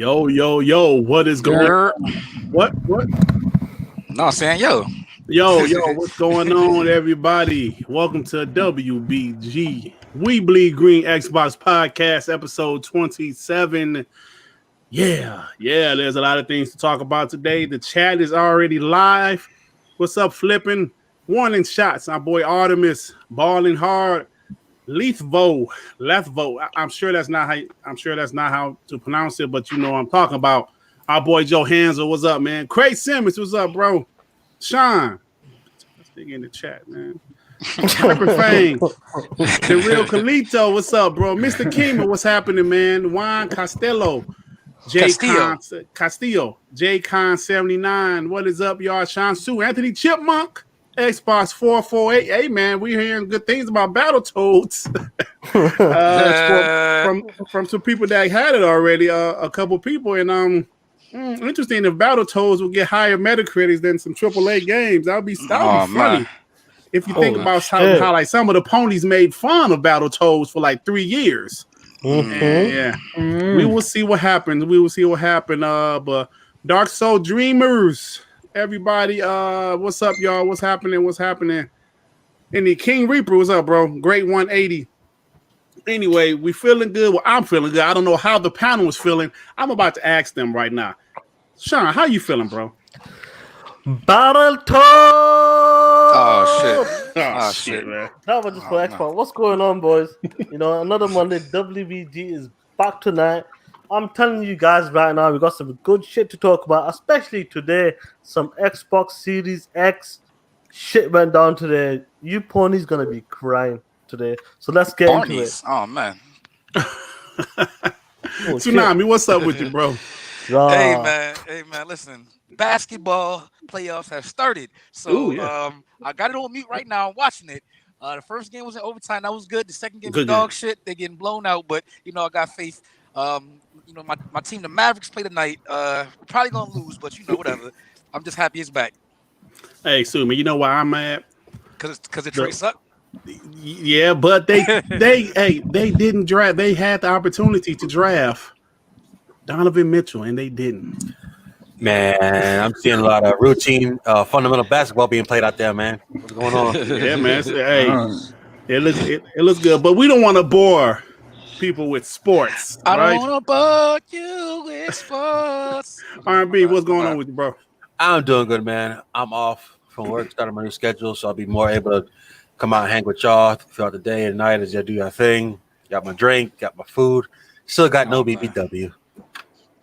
Yo, what is going on? What? No, I'm saying yo, what's going on, everybody? Welcome to WBG We Bleed Green Xbox Podcast, episode 27. Yeah, there's a lot of things to talk about today. The chat is already live. What's up, flipping? Warning shots. Our boy Artemis, balling hard. Lethvo. I'm sure that's not how to pronounce it, but you know what I'm talking about. Our boy Joe Hansel, what's up, man? Craig Simmons, what's up, bro? Sean, let's dig in the chat, man. Hyperfang, the real Calito, what's up, bro? Mr. Kima, what's happening, man? Juan Castillo, Castillo, J Con 79, what is up, y'all? Sean Sue, Anthony Chipmunk. Xbox 448. Hey man, we're hearing good things about Battletoads from some people that had it already. A couple people, and interesting if Battletoads will get higher Metacritics than some AAA games. That would be funny. If you think about how like some of the ponies made fun of Battletoads for like 3 years. We will see what happens. But Dark Soul Dreamers. Everybody, what's up, y'all? What's happening? And the King Reaper, what's up, bro? Great 180. Anyway, we feeling good. Well, I'm feeling good. I don't know how the panel is feeling. I'm about to ask them right now. Sean, how you feeling, bro? Battletoads! Oh shit, man. That was just for Xbox. What's going on, boys? You know, another Monday. WBG is back tonight. I'm telling you guys right now, we got some good shit to talk about, especially today. Some Xbox Series X shit went down today. You ponies gonna be crying today. So let's get into it. Oh man. Tsunami, what's up with you, bro? Hey man, listen. Basketball playoffs have started. So I got it on mute right now. I'm watching it. The first game was in overtime. That was good. The second game was dog shit. They're getting blown out, but you know, I got faith. You know, my team, the Mavericks, play tonight. Probably gonna lose, but you know, whatever. I'm just happy it's back. Hey, Sumi, you know why I'm mad? Because the trade sucked. Yeah, but they didn't draft. They had the opportunity to draft Donovan Mitchell, and they didn't. Man, I'm seeing a lot of routine, fundamental basketball being played out there, man. What's going on? Yeah, man. It looks good, but we don't want to bore people with sports. I don't want to bore you with sports. R&B, what's going on with you, bro? I'm doing good, man. I'm off from work, starting my new schedule, so I'll be more able to come out and hang with y'all throughout the day and night as y'all do your thing. Got my drink, got my food. Still got no BBW.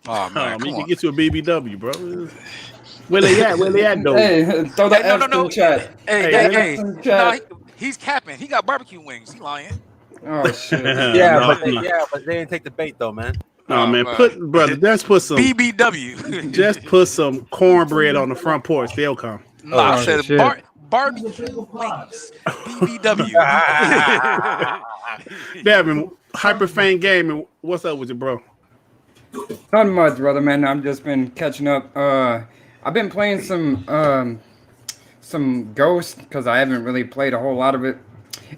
Oh man, you can get you a BBW, bro. Where they at, though? Hey, throw the F in the chat. Hey. No, he's capping. He got barbecue wings. He lying. Oh shit! But they didn't take the bait though, man. No, man. Just put some BBW. Just put some cornbread on the front porch. They'll come. No, I said barbecue wings. BBW. Devin, Hyperfang Gaming. What's up with you, bro? Not much, brother, man. I've just been catching up. I've been playing some Ghost because I haven't really played a whole lot of it,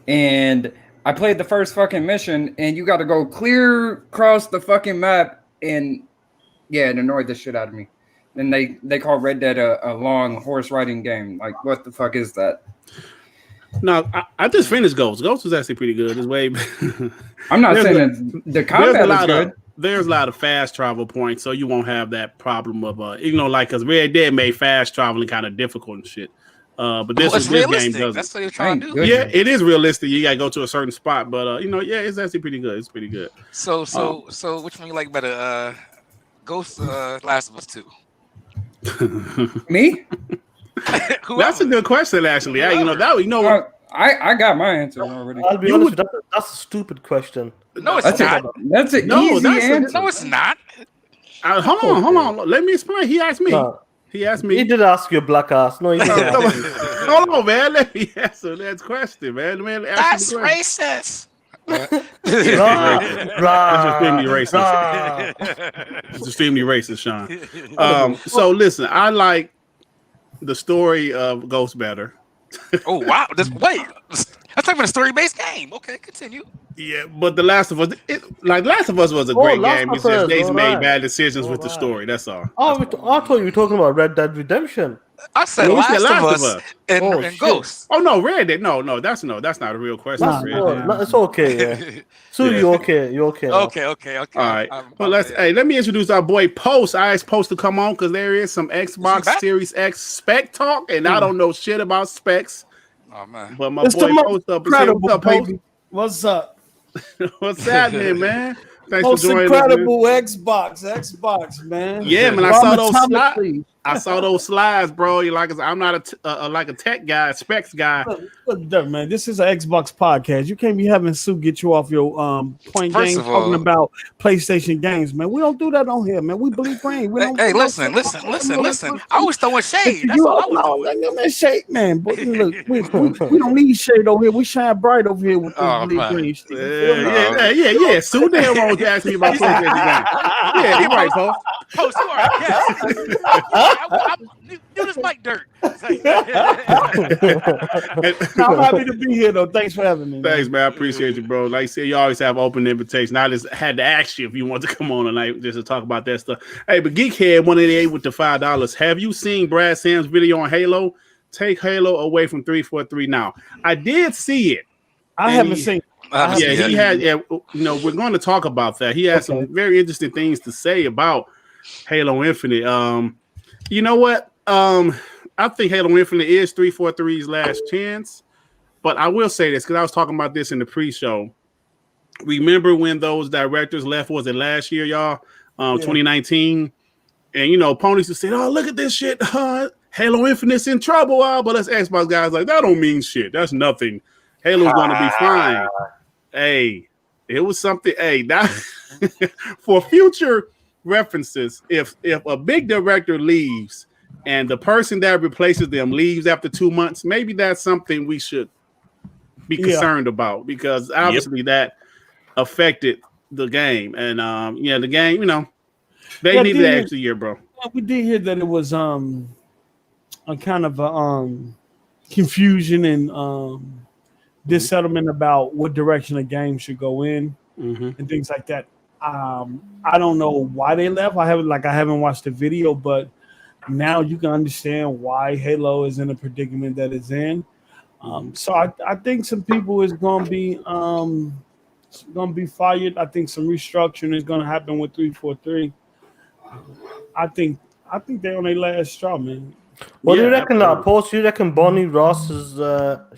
and I played the first fucking mission, and you got to go clear across the fucking map, and yeah, it annoyed the shit out of me. And they call Red Dead a long horse riding game. Like, what the fuck is that? No, I just finished Ghost. Ghost was actually pretty good. It's way. I'm not saying that the combat is good. There's a lot of fast travel points, so you won't have that problem of like because Red Dead made fast traveling kind of difficult and shit. But this game does. That's what they're trying to do. Yeah, it is realistic. You gotta go to a certain spot, but it's actually pretty good. It's pretty good. So which one you like better? Ghost, Last of Us 2. Me? That's a good question, actually. I got my answer already. I'll be honest with you, that's a stupid question. No, it's not. That's an easy answer. No, it's not. Hold on. Let me explain. He asked me. No. He asked me. He did ask you a black ass. No, he didn't. Hold on, man. Let me answer that question, man. That's racist. That's extremely racist. It's extremely racist, Sean. So listen, I like the story of Ghost better. Oh wow! That's not even a story-based game. Okay, continue. Yeah, but The Last of Us, Last of Us was a great game. It's just they made bad decisions with the story. That's all. Oh, I thought you were talking about Red Dead Redemption. I said Last of Us and Ghost. Oh no, Red Dead. No, that's not a real question. It's okay. Yeah. So you okay? You okay? Okay. All right. Well, let me introduce our boy Post. I asked Post to come on because there is some Xbox Series X spec talk, and I don't know shit about specs. Oh man! But my boy Post up. What's up, Post? What's up? What's happening, man? Thanks Most for joining incredible us, Xbox, man. Yeah, man. I saw those slides. I saw those slides, bro. You're like, I'm not a tech guy, a specs guy. Look, man, this is an Xbox podcast. You can't be having Sue get you off your point game talking about PlayStation games, man. We don't do that on here, man. We believe green. Hey, listen. I was throwing shade. That's what I was doing. Man, shade, man. But look, we don't need shade over here. We shine bright over here with this believe green shit. Yeah. Sue damn wrong to ask me about PlayStation games. Yeah, you're right, Post. Post, you are a guest. Do this mic dirt. I'm happy to be here, though. Thanks for having me. Thanks, man. I appreciate you, bro. Like I said, you always have open invitation. I just had to ask you if you want to come on tonight just to talk about that stuff. Hey, but Geekhead 188 with the $5. Have you seen Brad Sam's video on Halo? Take Halo away from 343 now. I did see it. I haven't seen it. He had. Yeah, we're going to talk about that. He has some very interesting things to say about Halo Infinite. You know what? I think Halo Infinite is 343's last chance, but I will say this because I was talking about this in the pre-show. Remember when those directors left? Was it last year, y'all? 2019, and ponies just said, "Oh, look at this shit! Halo Infinite's in trouble." But us Xbox guys like that don't mean shit. That's nothing. Halo's going to be fine. Hey, it was something. Hey, that for future references, if a big director leaves and the person that replaces them leaves after 2 months, maybe that's something we should be concerned about because obviously that affected the game. And the game, they needed that extra year, bro. We did hear that it was a kind of confusion and dissettlement about what direction a game should go in and things like that. I don't know why they left. I haven't watched the video, but now you can understand why Halo is in a predicament that it's in. So I think some people is going to be fired. I think some restructuring is going to happen with 343. I think they're on their last straw, man. What do you reckon? Post? You reckon Bonnie Ross is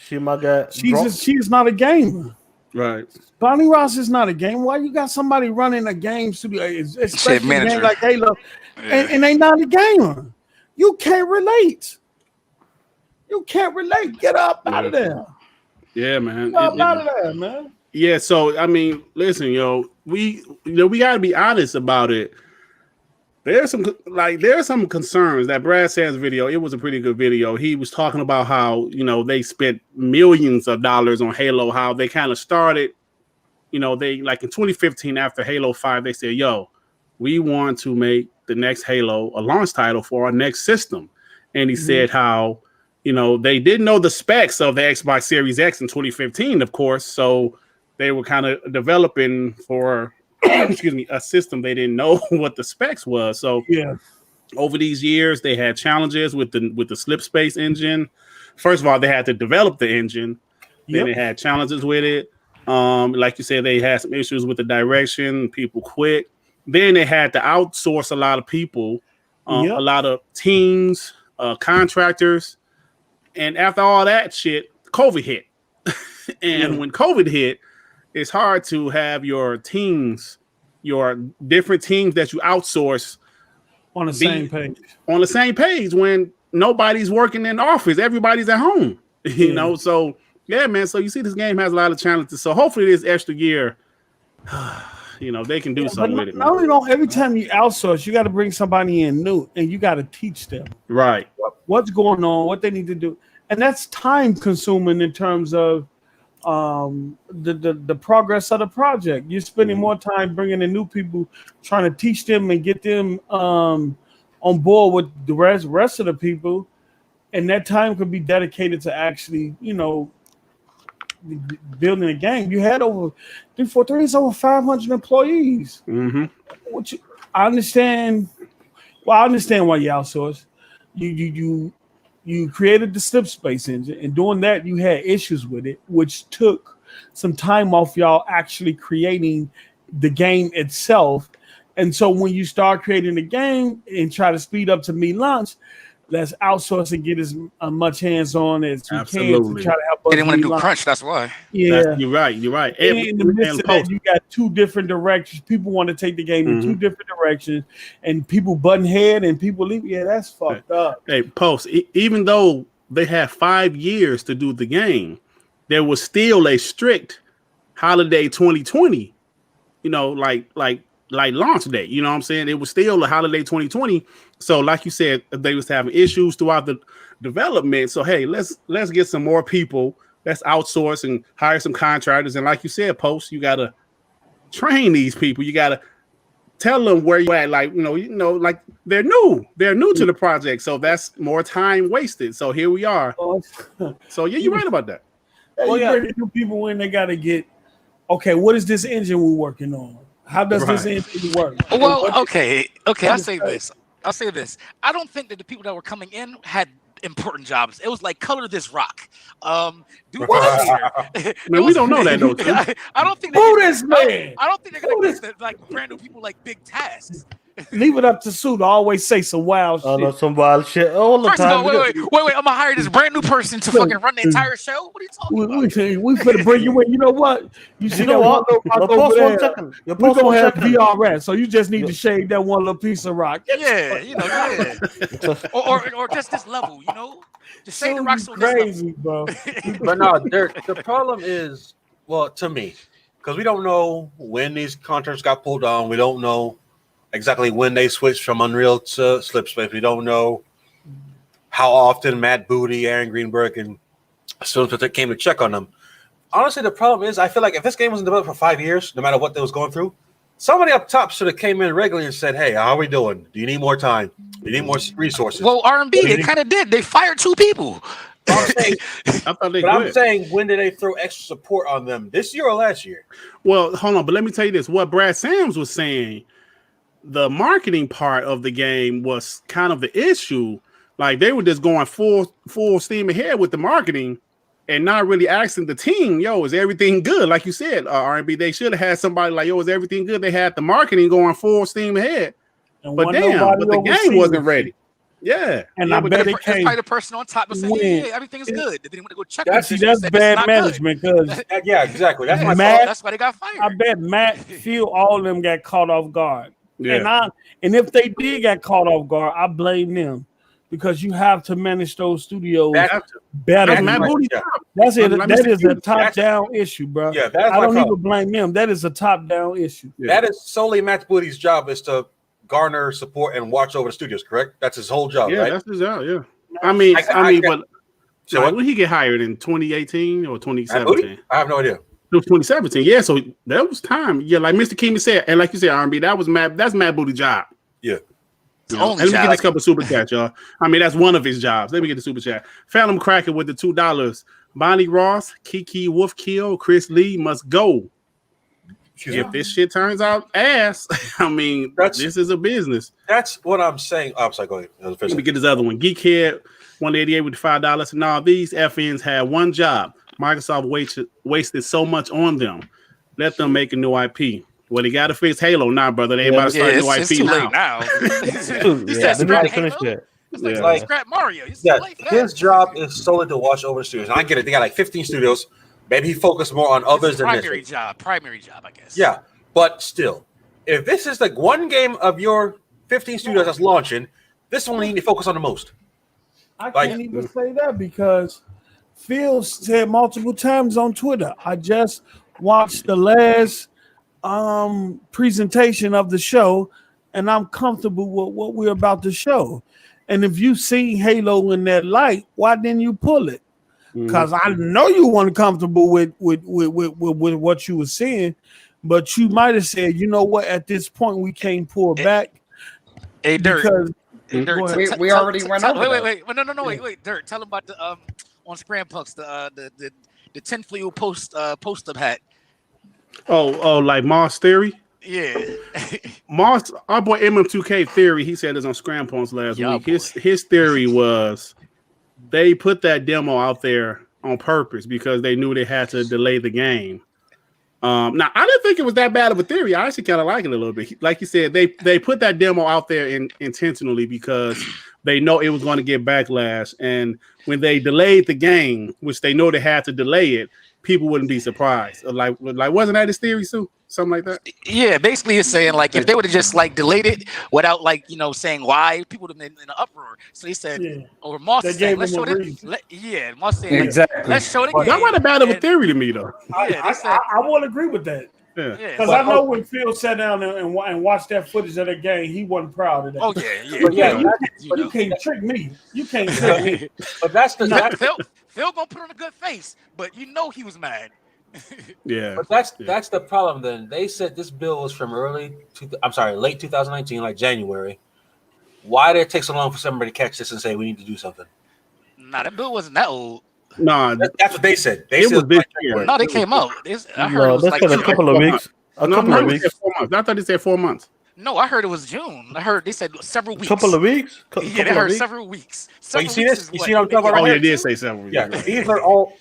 she might get? She's not a gamer. Right. Bonnie Ross is not a game. Why you got somebody running a game studio, especially a game like Halo, and they not a gamer? You can't relate. Get up out of there. Yeah, man. Get up out of there, man. Yeah. So I mean, listen, we got to be honest about it. There's some concerns that Brad Sam's video. It was a pretty good video. He was talking about how they spent millions of dollars on Halo. How they kind of started, they like in 2015 after Halo 5, they said, "Yo, we want to make the next Halo a launch title for our next system." And he said how they didn't know the specs of the Xbox Series X in 2015, of course. So they were kind of developing for a system they didn't know what the specs was. So over these years they had challenges with the slip space engine. First of all, they had to develop the engine. Then they had challenges with it. Like you said, they had some issues with the direction. People quit. Then they had to outsource a lot of people, a lot of teams, contractors. And after all that shit, COVID hit. And when COVID hit, it's hard to have your teams, your different teams that you outsource on the same page. On the same page when nobody's working in the office, everybody's at home. So yeah, man. So you see, this game has a lot of challenges. So hopefully, this extra year, they can do something with it. Not only every time you outsource, you got to bring somebody in new, and you got to teach them what's going on, what they need to do, and that's time consuming in terms of the progress of the project. You're spending more time bringing in new people, trying to teach them and get them on board with the rest of the people, and that time could be dedicated to actually building a game, you had over 343. It's over 500 employees. Mm-hmm. Which I understand. Well, I understand why you outsource. You created the slip space engine, and doing that, you had issues with it, which took some time off y'all actually creating the game itself. And so when you start creating the game and try to speed up to meet launch, let's outsource and get as much hands-on as we can to try to help us. They didn't want to do crunch, that's why. Yeah. You're right. And in the midst of that, you got two different directions. People want to take the game in two different directions, and people button head and people leave. Yeah, that's fucked up. Hey, Post, even though they had 5 years to do the game, there was still a strict holiday 2020, like launch date. You know what I'm saying? It was still a holiday 2020. So like you said, they was having issues throughout the development. So hey, let's get some more people. Let's outsource and hire some contractors. And like you said, Post, you gotta train these people. You gotta tell them where you at. Like like they're new to the project. So that's more time wasted. So here we are. So yeah, you're right about that. Well, you bring new people in, they gotta get. Okay, what is this engine we're working on? How does this engine work? Well, okay. I'll say this. I don't think that the people that were coming in had important jobs. It was like color this rock. Do what? Man, we don't know that though. I don't think. Who this man? I don't think they're gonna give like brand new people like big tasks. Leave it up to Sue to always say some wild shit. No, some wild shit all the time. Wait! I'm gonna hire this brand new person to fucking run the entire show. What are you talking about? We finna bring you in. You know what? You see that what? one Post 1 second. We're gonna have VRS, so you just need to shave that one little piece of rock. Yeah, or just this level, Just shave the rock so crazy, bro. But no, the problem is, well, to me, because we don't know when these contracts got pulled on. We don't know exactly when they switched from Unreal to Slipspace. We don't know how often Matt Booty, Aaron Greenberg, and Stone came to check on them. Honestly, the problem is I feel like if this game wasn't developed for 5 years, no matter what they was going through, somebody up top should have came in regularly and said, hey, how are we doing? Do you need more time? Do you need more resources? Well, R&B, they kind of did. They fired 2 people. I'm saying, when did they throw extra support on them? This year or last year? Well, hold on, but let me tell you this. What Brad Sams was saying, the marketing part of the game was kind of the issue. Like they were just going full steam ahead with the marketing and not really asking the team, yo, is everything good? Like you said, R&B, they should have had somebody like, yo, is everything good? They had the marketing going full steam ahead. But the game wasn't ready. Yeah. And I bet it came. Probably the person on top was saying, yeah, everything is good. They didn't want to go check. That's bad management. Yeah, exactly. That's why they got fired. I bet Matt feel all of them got caught off guard. Yeah. And if they did get caught off guard, I blame them because you have to manage those studios better. That is a top-down issue, bro. Yeah, I don't even blame them. That is a top-down issue. Yeah. That is solely Matt Booty's job is to garner support and watch over the studios, correct? That's his whole job, right? Yeah, that's his job, yeah. I mean, but so when he get hired in 2018 or 2017? I have no idea. It was 2017. Yeah, so that was time. Yeah, like Mr. Keeman said, and like you said, R&B, that's Matt Booty's job. Yeah. Let me get this couple super chats, y'all. I mean, that's one of his jobs. Let me get the super chat. Phantom Cracker with the $2. Bonnie Ross, Kiki Wolfkill, Chris Lee must go. If this shit turns out ass, I mean, this is a business. That's what I'm saying. Oh, I'm sorry, go ahead. Let me get this other one. Geekhead 188 with the $5. Now these FNs had one job. Microsoft wasted so much on them. Let them make a new IP. Well, they got to fix Halo now, brother. They about to start new IP it's too late now. It's like scrap Mario. His job is solely to watch over the studios. And I get it. They got like 15 studios. Maybe he focused more on others than primary job, I guess. Yeah, but still, if this is like one game of your 15 studios that's launching, this one you need to focus on the most. I can't even say that because Phil said multiple times on Twitter, I just watched the last presentation of the show, and I'm comfortable with what we're about to show. And if you see Halo in that light, why didn't you pull it? Because I know you weren't comfortable with what you were seeing, but you might have said, you know what, at this point we can't pull back. Hey, Dirt. We already went over. Wait, Dirt. Tell them about Scram Punks, the tinfoil post-up hat. Oh, like Moss Theory. Yeah, Moss, our boy MM2K Theory, he said this on Scram Punks last week. His theory was they put that demo out there on purpose because they knew they had to delay the game. Now, I didn't think it was that bad of a theory. I actually kind of like it a little bit. Like you said, they put that demo out there intentionally because they know it was going to get backlash. And when they delayed the game, which they know they had to delay it, people wouldn't be surprised. Like wasn't that his theory, Sue? Something like that? Yeah, basically it's saying like if they would have just like delayed it without like saying why, people would have been in an uproar. So he said, or Moss saying, let's show it. Moss saying, exactly. Let's show it again. That wasn't bad of a theory to me, though. I won't agree with that. Because I know when Phil sat down and watched that footage of the game, he wasn't proud of that. Oh yeah. But you can't trick me. You can't trick me. But that's Phil gonna put on a good face, but he was mad. Yeah. But that's the problem. Then they said this bill was from late 2019, like January. Why did it take so long for somebody to catch this and say we need to do something? Nah, that bill wasn't that old. No, that's what they said. It was this year. No, they came out. I heard it was like a couple of weeks. A couple of weeks. 4 months. I thought they said 4 months. No, I heard it was June. I heard they said several weeks. Couple of weeks. They heard several weeks. So you see this? You see what I'm talking about? Oh, they did say several weeks. Yeah,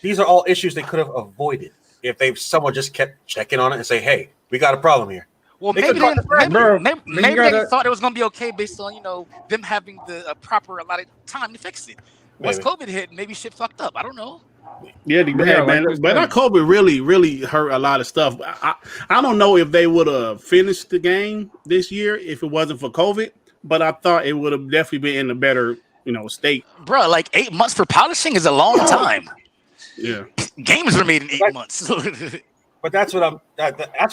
these are all issues they could have avoided if someone just kept checking on it and say, "Hey, we got a problem here." Well, maybe they thought it was gonna be okay based on them having the proper allotted time to fix it. Once COVID hit, maybe shit fucked up. I don't know. Yeah, man. But that COVID really hurt a lot of stuff. I don't know if they would have finished the game this year if it wasn't for COVID, but I thought it would have definitely been in a better, state. Bro, like 8 months for polishing is a long time. Yeah. Games were made in 8 months. But that's what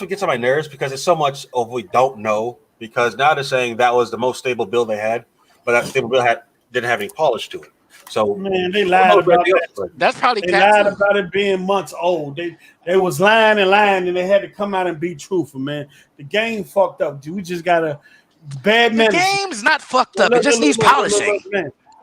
gets on my nerves because it's so much of we don't know. Because now they're saying that was the most stable build they had, but that stable build didn't have any polish to it. So man, they lied about that. That's probably they lied about it being months old. They was lying, and they had to come out and be truthful, man. The game fucked up. We just got a bad man. The game's not fucked up. It just needs polishing.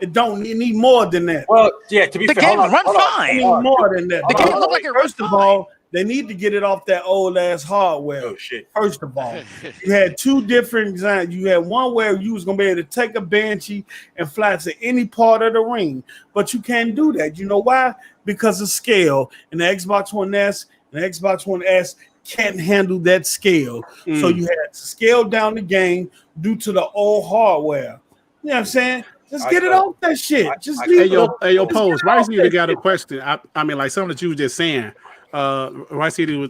It need more than that. Well, yeah. To be fair, the game run fine. It need more than that. The game look like it runs fine. First of all, they need to get it off that old ass hardware. Oh shit! First of all, you had two different designs. You had one where you was gonna be able to take a banshee and fly to any part of the ring, but you can't do that. You know why? Because of scale. And the Xbox One S and the Xbox One S can't handle that scale. So you had to scale down the game due to the old hardware. You know what I'm saying? Just get it off that shit. Just leave it. Hey, yo, Pose. Rice Eater got a question. I mean, like something that you were just saying. Rice Eater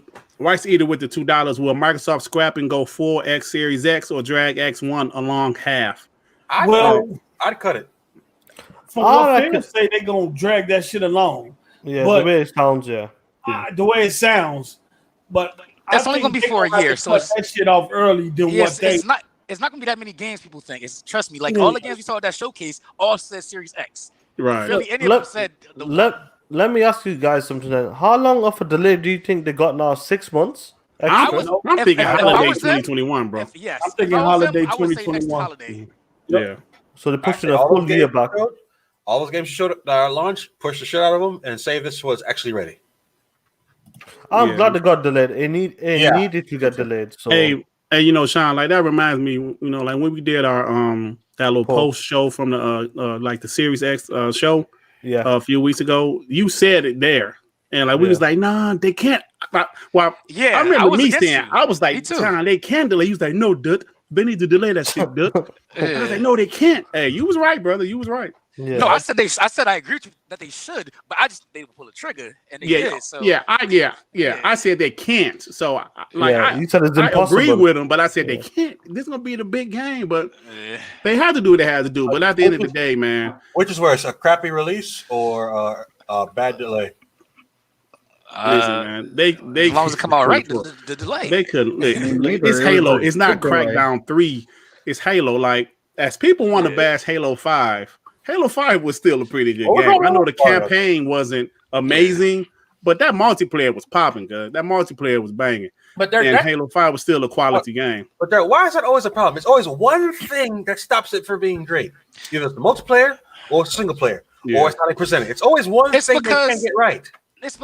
with the $2. Will Microsoft scrap and go full X Series X or drag X1 along half? I'd cut it. From what Phil say, they're gonna drag that shit along. Yeah, but the way it sounds, the way it sounds. But that's only gonna be for a year, so that shit off early. It's not gonna be that many games. People think trust me. Like all the games we saw at that showcase all said Series X. Right. Really, any of them said. Let me ask you guys something. Then. How long of a delay do you think they got now? 6 months? I'm thinking holiday 2021, bro. I'm thinking holiday 2021. Yeah. So they pushed it a full year back. All those games you showed at launch, pushed the shit out of them, and say this was actually ready. I'm glad it got delayed. It needed to get delayed. So hey, Sean, like that reminds me, like when we did our that little post show from the like the Series X show. Yeah, a few weeks ago, you said it there, and like we was like, nah, they can't. Well, I remember me saying, I was like, John, they can delay. He was like, no, dude, they need to delay that shit, dude. I was like, no, they can't. Hey, you was right, brother. You was right. Yeah. No, I said I agree with you that they should, but I just they pull a trigger and they did. So I said they can't. So you said it's impossible. I agree with them, but I said they can't. This is gonna be the big game, but they have to do what they have to do. But at the end of the day, man, which is worse, a crappy release or a bad delay? Listen, man, they as long as it come out right, the delay. They couldn't. It's Halo. It's not Crackdown 3. It's Halo. Like as people want to bash Halo 5. Halo 5 was still a pretty good game. I know the campaign wasn't amazing, but that multiplayer was popping, good. That multiplayer was banging. But Halo 5 was still a quality game. But why is that always a problem? It's always one thing that stops it from being great. Either it's the multiplayer or single player. or it's not presented. It's always one thing they can't get right. It's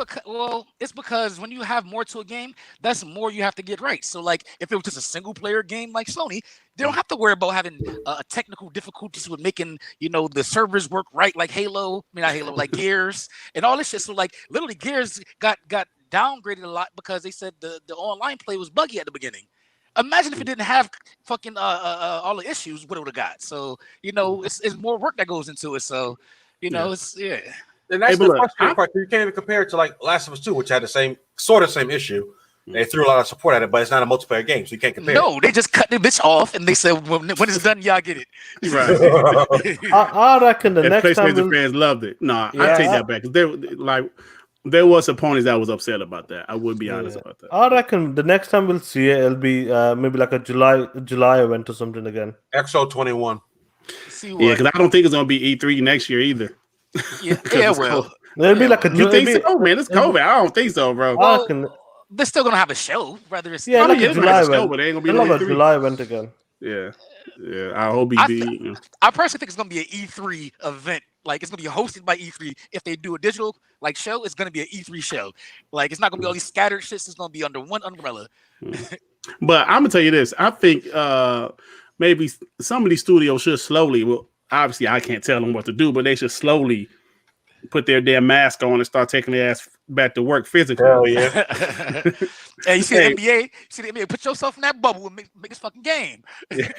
because when you have more to a game, that's more you have to get right. So, like, if it was just a single player game like Sony, they don't have to worry about having technical difficulties with making, the servers work right, like like Gears and all this shit. So, like, literally, Gears got downgraded a lot because they said the online play was buggy at the beginning. Imagine if it didn't have fucking all the issues, what it would have got. So, it's more work that goes into it. So, it's And that's the frustrating part. You can't even compare it to like Last of Us 2, which had the same issue. They threw a lot of support at it, but it's not a multiplayer game, so you can't compare. No, they just cut the bitch off and they said, when it's done, y'all get it. Right. I reckon the next time PlayStation fans loved it. No, I take that back. There was opponents that was upset about that. I would be honest about that. I reckon the next time we'll see it, it'll be maybe like a July event or something again. XO21. Yeah, because I don't think it's gonna be E3 next year either. Yeah, well, it'll be like a. You think so, man? It's COVID. I don't think so, bro. Well, they're still gonna have a show, whether it's like a July event. But they ain't gonna be like a July event again. Yeah. I hope he I personally think it's gonna be an E3 event. Like, it's gonna be hosted by E3. If they do a digital show, it's gonna be an E3 show. Like, it's not gonna be all these scattered shits. It's gonna be under one umbrella. But I'm gonna tell you this. I think maybe some of these studios should slowly. Well, obviously, I can't tell them what to do, but they should slowly put their damn mask on and start taking their ass back to work physically. Hell yeah. Hey, you see the NBA? Put yourself in that bubble and make this fucking game. Yeah,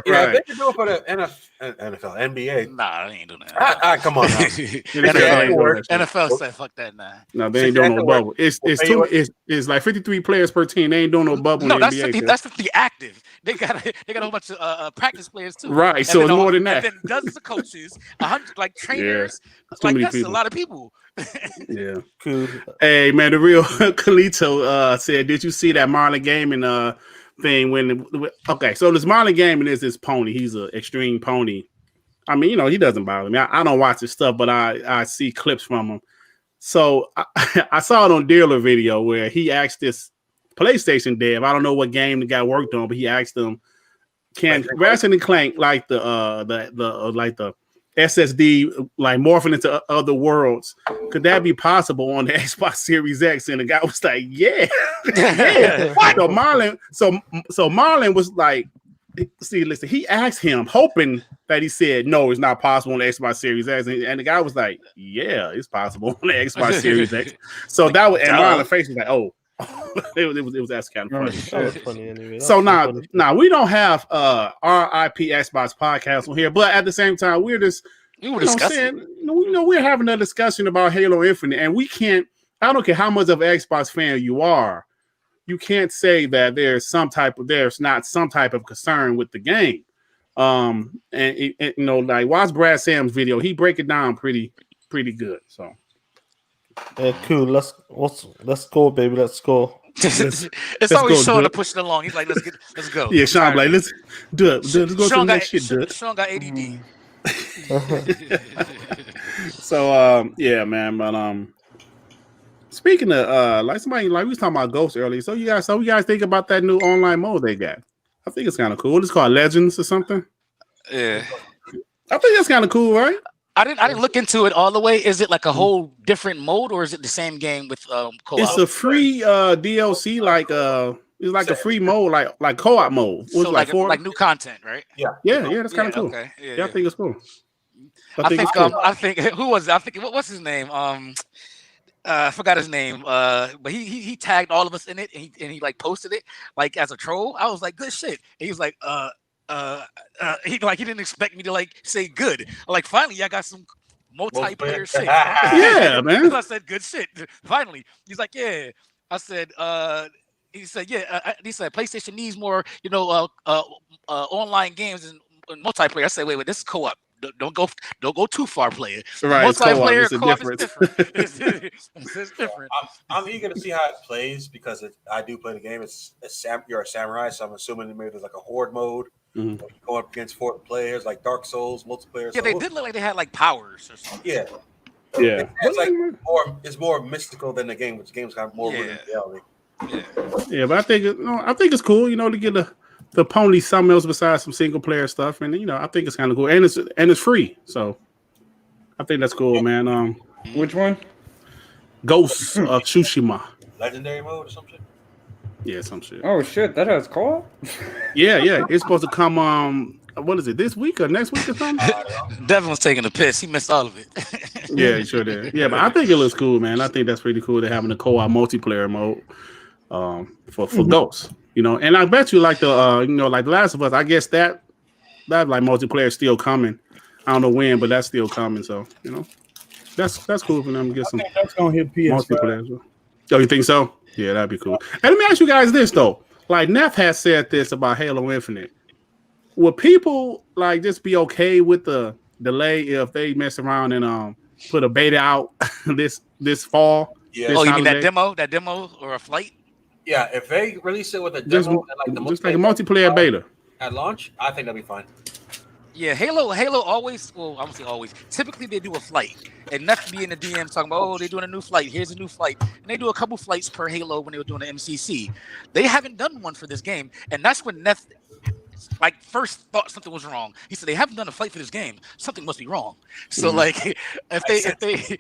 Right. they can do it for the NFL, NBA. Nah, they ain't doing that. Come on now. NFL said, fuck that now. No, they ain't doing no bubble. It's like 53 players per team. They ain't doing no bubble. No, in that's NBA, 50. That's 50 active. They got a whole bunch of practice players too. Right, and so it's more than that. And then dozens of coaches, 100 like trainers. That's Like, that's people. a lot of people. Yeah. Cool. Hey man, the real Kalito said, "Did you see that Marlon Gaming thing okay, so this Marlon Gaming is this pony. He's an extreme pony. I mean, he doesn't bother me. I don't watch his stuff, but I see clips from him. So I saw it on Dealer Video where he asked this PlayStation dev, I don't know what game the guy worked on, but he asked them, can Ratchet and Clank like the SSD like morphing into other worlds? Could that be possible on the Xbox Series X? And the guy was like, yeah. Yeah. So Marlon was like, listen, he asked him, hoping that he said, no, it's not possible on the Xbox Series X. And the guy was like, yeah, it's possible on the Xbox Series X. So that was, and Marlon's face was like, oh. it was actually kind of funny. That was funny anyway. So now we don't have RIP Xbox podcast on here, but at the same time, we're just we're having a discussion about Halo Infinite, and we can't. I don't care how much of an Xbox fan you are, you can't say that there's not some type of concern with the game. And like watch Brad Sam's video, he break it down pretty good. So. Cool. Let's go, baby. Let's go. It's always Sean to push it along. He's like, let's go. Yeah, Sean like, let's do it. Let's go to the next shit, dude. Sean got ADD. So yeah, man. But speaking of like somebody like we was talking about Ghost earlier. So you guys think about that new online mode they got? I think it's kind of cool. It's called Legends or something. Yeah. I think that's kind of cool, right? I didn't look into it all the way. Is it like a whole different mode, or is it the same game with co-op? It's a free DLC, like it's like a free mode, like co-op mode. So like new content, right? Yeah, that's kind of cool. Okay. Yeah, I think it's cool. I think who was it? I think what's his name? I forgot his name. But he tagged all of us in it, and he like posted it like as a troll. I was like, good shit. And he was like, he didn't expect me to like say good. Like finally, I got some multiplayer shit. Yeah, man. I said good shit. Finally, he's like, yeah. I said, he said, yeah. He said PlayStation needs more, online games and multiplayer. I said, wait, this is co-op. Don't go too far, player. Right, multiplayer co-op is different. It's different. I'm eager to see how it plays because I do play the game. You're a samurai, so I'm assuming maybe there's like a horde mode. Mm-hmm. You go up against 4 players like Dark Souls, multiplayer. Yeah, they did look like they had like powers or something. Yeah. It's like it's more mystical than the game, which the game's got more rooted in reality. Yeah, but I think it's cool, to get the pony something else besides some single player stuff, and I think it's kind of cool, and it's free. So I think that's cool, man. Which one? Ghosts of Tsushima. Legendary mode or some shit? Yeah, some shit. Oh shit, that has call? Yeah. It's supposed to come. What is it? This week or next week or something? Devin was taking a piss. He missed all of it. Yeah, he sure did. Yeah, but I think it looks cool, man. I think that's pretty cool. They're having a co-op multiplayer mode for Ghosts. You know, and I bet you like the like The Last of Us. I guess that like multiplayer is still coming. I don't know when, but that's still coming. So that's cool for them to get some. That's gonna hit PS5. Multiplayer. Oh, you think so? Yeah, that'd be cool. And let me ask you guys this though. Like Neff has said this about Halo Infinite. Would people like just be okay with the delay if they mess around and put a beta out this fall? Yeah. Oh, you mean that demo or a flight? Yeah, if they release it with a demo just like a multiplayer beta at launch, I think that'll be fine. Yeah, Halo always, well, I won't say always. Typically, they do a flight, and Neff be in the DM talking about, oh, they're doing a new flight. Here's a new flight, and they do a couple flights per Halo when they were doing the MCC. They haven't done one for this game, and that's when Neff first thought something was wrong. He said they haven't done a flight for this game. Something must be wrong. So if they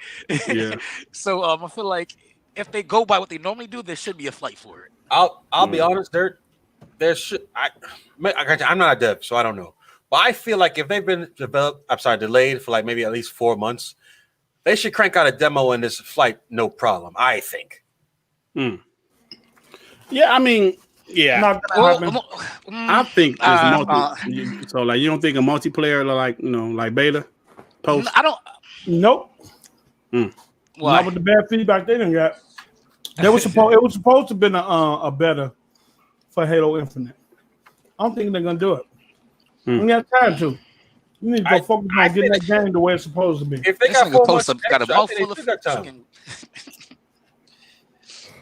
so I feel like if they go by what they normally do, there should be a flight for it. I'll be honest, I'm not a dev, so I don't know. But I feel like if they've been delayed for like maybe at least 4 months, they should crank out a demo in this flight, no problem. I think. Yeah, I mean, yeah. I think it's so like you don't think a multiplayer like beta post? I don't. Nope. Why? Not with the bad feedback they didn't get. It was supposed to have been a beta for Halo Infinite. I don't think they're gonna do it. We got time to. You need to go focus on getting that game the way it's supposed to be. If they got 4 months, got a mouthful of chicken.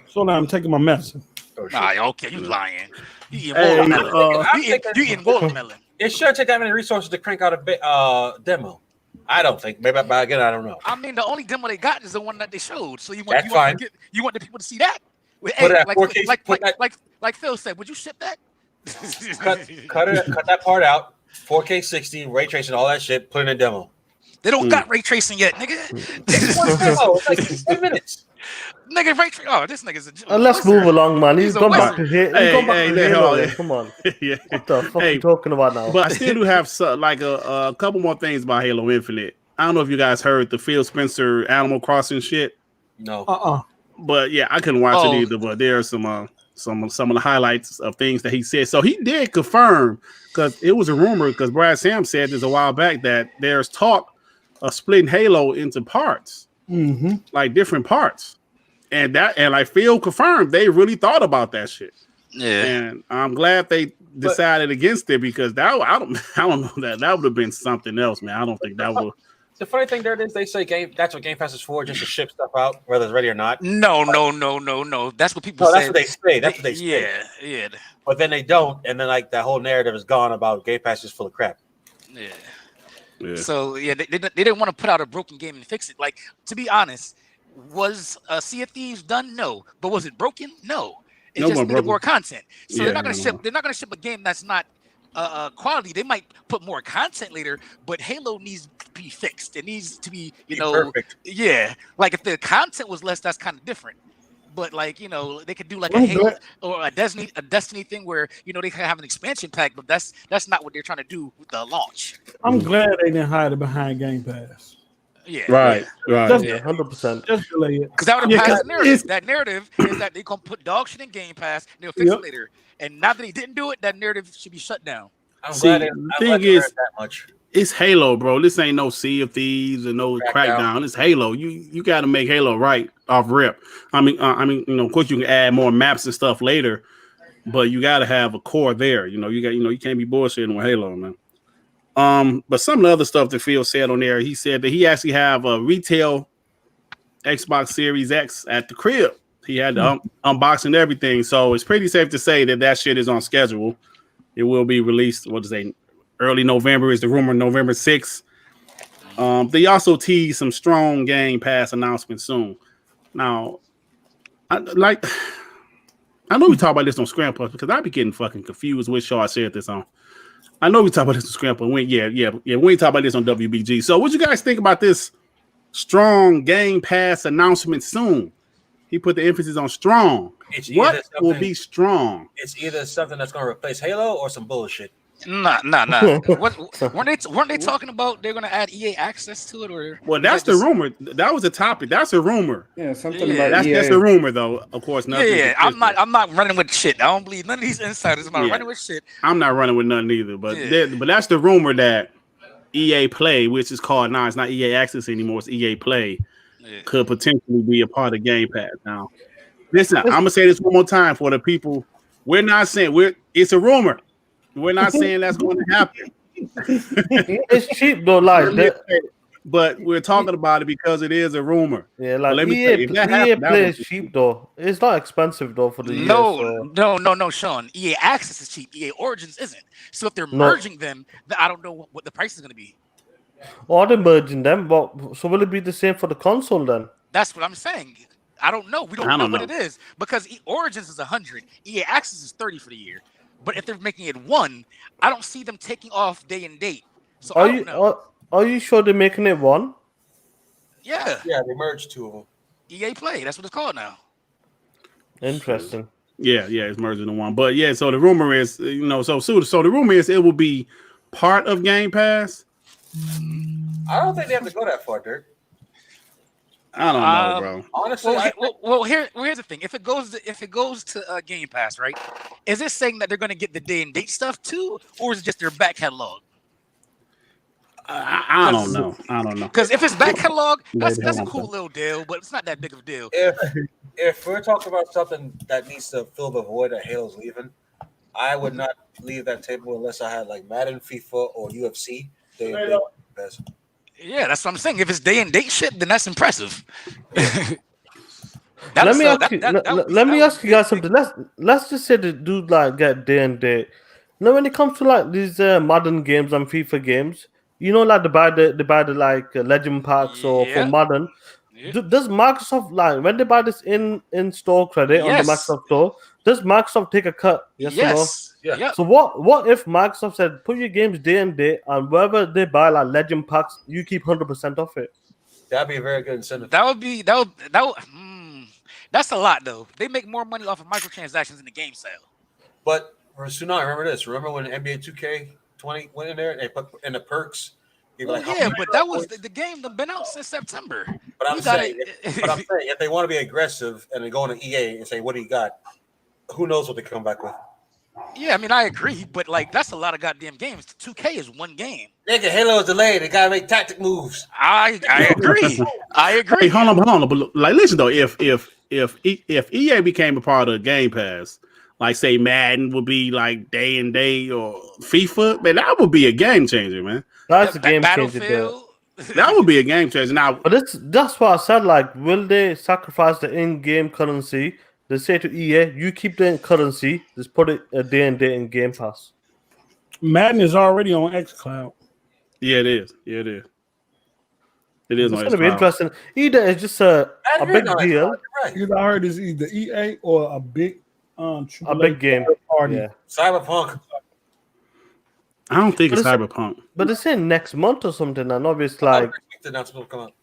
So now I'm taking my medicine. Nah, okay, you lying. You eating watermelon. You eating watermelon. It shouldn't take that many resources to crank out a demo. I don't think. Maybe, but again, I don't know. I mean, the only demo they got is the one that they showed. So you want the people to see that? Like Phil said, would you ship that? cut that part out. 4K 60, ray tracing, all that shit. Put in a demo. They don't got ray tracing yet, nigga. It's like 10 minutes. Nigga, ray tracing. Oh, this nigga's a. Let's move along, man. He's gone back to hit. Come on. Yeah. What the fuck are you talking about now? But I still do have a couple more things about Halo Infinite. I don't know if you guys heard the Phil Spencer Animal Crossing shit. No. But yeah, I couldn't watch it either. But there are some of the highlights of things that he said. So he did confirm, because it was a rumor, because Brad Sam said this a while back, that there's talk of splitting Halo into parts, like different parts, and like Phil confirmed they really thought about that shit. Yeah, and I'm glad they decided against it, because I don't know that would have been something else, man. I don't think that would. The funny thing there is they say that's what Game Pass is for, just to ship stuff out, whether it's ready or not. No. That's what people say. That's what they say. That's what they say. Yeah. But then they don't, and then like that whole narrative is gone about Game Pass is full of crap. Yeah. So they didn't want to put out a broken game and fix it. Like, to be honest, was Sea of Thieves done? No. But was it broken? No. It just needed more content. So they're not gonna ship a game that's not quality. They might put more content later, but Halo needs to be fixed. It needs to be, perfect. Yeah. Like if the content was less, that's kind of different. But like, they could do like a Halo or a Destiny thing where they can have an expansion pack, but that's not what they're trying to do with the launch. I'm glad they didn't hide it behind Game Pass. Yeah. Right. 100%. Just delay it. Because that would have passed the narrative. That narrative is that they're gonna put dog shit in Game Pass and they'll fix it later. And now that they didn't do it, that narrative should be shut down. I'm glad they that much. It's Halo, bro. This ain't no Sea of Thieves and no Crackdown. It's Halo. You got to make Halo right off rip. I mean, of course you can add more maps and stuff later, but you got to have a core there. You can't be bullshitting with Halo, man. But some of the other stuff that Phil said on there, he said that he actually have a retail Xbox Series X at the crib. He had the unboxing everything, so it's pretty safe to say that shit is on schedule. It will be released. Early November is the rumor. November 6th. They also tease some strong Game Pass announcements soon. Now, I know we talk about this on Scramble because I be getting fucking confused which show I said this on. I know we talk about this on Scramble. We ain't talk about this on WBG. So, what you guys think about this strong Game Pass announcement soon. He put the emphasis on strong. What will be strong? It's either something that's going to replace Halo or some bullshit. Nah. weren't they talking about they're gonna add EA access to it, or? Well, that's the rumor. That was a topic. That's a rumor. Yeah, something about that's EA. That's a rumor, though. Of course, nothing. Yeah. I'm not running with shit. I don't believe none of these insiders. I'm not running with shit. I'm not running with nothing either. But but that's the rumor that EA Play, which is called now, it's not EA Access anymore. It's EA Play, could potentially be a part of Game Pass. Now, listen, I'm gonna say this one more time for the people. We're not saying it's a rumor. We're not saying that's going to happen. It's cheap though, like that. But we're talking about it because it is a rumor. Yeah, like EA Play is cheap though. It's not expensive though for the year. No, Sean. EA Access is cheap. EA Origins isn't. So if they're merging them, I don't know what the price is going to be. Or they're merging them, but so will it be the same for the console then? That's what I'm saying. I don't know. We don't know what it is because Origins is 100. EA Access is 30 for the year. But if they're making it one, I don't see them taking off day and date. So I don't know. Are you sure they're making it one? Yeah. Yeah, they merged two of them. EA Play. That's what it's called now. Interesting. Yeah, it's merged into one. But yeah, so the rumor is, so the rumor is it will be part of Game Pass. I don't think they have to go that far, Dirk. I don't know, bro. Honestly, here's the thing. If it goes to Game Pass, right? Is it saying that they're going to get the day and date stuff too, or is it just their back catalog? I don't know. Because if it's back catalog, that's a cool little deal, but it's not that big of a deal. If we're talking about something that needs to fill the void that Halo's leaving, I would not leave that table unless I had like Madden, FIFA, or UFC. Best. Yeah, that's what I'm saying. If it's day and date shit, then that's impressive. Let me ask you guys something. Let's just say the dude like get day and date. When it comes to like these modern games and FIFA games, like they buy the like legend packs or for modern. Yeah. Does Microsoft like when they buy this in store credit on the Microsoft store? Does Microsoft take a cut? Yes. Or no? Yeah. So what if Microsoft said put your games day and date, and wherever they buy like legend packs, you keep 100% off it? That'd be a very good incentive. That's a lot though. They make more money off of microtransactions in the game sale. But Tsunami, remember this? Remember when NBA 2K20 went in there and they put in the perks? But that was the game that's been out since September. But I'm saying if they want to be aggressive and they go into EA and say, "What do you got?" Who knows what they come back with? Yeah, I mean, I agree, but like that's a lot of goddamn games. 2K is one game. Nigga, Halo is delayed. They gotta make tactic moves. I agree. Hey, hold on. But like, listen though, if EA became a part of Game Pass, like say Madden would be like day and day or FIFA, man, that would be a game changer, man. That's a game changer. That would be a game changer. Now, but that's why I said, like, will they sacrifice the in-game currency? They say to EA, you keep the currency, just put it a day and day in Game Pass. Madden is already on xCloud. Yeah, it is. It is. It's going to be interesting. Either it's just a big deal. Right. I heard it's either EA or a big game. Party. Yeah. Cyberpunk. I don't think it's Cyberpunk. But it's in next month or something, and obviously like the announcement will come out.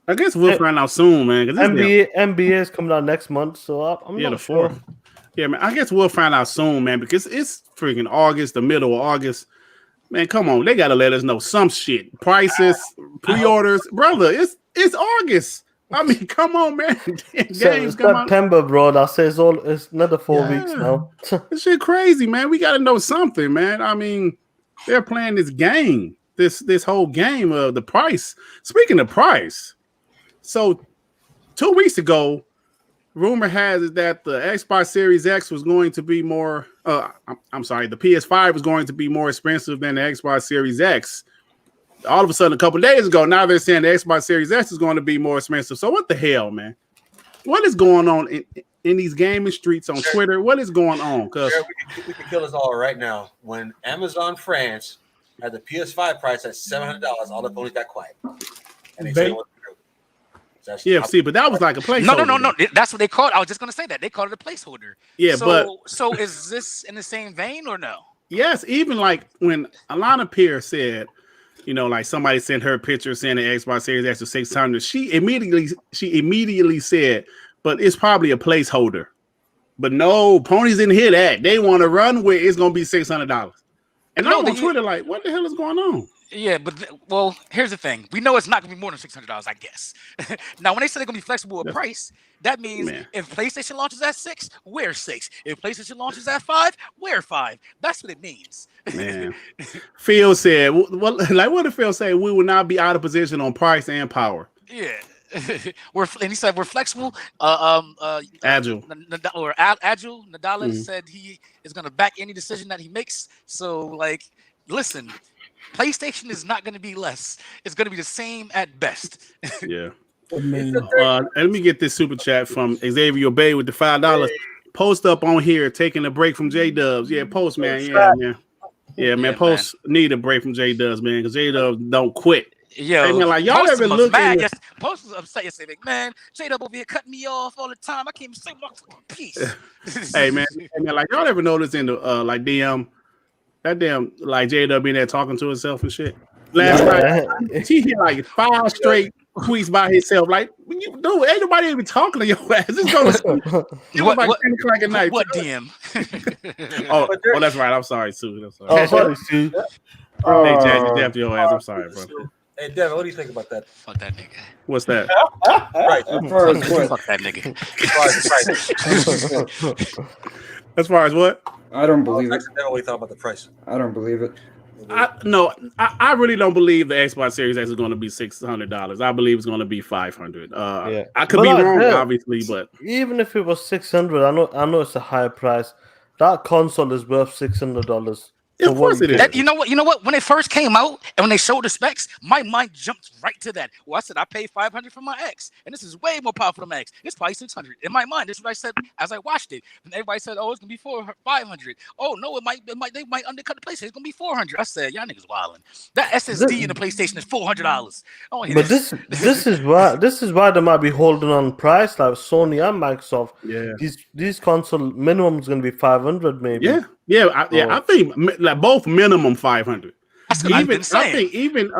I guess we'll find out soon, man. NBA is coming out next month, so I'm not sure. Yeah, man. I guess we'll find out soon, man, because it's freaking August, the middle of August. Man, come on, they gotta let us know some shit. Prices, pre-orders, brother. It's August. I mean, come on, man. It's September, bro. I say it's another 4 weeks now. This shit crazy, man. We gotta know something, man. I mean, they're playing this game, this whole game of the price. Speaking of price, so 2 weeks ago, rumor has it that the Xbox Series X was going to be more. I'm sorry, the PS5 was going to be more expensive than the Xbox Series X. All of a sudden, a couple of days ago, now they're saying the Xbox Series X is going to be more expensive. So what the hell, man? What is going on in these gaming streets on Twitter? What is going on? Because we can kill us all right now. When Amazon France had the PS5 price at $700, all the ponies got quiet. And they said what to do. Yeah, see, but that was like a placeholder. No. That's what they called. I was just going to say that. They called it a placeholder. Yeah, So is this in the same vein or no? Yes, even like when Alana Pierce said you know, like somebody sent her a picture saying the Xbox Series X was 600. She immediately said, but it's probably a placeholder. But no, ponies didn't hear that. They want to run where it's gonna be $600. And I'm on Twitter like, what the hell is going on? Yeah, but well, here's the thing. We know it's not gonna be more than $600, I guess. Now, when they say they're gonna be flexible with price, that means if PlayStation launches at 6, we're 6. If PlayStation launches at 5, we're 5. That's what it means. Man, Phil said, "Well, like what did Phil say? We will not be out of position on price and power." Yeah, and he said we're flexible, agile, agile. Nadal said he is gonna back any decision that he makes. So, like, listen. PlayStation is not going to be less. It's going to be the same at best. Yeah. Let me get this super chat from Xavier Bay with the $5. Post up on here, taking a break from J Dubs. Yeah, post, man. Yeah, man. Yeah, man. Post need a break from J Dubs, man, because J Dubs don't quit. Yeah, hey, man, like y'all ever look at yes, Post was upset yesterday. Man, J Dub over here cutting me off all the time. I can't even say my piece. Hey, man, like y'all ever notice in the like DM. That damn like J-Dub in there talking to himself and shit. Last night, he hit like 5 straight tweets by himself. Like, dude, ain't nobody even talking to your ass. Just go to sleep. It was like 10 o'clock at night. What DM? oh, that's right. I'm sorry, Sue. I'm sorry. Oh, sorry, Sue. Hey, Jazz, you tapped your ass. I'm sorry, bro. Hey, Devin, what do you think about that? Fuck that nigga. What's that? Right. Fuck that nigga. As far as what? I don't believe it. What do you thought about the price? I don't believe it. I really don't believe the Xbox Series X is going to be $600. I believe it's going to be $500. I could be wrong, obviously, but even if it was $600, I know it's a higher price. That console is worth $600. Of course it is. You know what? When it first came out and when they showed the specs, my mind jumped right to that. Well, I said I paid $500 for my X, and this is way more powerful than my X. It's probably $600 in my mind. This is what I said as I watched it. And everybody said, "Oh, it's gonna be $500." Oh no, they might undercut the PlayStation. It's gonna be $400. I said, "Y'all niggas wilding." That SSD in the PlayStation is $400. But this is why they might be holding on price like Sony and Microsoft. Yeah, these console minimum is gonna be $500 maybe. Yeah. I think like both minimum $500. I think even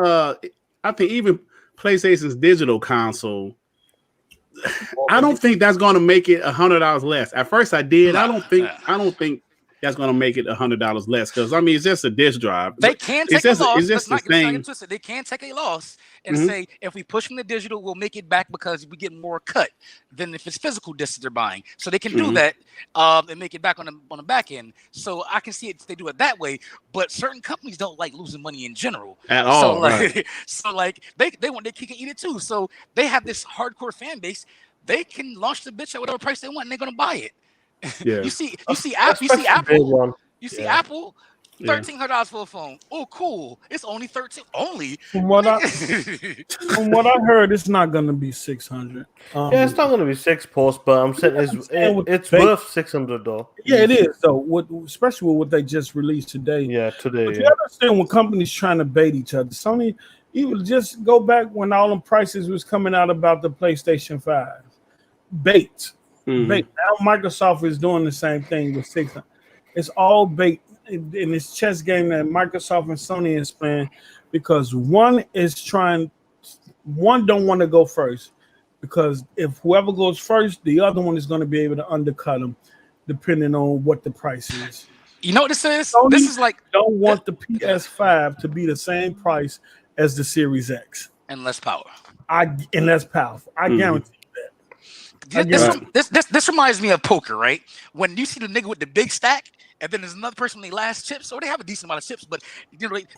PlayStation's digital console. I don't think that's going to make it $100 less. At first, I did. I don't think that's going to make it $100 less because I mean it's just a disc drive. They can take a loss. It's just a thing. They can take a loss and say if we push from the digital, we'll make it back because we get more cut than if it's physical discs they're buying. So they can do that and make it back on the back end. So I can see it. They do it that way. But certain companies don't like losing money in general at all. So they want their cake and eat it too. So they have this hardcore fan base. They can launch the bitch at whatever price they want, and they're gonna buy it. Yeah. You see Apple. Apple. $1,300 for a phone. Oh, cool! It's only $13. Only. From what I heard, it's not going to be $600. It's not going to be $600, but I'm saying it's worth $600 though. Yeah, it is though. Especially with what they just released today. Yeah, today. But you understand when companies trying to bait each other. Sony, even just go back when all the prices was coming out about the PlayStation 5. Bait. Bait. Now Microsoft is doing the same thing with $600. It's all bait. In this chess game that Microsoft and Sony is playing, because one don't want to go first, because if whoever goes first, the other one is going to be able to undercut them, depending on what the price is. You know what this is? Sony this is like don't want the PS5 to be the same price as the Series X and less power. And less powerful. I guarantee that. This reminds me of poker, right? When you see the nigga with the big stack. And then there's another person with their last chips, so they have a decent amount of chips, but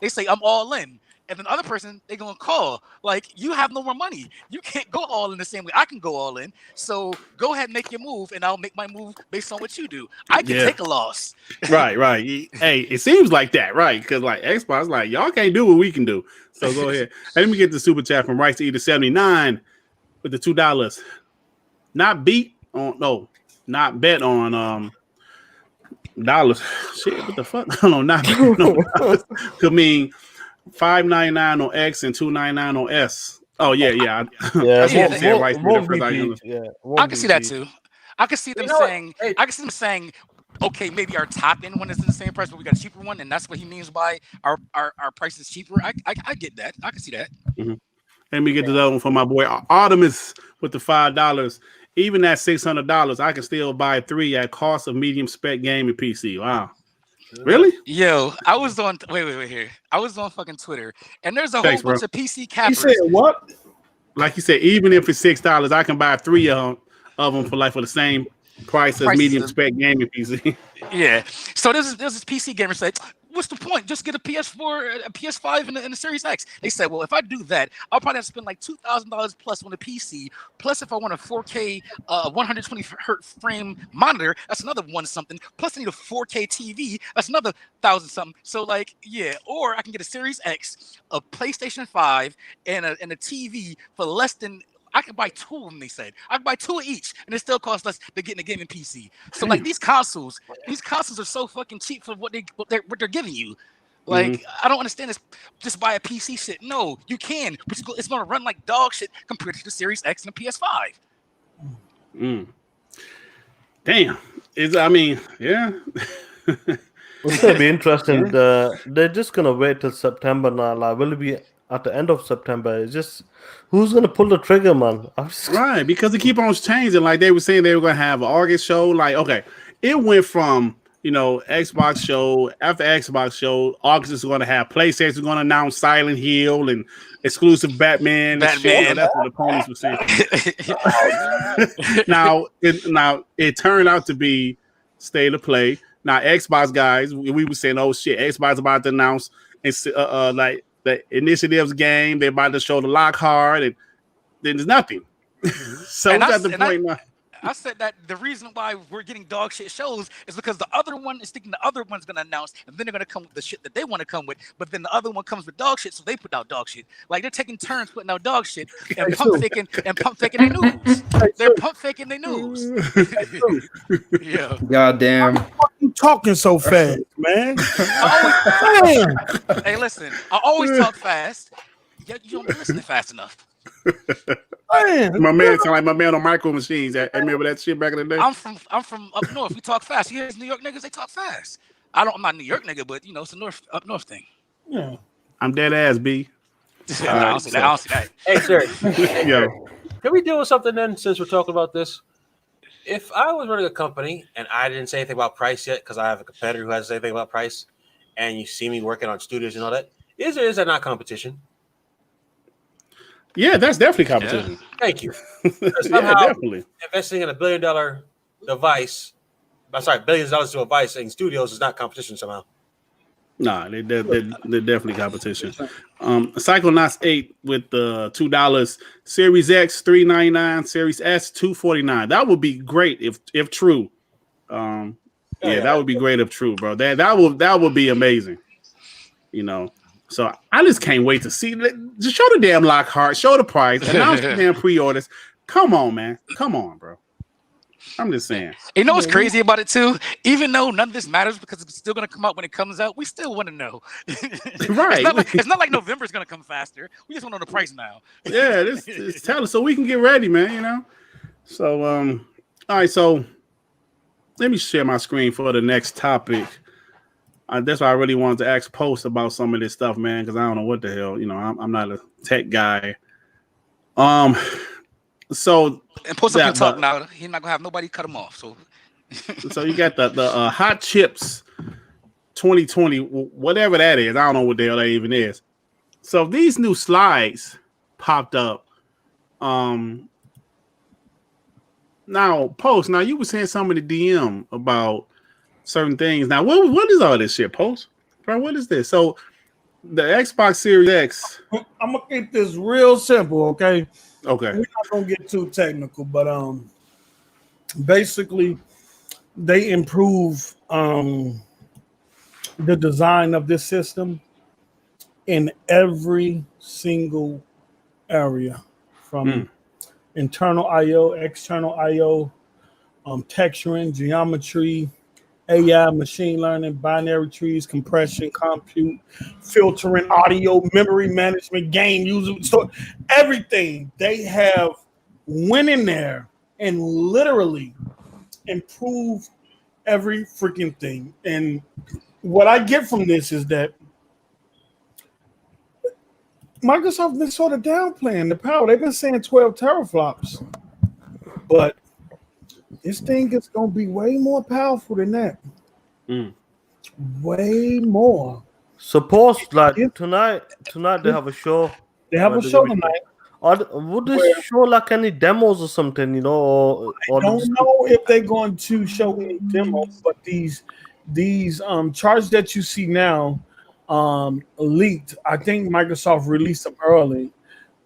they say I'm all in. And then the other person they're gonna call like you have no more money. You can't go all in the same way I can go all in. So go ahead and make your move, and I'll make my move based on what you do. I can take a loss. Right. Hey, it seems like that, right? Because like Xbox, like y'all can't do what we can do. So go ahead. Let me get the super chat from Rice to Eater 79 with the $2. Not bet on dollars. Shit, what the fuck? Could mean $5.99 on X and $2.99 on S. Oh yeah. I can see that too. I can see them saying. I can see them saying okay, maybe our top end one is in the same price, but we got a cheaper one, and that's what he means by our price is cheaper. I get that. I can see that. Mm-hmm. Let me get to that one for my boy Artemis with the $5. Even at $600, I can still buy 3 at cost of medium spec gaming PC. Wow. Really? Yo, I was on wait here. I was on fucking Twitter, and there's a whole bunch of PC cappers. You said what? Like you said, even if it's $6, I can buy 3 of them for the same price as medium spec gaming PC. Yeah. So there's this PC gamer say, what's the point? Just get a PS4, a PS5, and a Series X. They said, well, if I do that, I'll probably have to spend like $2,000 plus on a PC. Plus, if I want a 4K, 120 hertz frame monitor, that's another one something. Plus, I need a 4K TV. That's another $1,000 something. So, like, yeah. Or I can get a Series X, a PlayStation 5, and a TV for less than. I could buy 2 of them, they said. I could buy 2 of each, and it still costs less than getting a gaming PC. So, like, these consoles are so fucking cheap for what they're giving you. Like, I don't understand this. Just buy a PC shit. No, you can, but it's going to run like dog shit compared to the Series X and the PS5. Damn. Yeah. It's gonna be interesting. They're just gonna wait till September now. Like, will it be at the end of September? It's just who's gonna pull the trigger, man? Right, because they keep on changing. Like they were saying, they were gonna have an August show. Like, okay, it went from Xbox show after Xbox show. August is gonna have PlayStation is gonna announce Silent Hill and exclusive Batman. That's what the ponies were saying. now it turned out to be State of Play. Now, Xbox guys, we were saying, oh shit, Xbox about to announce like the Initiatives game. They're about to show the Lockhart, and then there's nothing. So it's at the point now. I said that the reason why we're getting dog shit shows is because the other one is thinking the other one's going to announce, and then they're going to come with the shit that they want to come with, but then the other one comes with dog shit, so they put out dog shit. Like, they're taking turns putting out dog shit and pump faking their news. They're pump faking their news. Yeah. God damn. Why are you talking so fast, man? Hey, listen, I always talk fast. You don't be listening fast enough. My man sound like my man on Micro Machines. I remember that shit back in the day. I'm from up north. We talk fast. You hear New York niggas? They talk fast. I'm not a New York nigga, but it's a up north thing. Yeah. I'm dead ass B. I don't see that. Hey, sir. Yo. Can we deal with something then? Since we're talking about this, if I was running a company and I didn't say anything about price yet, because I have a competitor who hasn't said anything about price, and you see me working on studios and all that, is that not competition? Yeah, that's definitely competition. Yeah. Thank you. Yeah, definitely. Investing in a $1 billion device, billions of dollars to a device in studios is not competition somehow. Nah, they're definitely competition. Psychonauts 8 with the $2, Series X $399, Series S $249. That would be great if true. That would be great if true, bro. That would be amazing. So I just can't wait to see. Just show the damn Lockhart, show the price, announce the damn pre-orders. Come on, man. Come on, bro. I'm just saying. You know what's crazy about it too? Even though none of this matters because it's still gonna come out when it comes out, we still want to know. Right. It's not like November is gonna come faster. We just want to know the price now. Yeah, this tell us so we can get ready, man. So all right. So let me share my screen for the next topic. That's why I really wanted to ask Post about some of this stuff, man, because I don't know what the hell. I'm not a tech guy. So and Post up can talk now. He's not gonna have nobody cut him off. So you got the Hot Chips 2020, whatever that is. I don't know what the hell that even is. So these new slides popped up. Now Post. Now you were saying something in the DM about certain things. Now, what is all this shit, Post? Bro, what is this? So, the Xbox Series X. I'm gonna keep this real simple, okay? Okay. We're not gonna get too technical, but basically, they improve the design of this system in every single area, from internal I/O, external I/O, texturing, geometry, AI, machine learning, binary trees, compression, compute, filtering, audio, memory management, game user, so everything they have went in there and literally improved every freaking thing. And what I get from this is that Microsoft been sort of downplaying the power. They've been saying 12 teraflops, but this thing is going to be way more powerful than that. Way more. Suppose like tonight they have a show. They have a show tonight. Would they show like any demos or something, you know? I don't know if they're going to show any demos, but these charts that you see now leaked. I think Microsoft released them early,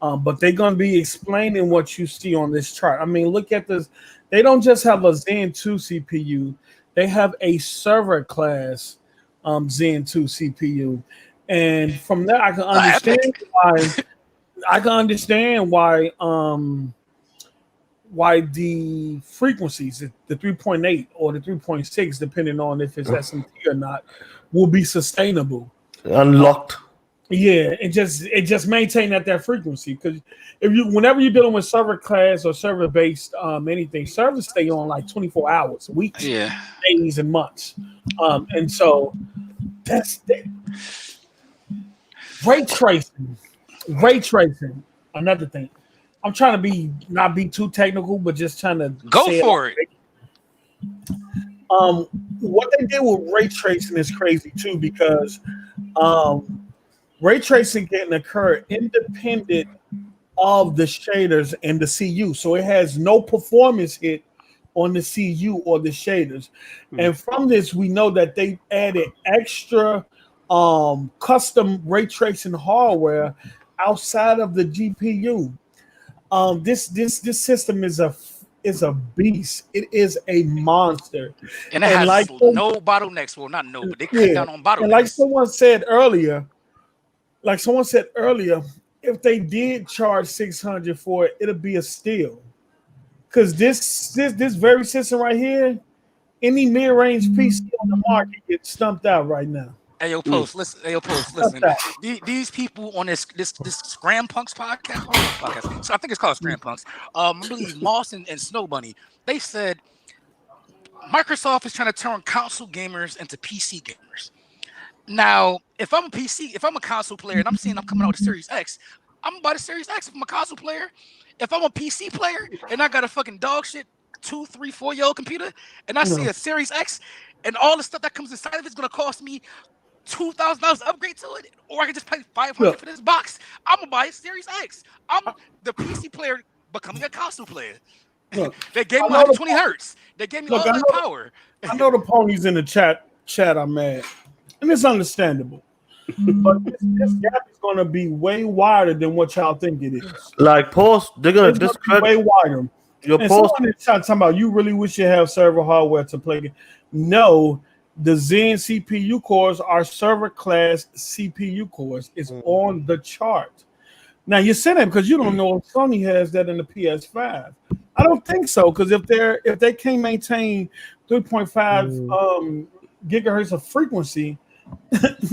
but they're going to be explaining what you see on this chart. I mean, look at this. They don't just have a Zen 2 CPU. They have a server class Zen 2 CPU. And from that, I can understand why the frequencies, the 3.8 or the 3.6, depending on if it's SMP or not, will be sustainable. Unlocked. Yeah, it just maintain at that frequency, because whenever you're dealing with server class or server based anything, servers stay on like 24 hours, weeks, days, and months, and so that's ray tracing. Another thing, I'm trying to not be too technical, but just trying to go for it. What they did with ray tracing is crazy too, because ray tracing can occur independent of the shaders and the CU, so it has no performance hit on the CU or the shaders. And from this, we know that they added extra custom ray tracing hardware outside of the GPU. This system is a beast. It is a monster, and it has like no bottlenecks. Well, not no, but they cut down on bottlenecks. And like someone said earlier, if they did charge $600 for it, it'll be a steal. Because this very system right here, any mid-range PC on the market gets stumped out right now. Hey yo, listen. These people on this Scram Punks podcast. So I think it's called Scram Punks. I believe Moss and Snow Bunny. They said Microsoft is trying to turn console gamers into PC gamers. Now, if I'm a console player and I'm seeing I'm coming out with a Series X, I'm gonna buy the Series X if I'm a console player. If I'm a PC player and I got a fucking dog shit 2, 3, 4-year-old computer and I see a Series X and all the stuff that comes inside of it's gonna cost me $2,000 upgrade to it, or I can just pay $500 for this box. I'm gonna buy a Series X. I'm the PC player becoming a console player. They gave me 120 hertz. They gave me all that power. I know the ponies in the chat are mad, and it's understandable. But this gap is gonna be way wider than what y'all think it is. Like they're gonna discredit way wider. Your post in the chat talking about you really wish you have server hardware to play. No. The Zen CPU cores are server class CPU cores. It's on the chart. Now you're saying that because you don't know if Sony has that in the PS5. I don't think so, because if they can't maintain 3.5 gigahertz of frequency,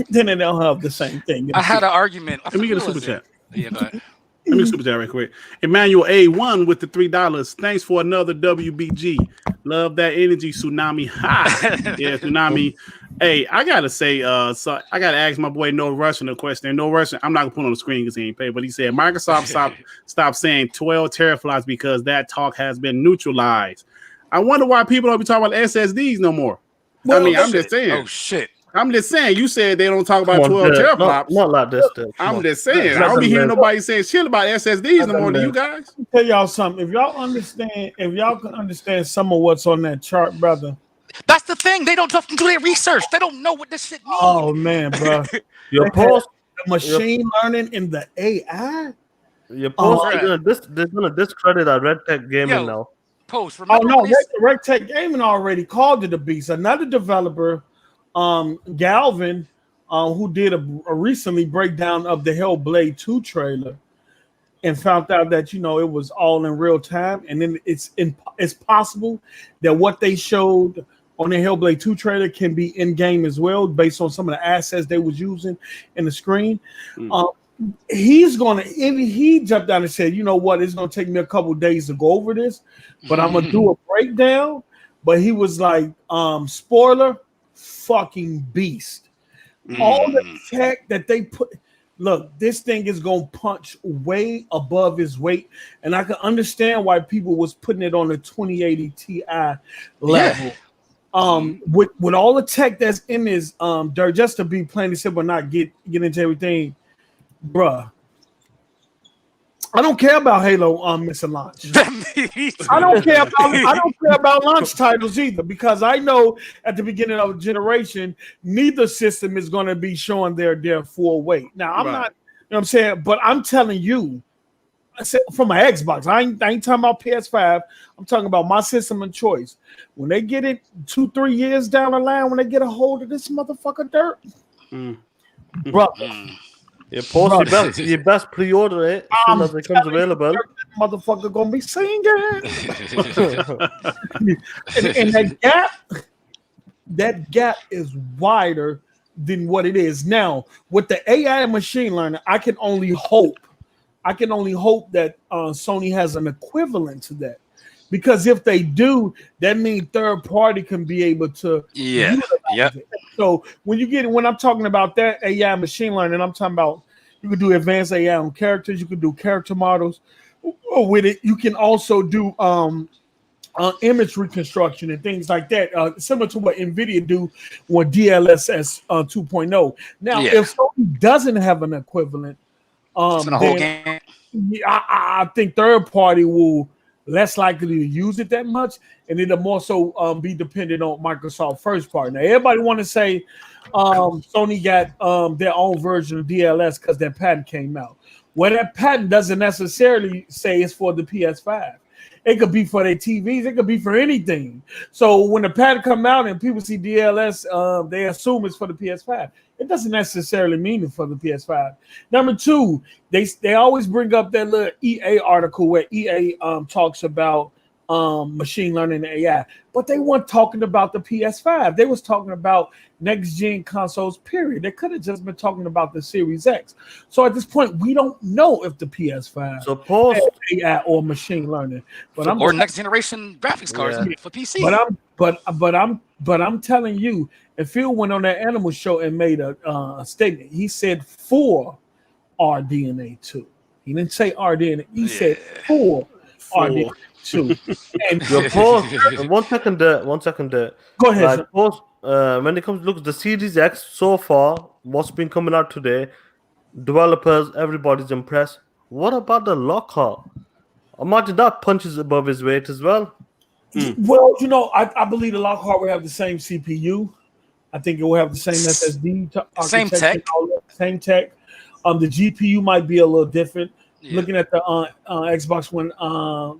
then they don't have the same thing. I had an argument. Let me get a super chat. Yeah, go ahead. Let me super chat right quick. Emmanuel A1 with the $3. Thanks for another WBG. Love that energy, Tsunami. Ha! Yeah, Tsunami. Hey, I gotta say, so I gotta ask my boy No Russian a question. No Russian, I'm not gonna put on the screen because he ain't paid, but he said Microsoft stop saying 12 teraflops because that talk has been neutralized. I wonder why people don't be talking about SSDs no more. Well, I mean, I'm just saying. Oh shit. I'm just saying, you said they don't talk about 12 teraflops. Not like this. I'm just saying. I don't be hearing nobody saying shit about SSDs no more than you guys. Let me tell y'all something. If y'all can understand some of what's on that chart, brother. That's the thing. They don't do their research. They don't know what this shit means. Oh, man, bro. Your post, the machine learning and the AI. Your post, they're going to discredit our Red Tech Gaming now. Post. Red Tech Gaming already called it a beast. Another developer, Galvin, who did a recently breakdown of the Hellblade 2 trailer and found out that it was all in real time, and then it's possible that what they showed on the Hellblade 2 trailer can be in game as well based on some of the assets they was using in the screen. He jumped down and said, you know what, it's gonna take me a couple days to go over this, but I'm gonna do a breakdown. but he was like, spoiler, fucking beast. All the tech that they put. Look, this thing is gonna punch way above his weight, and I can understand why people was putting it on the 2080 Ti level. With all the tech that's in his dirt, just to be plain and simple, not get into everything, bruh. I don't care about Halo missing launch. I don't care about launch titles either, because I know at the beginning of a generation, neither system is going to be showing their full weight. Now I'm not, you know what I'm saying, but I'm telling you, I said from my Xbox, I ain't talking about PS5. I'm talking about my system of choice. When they get it 2-3 years down the line, when they get a hold of this motherfucker dirt, bro. Yeah, post you best pre-order it as soon as it comes available. Motherfucker gonna be singing. and that gap is wider than what it is now. With the AI and machine learning, I can only hope that Sony has an equivalent to that. Because if they do, that means third party can be able to it. So when I'm talking about that AI machine learning, I'm talking about you can do advanced AI on characters, you can do character models with it. You can also do image reconstruction and things like that, similar to what NVIDIA do with DLSS 2.0. Now, if Sony doesn't have an equivalent, then I think third party will less likely to use it that much, and it'll more so be dependent on Microsoft first party. Now, everybody want to say Sony got their own version of DLS because their patent came out. Well, that patent doesn't necessarily say it's for the PS5. It could be for their TVs. It could be for anything. So when the patent come out and people see DLS, they assume it's for the PS5. It doesn't necessarily mean it's for the PS5. Number two, they always bring up that little EA article where EA talks about machine learning and AI, but they weren't talking about the PS5. They was talking about next gen consoles, period. They could have just been talking about the Series X. So at this point, we don't know if the PS5 has AI or machine learning, or next generation graphics cards for PC. But I'm telling you, and Phil went on that Animal Show and made a statement. He said for RDNA 2. He didn't say RDNA. He said for RDNA 2. And your pause. One second there. Go ahead. Like, pause, when it comes to the Series X so far, what's been coming out today, developers, everybody's impressed. What about the Lockhart? Imagine that punches above his weight as well. Well, I believe the Lockhart will have the same CPU. I think it will have the same SSD, same tech. Same tech. The GPU might be a little different. Yeah. Looking at the Xbox One,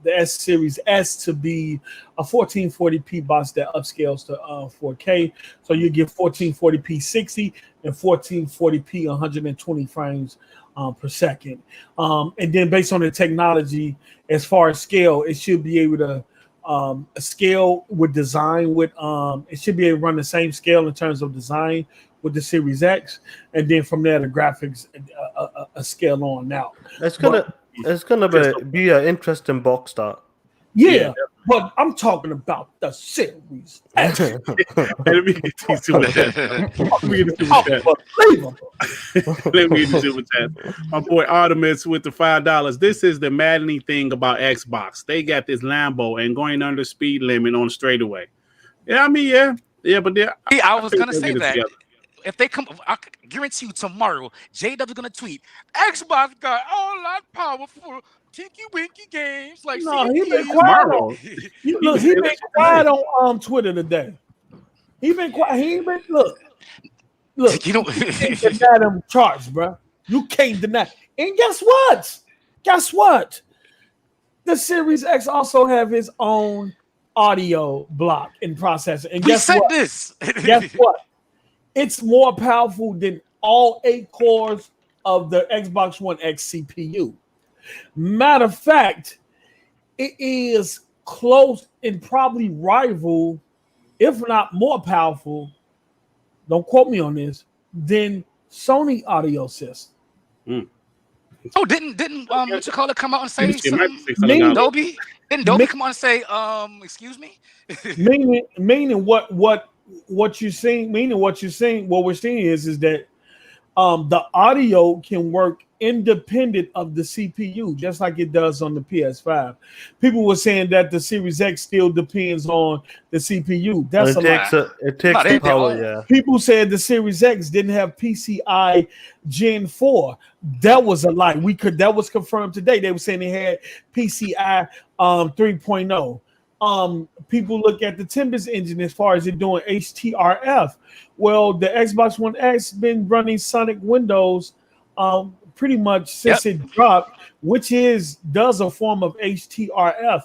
the S Series S to be a 1440p box that upscales to 4K. So you get 1440p 60 and 1440p 120 frames per second. And then based on the technology, as far as scale, it should be able to scale with design with it should be able to run the same scale in terms of design with the Series X, and then from there the graphics a scale on out. It's gonna be an interesting box start. Yeah, but I'm talking about the Series X. Let me get to that. Let me get to that. My boy Artemis with the $5. This is the maddening thing about Xbox. They got this Lambo and going under speed limit on straightaway. Yeah, I mean, yeah, but I was gonna say that. Together. If they come, I guarantee you tomorrow, JW gonna tweet, Xbox got all that powerful Tinky Winky games. Like, no, he been quiet. He been quiet on Twitter today. He been quiet. He ain't been look. You don't deny them charts, bro. You can't deny. And guess what? The Series X also have his own audio block and processor. And guess what? It's more powerful than all 8 cores of the Xbox One X CPU. Matter of fact, it is close and probably rival, if not more powerful, don't quote me on this, than Sony audio system. Oh, didn't what you call it come out and say something? Adobe? Didn't Dolby come on and say, excuse me? meaning what you're seeing, what we're seeing is that the audio can work independent of the CPU, just like it does on the PS5. People were saying that the Series X still depends on the CPU. That's it takes the power. Yeah. People said the Series X didn't have PCI Gen 4. That was a lie. That was confirmed today. They were saying they had PCI 3.0. People look at the Tempest engine as far as it doing HTRF. Well, the Xbox One X been running Sonic Windows pretty much since it dropped, which does a form of HTRF,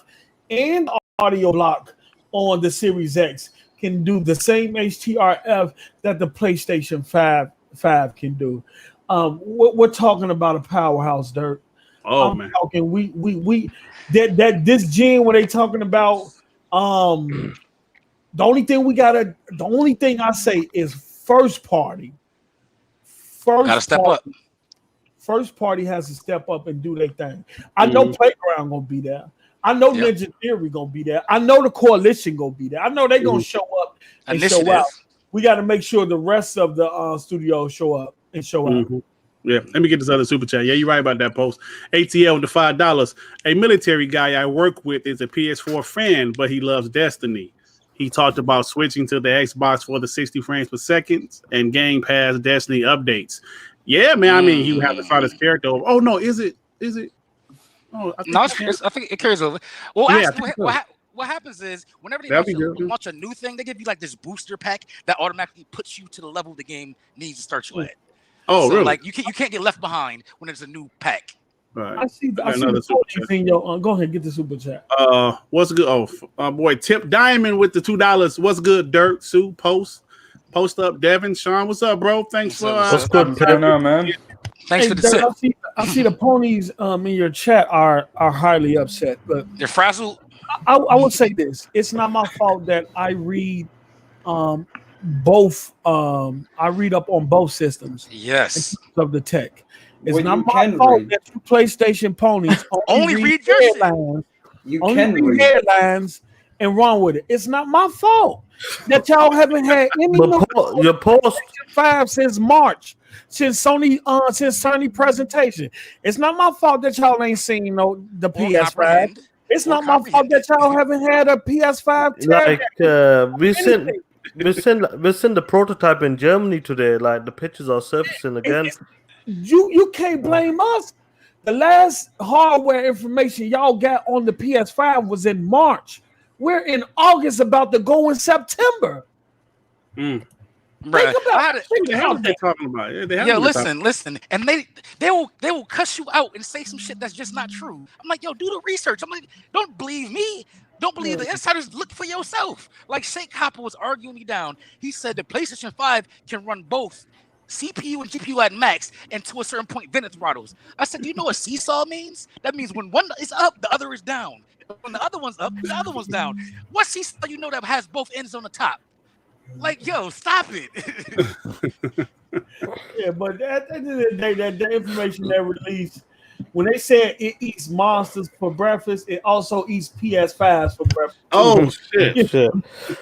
and audio block on the Series X can do the same HTRF that the PlayStation 5 can do. We're talking about a powerhouse, Dirt. Man, talking we that this gen where they talking about the only thing I say is first party. Gotta step up. First party has to step up and do their thing. I know Playground gonna be there. I know Ninja Theory gonna be there. I know the Coalition gonna be there. I know they're gonna show up and show out. We got to make sure the rest of the studios show up and show out. Yeah, let me get this other super chat. Yeah, you're right about that post. ATL with the $5. A military guy I work with is a PS4 fan, but he loves Destiny. He talked about switching to the Xbox for the 60 frames per second and Game Pass Destiny updates. Yeah, man. I mean, he would have to find his character over. Oh no, is it? Oh, I think it carries over. Well, actually, what happens is whenever they launch a new thing, they give you like this booster pack that automatically puts you to the level the game needs to start you at. Oh, so, really? Like you can't get left behind when there's a new pack. Right. I see the super chat. Go ahead, get the super chat. What's good? Oh, boy, Tip Diamond with the $2. What's good? Dirt Sue Post up. Devin, Sean, what's up, bro? Thanks for what's good, man. Thanks for the tip. I see the ponies in your chat are highly upset, but they're frazzled. I will say this: it's not my fault that I read both. I read up on both systems. Yes, of the tech. It's not my fault that you PlayStation ponies only read headlines. You can read headlines and run with it. It's not my fault that y'all haven't had any your post 5 since March, since Sony presentation. It's not my fault that y'all ain't seen the PS5. It's not my fault that y'all haven't had a PS5. We sent the prototype in Germany today. Like the pictures are surfacing again. You can't blame us. The last hardware information y'all got on the PS5 was in March. We're in August, about to go in September. Right. What they talking about? Listen, and they will cuss you out and say some shit that's just not true. I'm like, yo, do the research. I'm like, don't believe me. Don't believe the insiders. Look for yourself. Like Shake Copper was arguing me down. He said the PlayStation 5 can run both CPU and GPU at max, and to a certain point, vent throttles. I said, do you know what seesaw means? That means when one is up, the other is down. When the other one's up, the other one's down. What seesaw that has both ends on the top? Like, yo, stop it. Yeah, but at the end of the day, that the information they released, when they said it eats monsters for breakfast, it also eats PS5s for breakfast. Oh shit!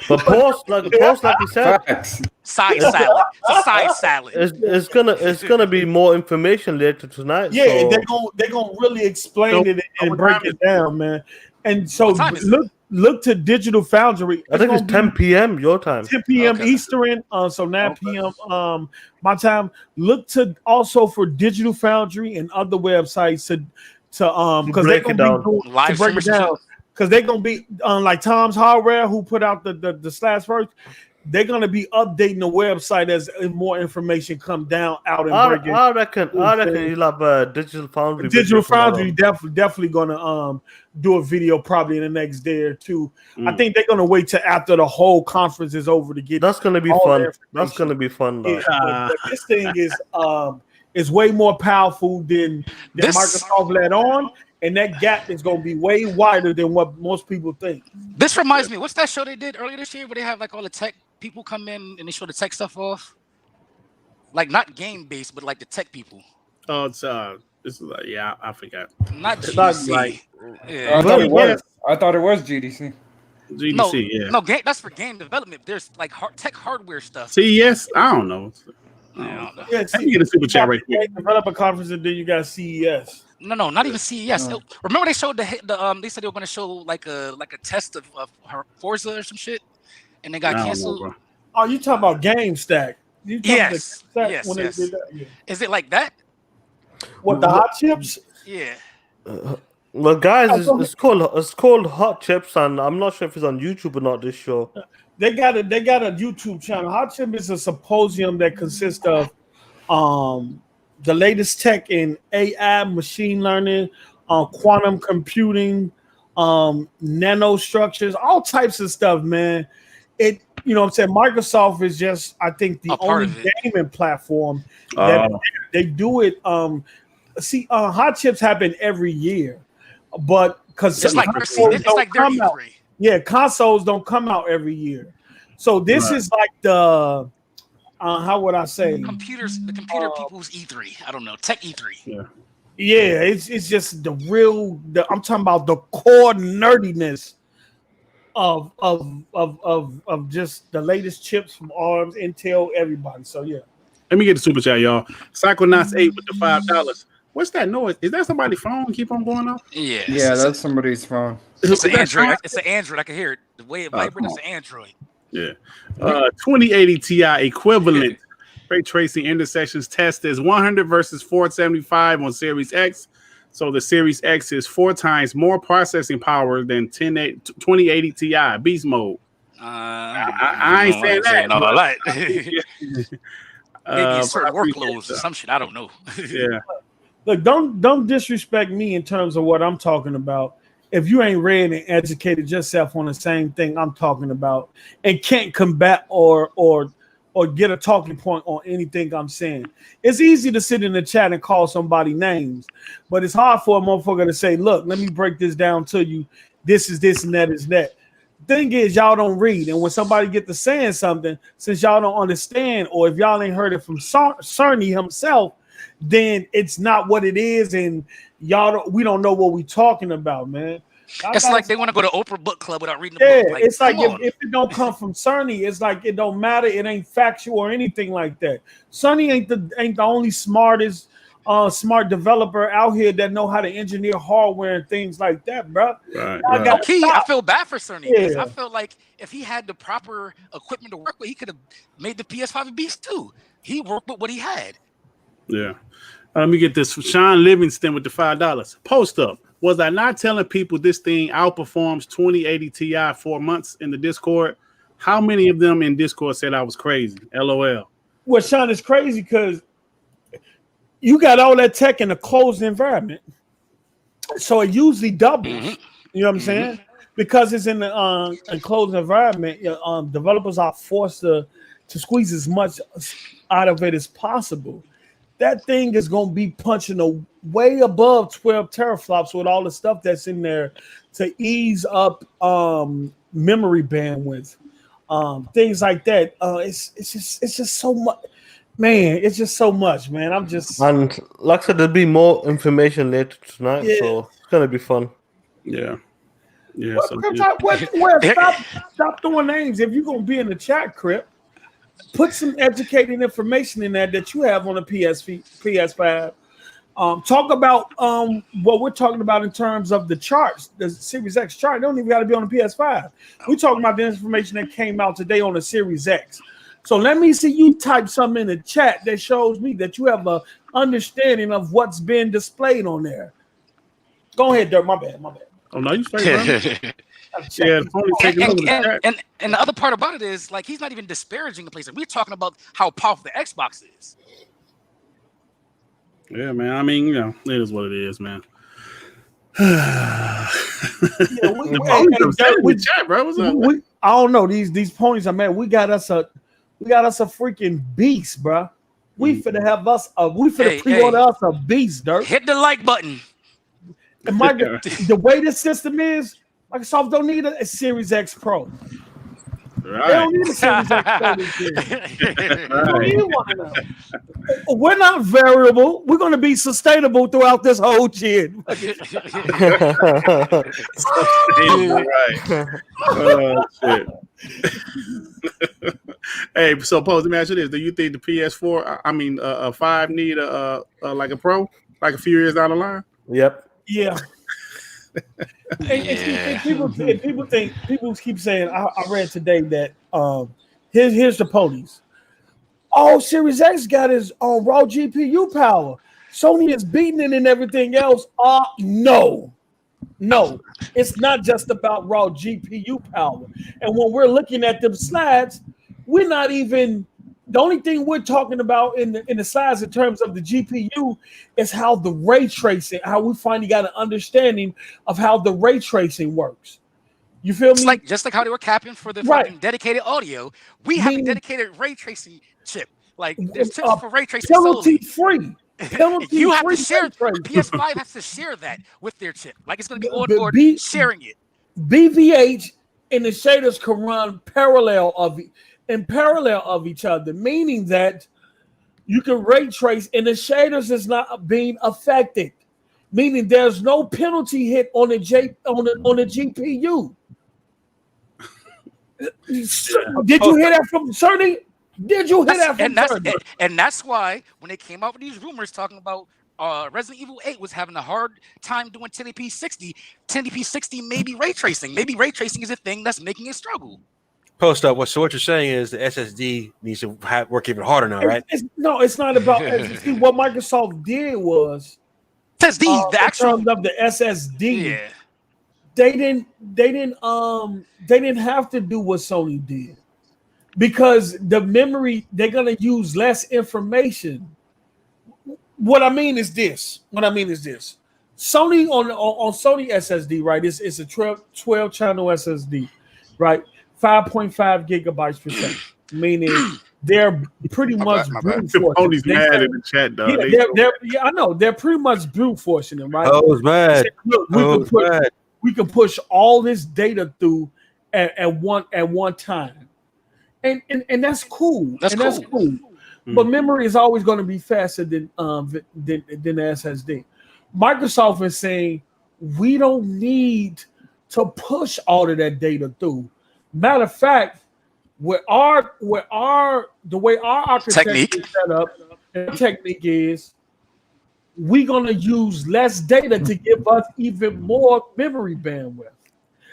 But post like you said, side salad. It's a side salad. It's gonna be more information later tonight. Yeah, so. they're gonna really explain it and break it down, man. And so look to Digital Foundry. I think it's 10 p.m. your time. 10 p.m. Eastern, so 9 p.m. My time. Look to also for Digital Foundry and other websites to because they're gonna be break it down. Because they're gonna be like Tom's Hardware, who put out the slash first. They're gonna be updating the website as more information come out and break it. I reckon you'll have Digital Foundry. Digital Foundry definitely gonna do a video probably in the next day or two. I think they're gonna wait till after the whole conference is over to get. That's gonna be fun. That's gonna be fun. But this thing is way more powerful than Microsoft let on. And that gap is going to be way wider than what most people think. This reminds me, what's that show they did earlier this year where they have like all the tech people come in and they show the tech stuff off? Like not game based, but like the tech people. Oh, it's this is I forgot. Not GC. I I thought it was GDC. GDC, No, that's for game development. There's like tech hardware stuff. CES, I don't know. Yeah, Let me get a super chat right quick. Developer conference, and then you got CES. No, not even CES. Remember they showed they said they were going to show like a test of Forza or some shit, and they got canceled. Oh, you talking about GameStack? Yes. Yeah. Is it like that? What, the hot chips? Yeah. Well, guys, it's called Hot Chips, and I'm not sure if it's on YouTube or not. This show. They got a YouTube channel. Hot Chip is a symposium that consists of the latest tech in AI, machine learning, quantum computing, nanostructures, all types of stuff, man. You know what I'm saying? Microsoft is just, I think, the only gaming platform that they do it. Hot Chips happen every year, but because it's like their E3. Yeah, consoles don't come out every year. So this is like the how would I say? The computer people's E3. I don't know, tech E3. Yeah, it's just I'm talking about the core nerdiness of just the latest chips from ARM, Intel, everybody. So yeah. Let me get the super chat, y'all. Psychonauts 8 with the $5. What's that noise? Is that somebody's phone keep on going off? Yeah. Yeah, that's somebody's phone. It's an Android. It's an Android. I can hear it. The way it vibrates, it's an Android. Yeah. 2080 Ti equivalent ray tracing intersections test is 100 versus 475 on Series X. So the Series X is 4 times more processing power than 2080 Ti beast mode. I ain't saying that. All right. Maybe certain workloads or some shit. I don't know. Yeah. Look, don't disrespect me in terms of what I'm talking about. If you ain't read and educated yourself on the same thing I'm talking about and can't combat or get a talking point on anything I'm saying, it's easy to sit in the chat and call somebody names, but it's hard for a motherfucker to say, look, let me break this down to you. This is this and that is that. Thing is, y'all don't read, and when somebody get to saying something, since y'all don't understand, or if y'all ain't heard it from Cerny himself, then it's not what it is, and we don't know what we talking about, man. It's like they want to go to Oprah Book Club without reading the book. Like, it's like if it don't come from Cerny, it's like it don't matter. It ain't factual or anything like that. Cerny ain't the only smartest smart developer out here that know how to engineer hardware and things like that, bro. Right. I feel bad for Cerny because I feel like if he had the proper equipment to work with, he could have made the PS5 a beast too. He worked with what he had. Yeah. Let me get this. Sean Livingston with the $5. Post up. Was I not telling people this thing outperforms 2080 Ti 4 months in the Discord? How many of them in Discord said I was crazy? LOL. Well, Sean, is crazy because you got all that tech in a closed environment. So it usually doubles. Mm-hmm. You know what I'm saying? Because it's in the enclosed environment, developers are forced to squeeze as much out of it as possible. That thing is going to be punching way above 12 teraflops with all the stuff that's in there to ease up memory bandwidth, things like that. It's just so much, man. It's just so much, man. And like I said, there'll be more information later tonight, so it's gonna be fun. Yeah. Yeah. Stop throwing names. If you're gonna be in the chat, Crip, put some educated information in there that you have on the PS5. Talk about what we're talking about in terms of the charts, the Series X chart. They don't even got to be on the PS5. We're talking about the information that came out today on the Series X. So let me see you type something in the chat that shows me that you have a understanding of what's been displayed on there. Go ahead, Dirk. My bad. Oh no, you straight, yeah, and the other part about it is like he's not even disparaging the PlayStation. We're talking about how powerful the Xbox is. Yeah, man. I mean, it is what it is, man. I don't know these ponies are man. We got us a freaking beast, bro. We finna have us pre-order us a beast, Dirk. Hit the like button. And the way this system is, Microsoft don't need a Series X Pro. They don't need a Series X 30 They don't need one of them. We're not variable. We're going to be sustainable throughout this whole shit. Right. Oh, shit. Hey, so Pose, let me ask you this: do you think the PS4, 5, need like a Pro, like a few years down the line? Yep. Yeah. And people keep saying. I read today that here's the ponies. Oh, Series X got his raw GPU power. Sony is beating it and everything else. No, it's not just about raw GPU power. And when we're looking at them slides, we're not even. The only thing we're talking about in the slides in terms of the GPU is how the ray tracing, how we finally got an understanding of how the ray tracing works. You feel me? Like just like how they were capping for the fucking dedicated audio, we have a dedicated ray tracing chip. Like there's chips for ray tracing penalty free. You have to share. PS5 has to share that with their chip. Like it's going to be on board sharing it. BVH and the shaders can run parallel of each other, meaning that you can ray trace and the shaders is not being affected, meaning there's no penalty hit on the GPU. Did you hear that from Sony? Did you hear that from Sony? And that's why when they came out with these rumors talking about Resident Evil 8 was having a hard time doing 1080p 60, 1080p 60 maybe ray tracing. Maybe ray tracing is a thing that's making it struggle. Post up. So what you're saying is the SSD needs to work even harder now, right? It's not about SSD. What Microsoft did was SSD, the actual in terms of the SSD. Yeah. They didn't have to do what Sony did because the memory they're gonna use less information. What I mean is this. Sony on Sony SSD, right? It's a 12 channel SSD, right? 5.5 gigabytes per second, meaning they're pretty much brute forcing. Tony's mad in the chat, though. Yeah, I know. They're pretty much brute forcing them, right? I was mad. Look, we can push all this data through at one time, and that's cool. That's cool. Mm-hmm. But memory is always going to be faster than the SSD. Microsoft is saying we don't need to push all of that data through. Matter of fact, the way our architecture is set up, and technique is we're gonna use less data to give us even more memory bandwidth.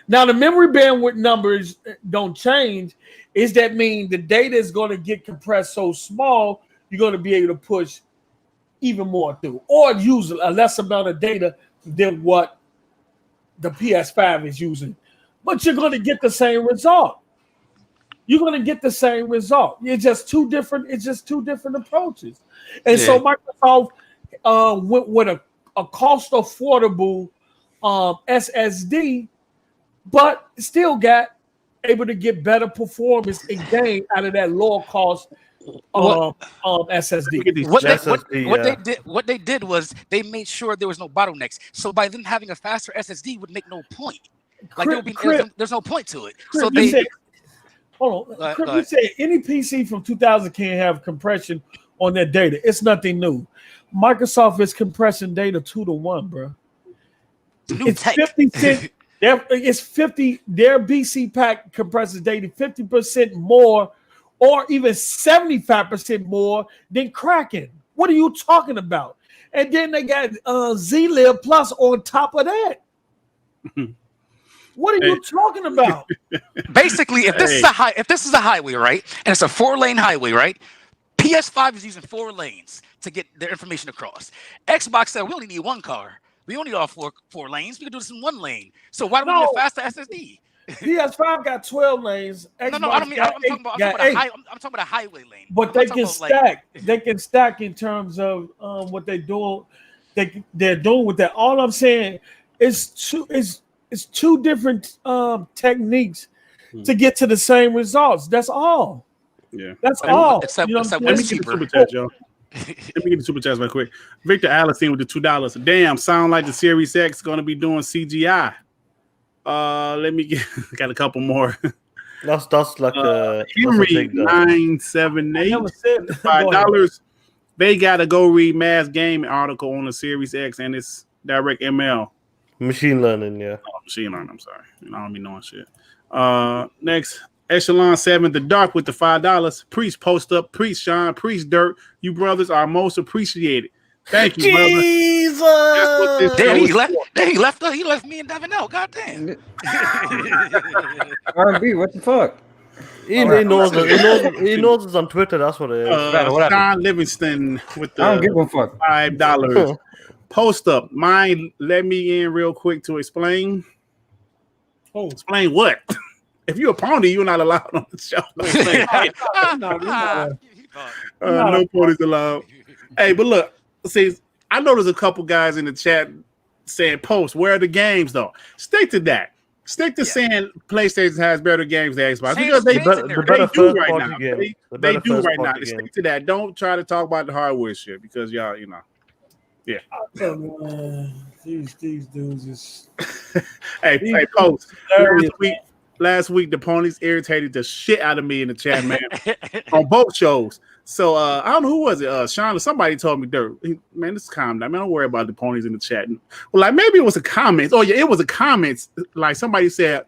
Now, the memory bandwidth numbers don't change. Is that mean the data is going to get compressed so small you're going to be able to push even more through, or use a less amount of data than what the PS5 is using? But you're going to get the same result. It's just two different approaches. And so Microsoft went with a cost affordable SSD, but still got able to get better performance and gain out of that lower cost SSD. What they did was they made sure there was no bottlenecks. So by them having a faster SSD would make no point. Like there's no point to it. So they hold on. Chris, you said any PC from 2000 can't have compression on their data. It's nothing new. Microsoft is compressing data 2-to-1, bro. It's 50 cents. It's 50. Their BC pack compresses data 50% more, or even 75% more than Kraken. What are you talking about? And then they got ZLib Plus on top of that. What are you talking about? Basically, if this is a highway, right, and it's a 4-lane highway, right, PS5 is using 4 lanes to get their information across. Xbox said we only need 1 car. We only need all four lanes. We can do this in 1 lane. So why do we need a faster SSD? PS5 got 12 lanes. Xbox no, I don't mean. I'm talking about a highway lane. But they can stack. They can stack in terms of what they're doing. They're doing with that. All I'm saying is two different techniques to get to the same results. That's all. Yeah, that's all. Except Let me get the super chats real quick. Victor Allison with the $2. Damn, sound like the Series X going to be doing CGI. Let me got a couple more. That's like Henry 978 $5. They gotta go read Mass Game article on the Series X and it's direct ML. Machine learning, yeah. Oh, machine learning, I'm sorry. I don't be knowing shit. Next, Echelon 7, The Dark with the $5. Priest post up, Priest Sean, Priest Dirt. You brothers are most appreciated. Thank you, brother. Jesus! He left me and Devin out. Goddamn. R&B, what the fuck? He knows it's on Twitter. That's what it is. John Livingston with the I don't give a fuck. $5. Post up. Mind, let me in real quick to explain. Oh, explain what? If you're a pony, you're not allowed on the show. No ponies allowed. Hey, but look, see, I know there's a couple guys in the chat saying post. Where are the games though? Stick to that. Stick to saying PlayStation has better games than Xbox because they do right now. They do right now. Stick to that. Don't try to talk about the hardware shit because y'all, you know. Yeah. These dudes is. hey, post. Last week the ponies irritated the shit out of me in the chat, man, on both shows. So I don't know who was it, Sean or somebody told me, Dirt, man, just calm down, man. Don't worry about the ponies in the chat. Well, like maybe it was a comment. Oh yeah, it was a comment. Like somebody said,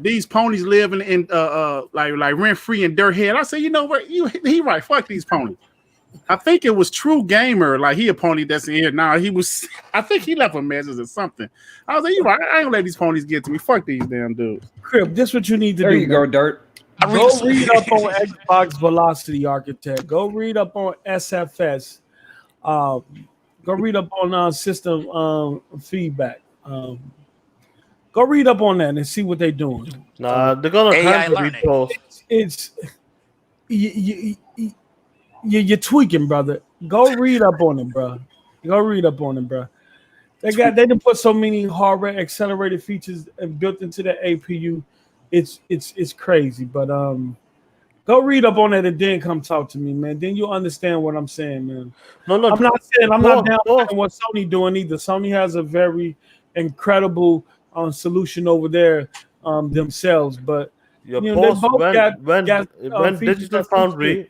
these ponies live in like rent free in Dirt Head. I said, you know what? He right. Fuck these ponies. I think it was True Gamer, like he a pony that's in here now. I think he left a message or something. I was like, you right, I ain't gonna let these ponies get to me. Fuck these damn dudes. Crib, this what you need to do. There you go, Dirt. Go read up on Xbox Velocity Architect. Go read up on SFS. Go read up on system feedback. Go read up on that and see what they're doing. Nah, they're gonna contribute post. It's you're tweaking, brother. Go read up on them, bro. They done put so many hardware accelerated features built into the APU. It's crazy, but go read up on it and then come talk to me, man. Then you'll understand what I'm saying, man. I'm not saying I'm not down with what Sony doing either. Sony has a very incredible solution over there themselves, but when Digital Foundry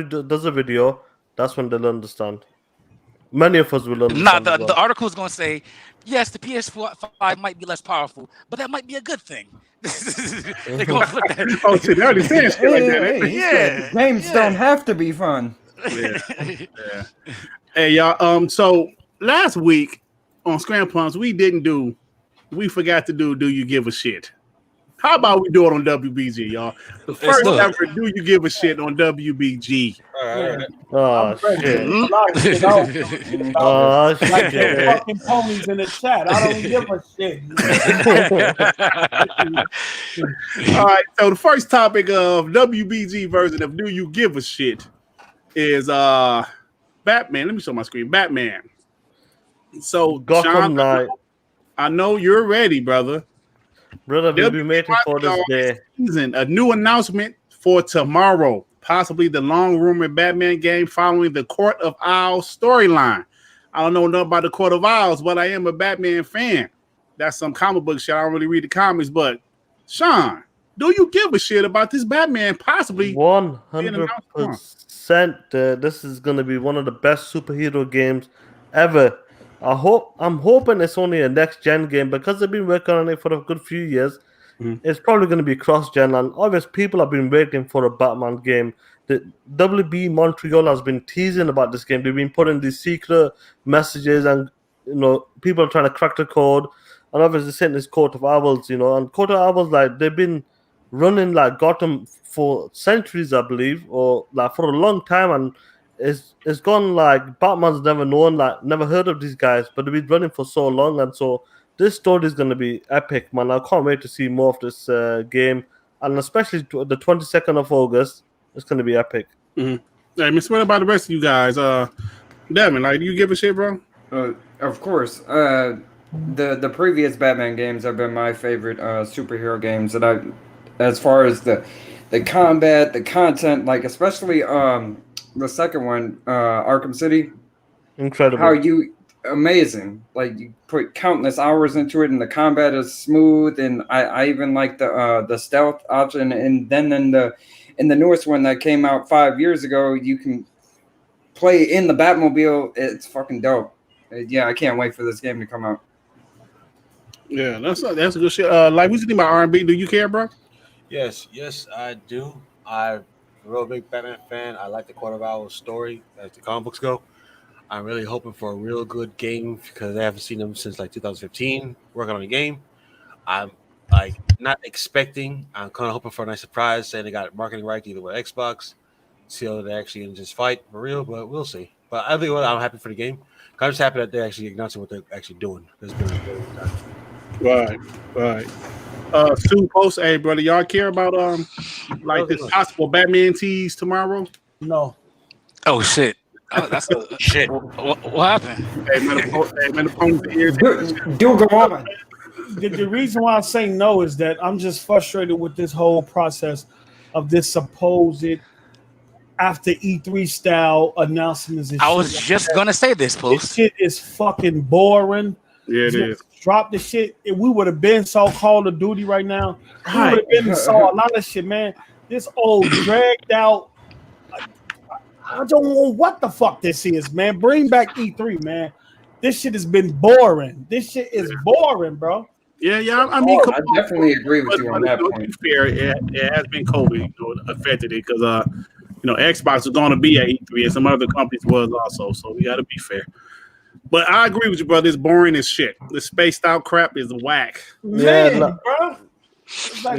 does a video, that's when they'll understand. Many of us will understand. The article is going to say, yes, the PS5 might be less powerful, but that might be a good thing. They're going to flip that. Oh, shit, they already saying shit like that. Yeah. Games don't have to be fun. Yeah. Hey, y'all. So last week on Scram Pumps, we forgot to do You Give a Shit. How about we do it on WBG, y'all? The first ever Do You Give a Shit on WBG. Oh, shit. Oh, shit. Fucking ponies in the chat. I don't give a shit. All right, so the first topic of WBG version of Do You Give a Shit is Batman. Let me show my screen. Batman. So, Gotham Knight. I know you're ready, brother. Brother, we'll be waiting for this day. A new announcement for tomorrow. Possibly the long-rumored Batman game following the Court of Owls storyline. I don't know nothing about the Court of Owls, but I am a Batman fan. That's some comic book shit. I don't really read the comics, but Sean, do you give a shit about this Batman possibly 100%? This is going to be one of the best superhero games ever. I'm hoping it's only a next gen game because they've been working on it for a good few years. It's probably going to be cross gen, and obviously people have been waiting for a Batman game. The WB Montreal has been teasing about this game. They've been putting these secret messages, and people are trying to crack the code. And obviously, sitting this Court of Owls, and Court of Owls, like they've been running like Gotham for centuries, I believe, or like for a long time, and it's gone like Batman's never heard of these guys, but they've been running for so long, and so this story is going to be epic, man. I can't wait to see more of this game, and especially the 22nd of August, it's going to be epic. Hey, Miss, what about the rest of you guys? Devin, like, do you give a shit, bro? Of course. The previous Batman games have been my favorite superhero games, and as far as the combat, the content, like especially the second one, Arkham City. Incredible. How you amazing. Like you put countless hours into it, and the combat is smooth. And I even like the stealth option. And then in the newest one that came out 5 years ago, you can play in the Batmobile. It's fucking dope. Yeah, I can't wait for this game to come out. Yeah, that's a good shit. Like, what you think about R&B? Do you care, bro? Yes, I do. I'm a real big Batman fan. I like the Quarter Hour story as the comic books go. I'm really hoping for a real good game because I haven't seen them since like 2015 working on a game. I'm like not expecting. I'm kind of hoping for a nice surprise, saying they got marketing right either with Xbox. See how they actually in just fight for real, but we'll see. But I think I'm happy for the game. I'm just happy that they're actually announcing what they're actually doing. It's been a very long time. Right. Stu post, hey brother, y'all care about like this possible Batman tease tomorrow? No. Oh shit. Oh, that's shit. What happened? Hey, man, the phone's ears. Do go on. The reason why I say no is that I'm just frustrated with this whole process of this supposed after E3 style announcements. I was just gonna say this, Post. This shit is fucking boring. Yeah, it is. Drop the shit. If we would have been saw Call of Duty right now, we would have been saw a lot of shit, man. This old dragged out. I don't know what the fuck this is, man. Bring back E3, man. This shit has been boring. This shit is boring, bro. Yeah. I mean, I definitely agree with you on that point. To be fair, it has been COVID, affected it because Xbox was going to be at E3 and some other companies was also. So we got to be fair. But I agree with you, brother. It's boring as shit. The spaced out crap is whack. Man, bro. Like,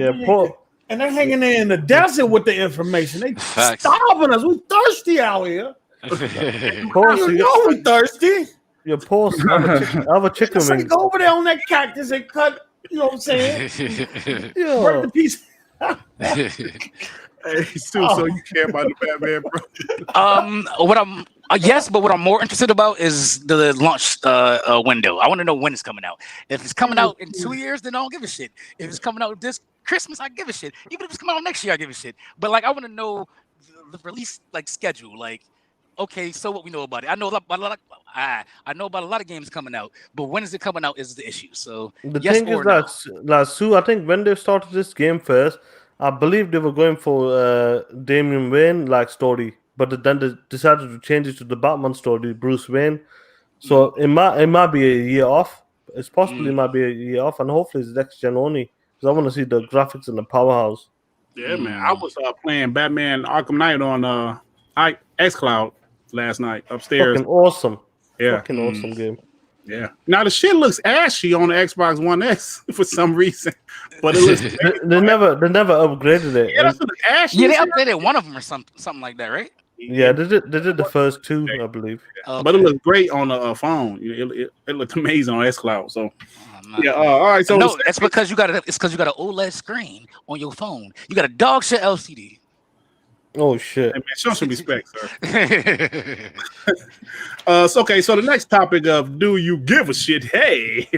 and they're hanging there in the desert with the information. They starving us. We thirsty out here. We thirsty. Your post. I have a chicken wing. Go over there on that cactus and cut. You know what I'm saying? Break the piece. Hey, Stu, so you care about the Batman, bro? What I'm more interested about is the launch window. I want to know when it's coming out. If it's coming out in 2 years, then I don't give a shit. If it's coming out this Christmas, I give a shit. Even if it's coming out next year, I give a shit. But like, I want to know the release schedule. Like, okay, so what we know about it? I know about a lot of games coming out, but when is it coming out is the issue. So the thing is that Sue, I think when they started this game first, I believe they were going for Damian Wayne story, but then they decided to change it to the Batman story, Bruce Wayne. So it might be a year off. It's possibly might be a year off, and hopefully it's next gen only because I want to see the graphics in the powerhouse. Yeah, man. I was playing Batman Arkham Knight on xCloud last night upstairs. Fucking awesome. Yeah, fucking awesome game. Yeah. Now the shit looks ashy on the Xbox One X for some reason, but it looks. they never upgraded it. Yeah, they updated one of them or something like that, right? Yeah, they did the first two, I believe. Okay. But it looks great on the phone. It looked amazing on xCloud. So yeah, all right. So no, it's because you got an OLED screen on your phone. You got a dog shit LCD. Oh shit! Hey, man, show some respect, sir. So the next topic of do you give a shit? Hey,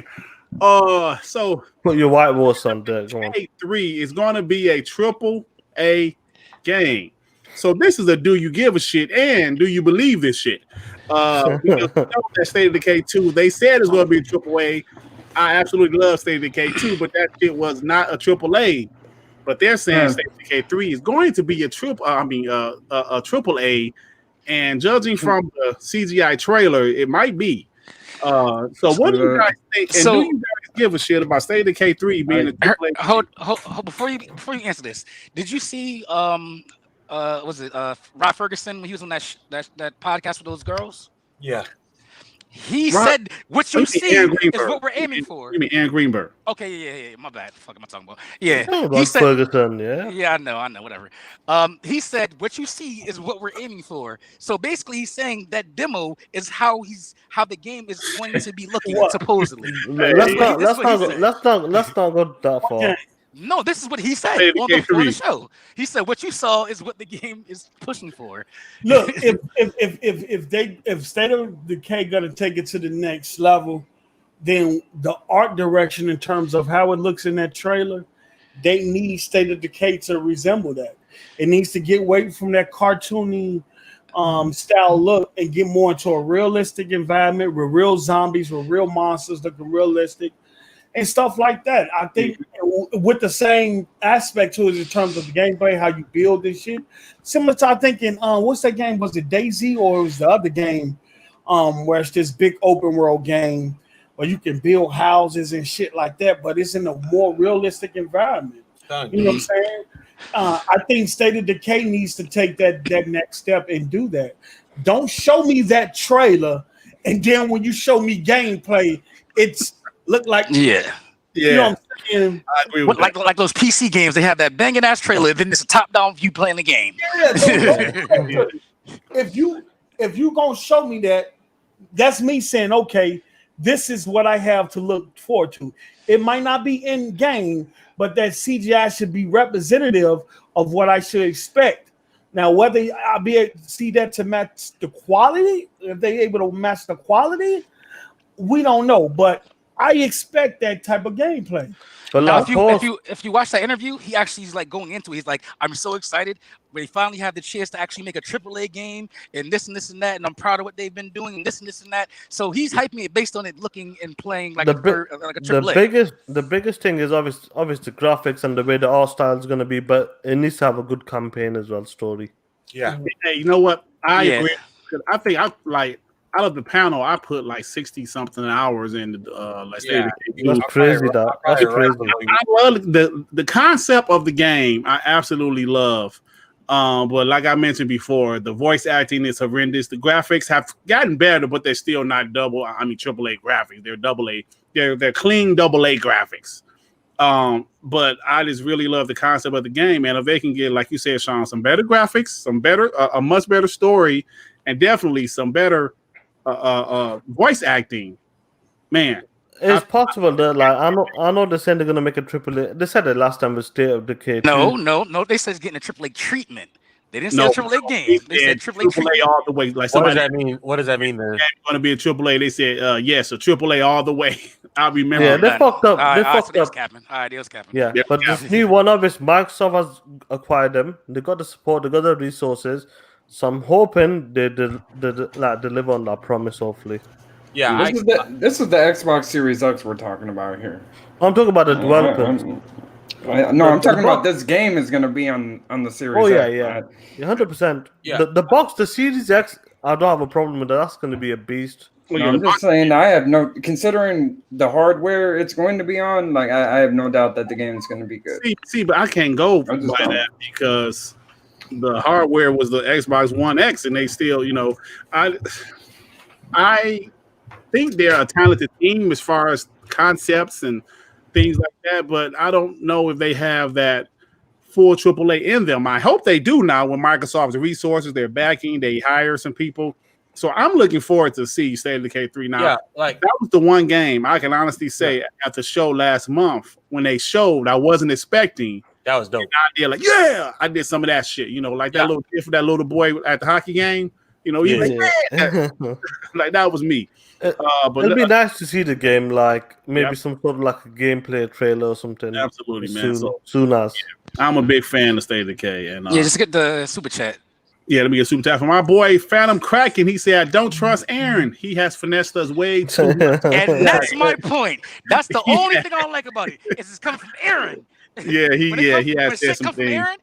so put your white horse on deck. Decay 3 is going to be a AAA game. So this is a do you give a shit and do you believe this shit? That State of Decay 2, they said it's going to be a AAA. I absolutely love State of Decay 2, but that shit was not a AAA. But they're saying State of Decay 3 is going to be a AAA, and judging from the CGI trailer, it might be. So what do you guys think? And do you guys give a shit about State of Decay 3 being a AAA? Hold before you answer this. Did you see was it Rod Ferguson when he was on that podcast with those girls? Yeah. He said, "What you see is what we're aiming for." You mean Ann Greenberg? Okay, yeah. My bad. Fuck am I talking about? Yeah, he said, Ferguson, yeah, I know, whatever. He said, "What you see is what we're aiming for." So basically, he's saying that demo is how the game is going to be looking supposedly. Let's not go that far. Okay. No, this is what he said on the show. He said, "What you saw is what the game is pushing for." Look, if State of Decay gonna take it to the next level, then the art direction in terms of how it looks in that trailer, they need State of Decay to resemble that. It needs to get away from that cartoony style look and get more into a realistic environment with real zombies, with real monsters looking realistic and stuff like that. I think with the same aspect to it in terms of the gameplay, how you build this shit, similar to I think in what's that game? Was it DayZ or was the other game where it's this big open world game where you can build houses and shit like that, but it's in a more realistic environment. You know what I'm saying? I think State of Decay needs to take that next step and do that. Don't show me that trailer, and then when you show me gameplay, it's look like you know what I'm saying? I agree with that. like those PC games, they have that banging ass trailer, then it's a top down view playing the game. Yeah, if you gonna show me that, that's me saying, okay, this is what I have to look forward to. It might not be in game, but that CGI should be representative of what I should expect. Now, whether I'll be able to see that to match the quality, if they're able to match the quality, we don't know. But I expect that type of gameplay. But Now, if you watch that interview, he actually is like going into it. He's like, I'm so excited. We finally have the chance to actually make a AAA game and this and this and that, and I'm proud of what they've been doing and this and this and that. So he's hyping it based on it looking and playing like a AAA. The biggest thing is obviously graphics and the way the art style is going to be, but it needs to have a good campaign as well, story. Yeah. Hey, you know what? I agree. I think out of the panel, I put like 60 something hours in let's say That's crazy. That's crazy. I love the concept of the game. I absolutely love. But like I mentioned before, the voice acting is horrendous. The graphics have gotten better, but they're still not AAA graphics. They're AA. They're clean AA graphics. But I just really love the concept of the game, and if they can get, like you said, Sean, some better graphics, a much better story, and definitely some better voice acting, man. It's possible that, like, I know they're saying they're gonna make a AAA. They said it last time with State of Decay. No. They said it's getting a AAA treatment. They didn't say a AAA game. They said AAA treatment. all the way. Like, what does that mean? What does that mean? Then it's going to be a AAA. They said yes, a AAA all the way. I remember. Yeah, they fucked up. They fucked up. They was capping. Yeah, but this new one, obviously, Microsoft has acquired them. They got the support. They got the resources. So I'm hoping they deliver on that promise. Hopefully. Yeah, this is the Xbox Series X we're talking about here. I'm talking about the developers. I'm talking about this game is going to be on the Series X. Oh, yeah. 100%. Yeah. The box, the Series X, I don't have a problem with that. That's going to be a beast. No, I'm just saying, considering the hardware it's going to be on, like, I have no doubt that the game is going to be good. See, but I can't go by that because the hardware was the Xbox One X, and they still, I think they're a talented team as far as concepts and things like that, but I don't know if they have that full AAA in them. I hope they do now with Microsoft's resources, their backing, they hire some people. So I'm looking forward to see State of Decay 3 now. Yeah, that was the one game I can honestly say at the show last month when they showed, I wasn't expecting. That was dope. I did some of that shit, like that little kid for that little boy at the hockey game. Like that was me. But it'll be nice to see the game, like maybe some sort of like a gameplay trailer or something. Absolutely, man. Soon as. I'm a big fan of State of Decay, and just get the super chat. Yeah, let me get a super chat from my boy Phantom Kraken. He said, "I don't trust Aaron. He has finessed us way too much." And that's my point. That's the only thing I don't like about it. Is it's coming from Aaron. Yeah, he has said some things. Aaron,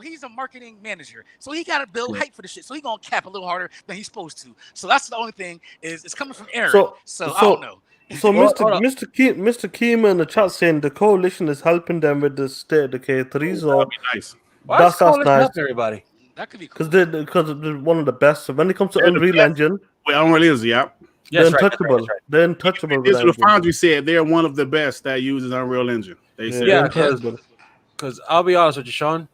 he's a marketing manager, so he got to build hype for the shit. So he's gonna cap a little harder than he's supposed to. So that's the only thing is it's coming from Aaron. So I don't know. So Mr. Keema in the chat saying the coalition is helping them with the State of Decay 3. So that'd be nice. That's nice. Everybody. That could be cool. Because they're one of the best. So when it comes to Unreal Engine, Unreal is they're untouchable. Right. They're untouchable. The Foundry said they're one of the best that uses Unreal Engine. They said, because I'll be honest with you, Sean.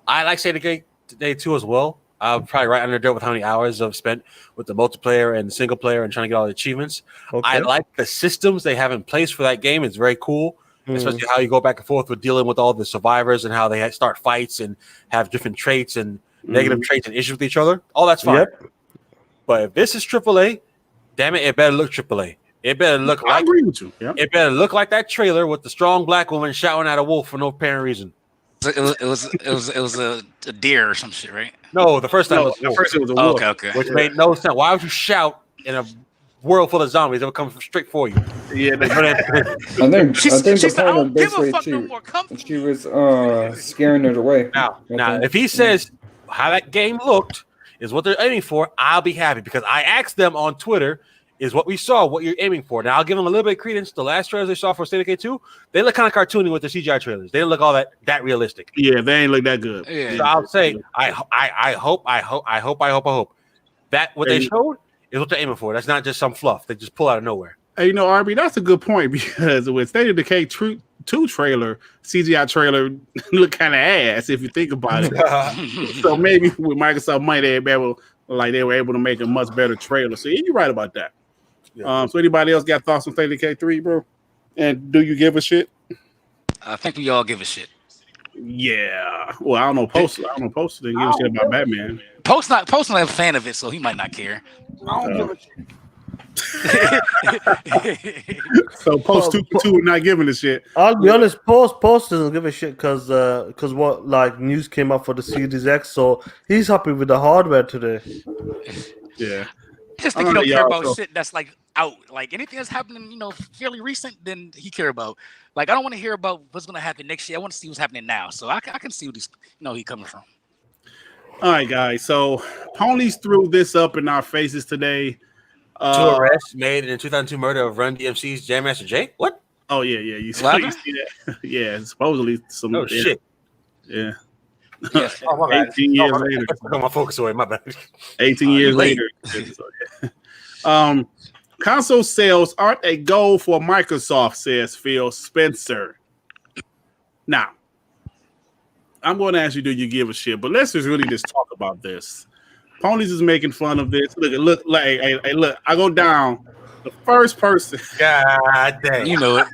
I like State of Decay today too as well. I'm probably right under there with how many hours I've spent with the multiplayer and the single player and trying to get all the achievements. Okay. I like the systems they have in place for that game. It's very cool, especially how you go back and forth with dealing with all the survivors and how they start fights and have different traits and negative traits and issues with each other. All that's fine. Yep. But if this is AAA, damn it better look AAA. It better look I agree with you. Yep. It better look like that trailer with the strong black woman shouting at a wolf for no apparent reason. It was a deer or some shit, right? No, the first time No, was at first it was a wolf. Okay. which made no sense. Why would you shout in a world full of zombies that would come straight for you? Yeah, I think She the said, "I don't point of give a basically fuck no more. Come." she was scaring it away. Now, if he says how that game looked is what they're aiming for, I'll be happy because I asked them on Twitter, is what we saw, what you're aiming for. Now I'll give them a little bit of credence. The last trailers they saw for State of Decay 2, they look kind of cartoony with the CGI trailers. They didn't look all that realistic. Yeah, they ain't look that good. Yeah. So I'll say, I hope that what they showed is what they're aiming for. That's not just some fluff they just pull out of nowhere. Hey, you know, RB, that's a good point because with State of Decay 2 trailer, CGI trailer look kind of ass if you think about it. So maybe with Microsoft money, they were able to make a much better trailer. So you're right about that. Yeah. So anybody else got thoughts on State of Decay 3, bro? And do you give a shit? I think we all give a shit. Yeah. Well, I don't know. Post didn't give a shit about Batman. Post not a fan of it, so he might not care. I don't give a shit. So Post 2 not giving a shit. I'll be honest, Post doesn't give a shit because what like news came up for the Series X, so he's happy with the hardware today. Yeah. Just think he don't care about shit that's like out. Like anything that's happening, fairly recent, then he care about. Like I don't want to hear about what's gonna happen next year. I want to see what's happening now. So I can see what he coming from. All right, guys. So Ponies threw this up in our faces today. 2 arrests made in the 2002 murder of Run DMC's Jam Master Jay. What? Oh yeah. You see that? Yeah, supposedly some. Oh shit. Yeah. Yeah. Oh, my bad. 18 years later. I got my focus away. My bad. 18 years later. Console sales aren't a goal for Microsoft, says Phil Spencer. Now, I'm going to ask you, do you give a shit? But let's just really just talk about this. Ponies is making fun of this. Look, I go down. The first person. God damn. You know it.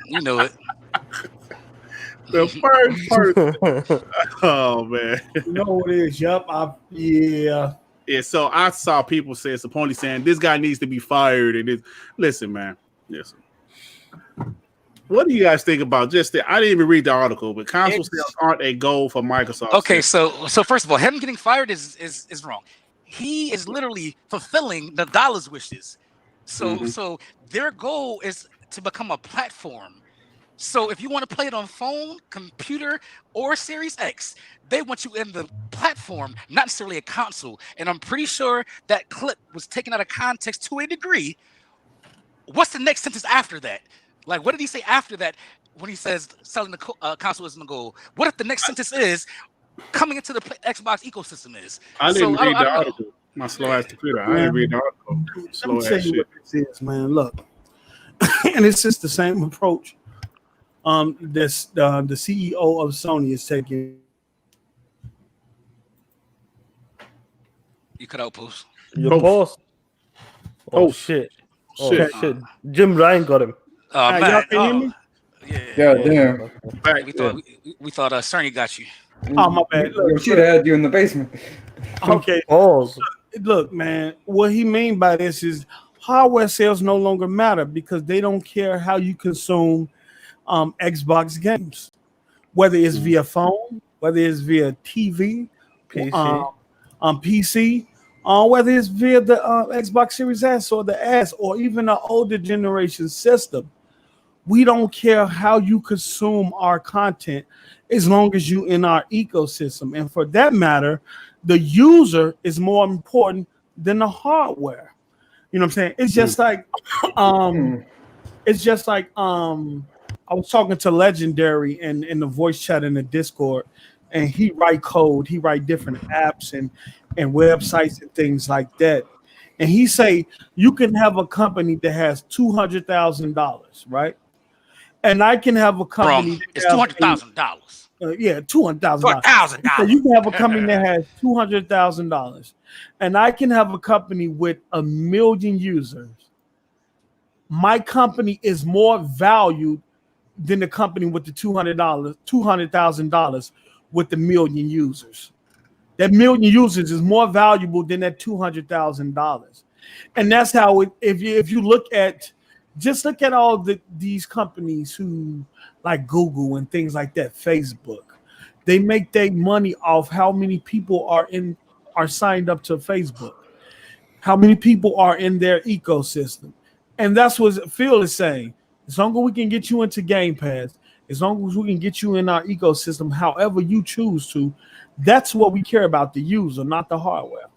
The first person. Oh, man. You know what it is? Yup. Yeah. Yeah, so I saw people say, it's a Pony saying, this guy needs to be fired. And listen, man. Listen. What do you guys think about just that? I didn't even read the article, but console sales aren't a goal for Microsoft. Okay, so first of all, him getting fired is wrong. He is literally fulfilling the dollars wishes. So their goal is to become a platform. So if you want to play it on phone, computer, or Series X, they want you in the platform, not necessarily a console. And I'm pretty sure that clip was taken out of context to a degree. What's the next sentence after that? Like, what did he say after that when he says selling the console isn't the goal? What if the next sentence is coming into the Xbox ecosystem is? I didn't read the article. My slow ass computer. I didn't read the article. Let me tell you what this is, man. Look, and it's just the same approach. The CEO of Sony is taking. You cut out Post. Your Post. Oh shit! Shit! Jim Ryan got him. Man. Yeah, damn. We thought Cerny got you. Oh my bad. Look, she'd have had you in the basement. Okay. Look, man. What he mean by this is hardware sales no longer matter because they don't care how you consume Xbox games, whether it's via phone, whether it's via TV, PC, or whether it's via the Xbox Series S or the S or even an older generation system. We don't care how you consume our content as long as you in our ecosystem. And for that matter, the user is more important than the hardware. You know what I'm saying? It's just like I was talking to Legendary in the voice chat in the Discord, and he write code, he write different apps and websites and things like that. And he say you can have a company that has $200,000, right? And I can have a company. It's $200,000. Yeah, $200,000. $200,000. So you can have a company that has $200,000, and I can have a company with 1 million users. My company is more valued than the company with the $200,000 with the 1 million users. That 1 million users is more valuable than that $200,000, and that's how it. If you look at all these companies who like Google and things like that, Facebook, They make their money off how many people are signed up to Facebook, how many people are in their ecosystem, and that's what Phil is saying. As long as we can get you into Game Pass, as long as we can get you in our ecosystem, however you choose to, that's what we care about, the user, not the hardware.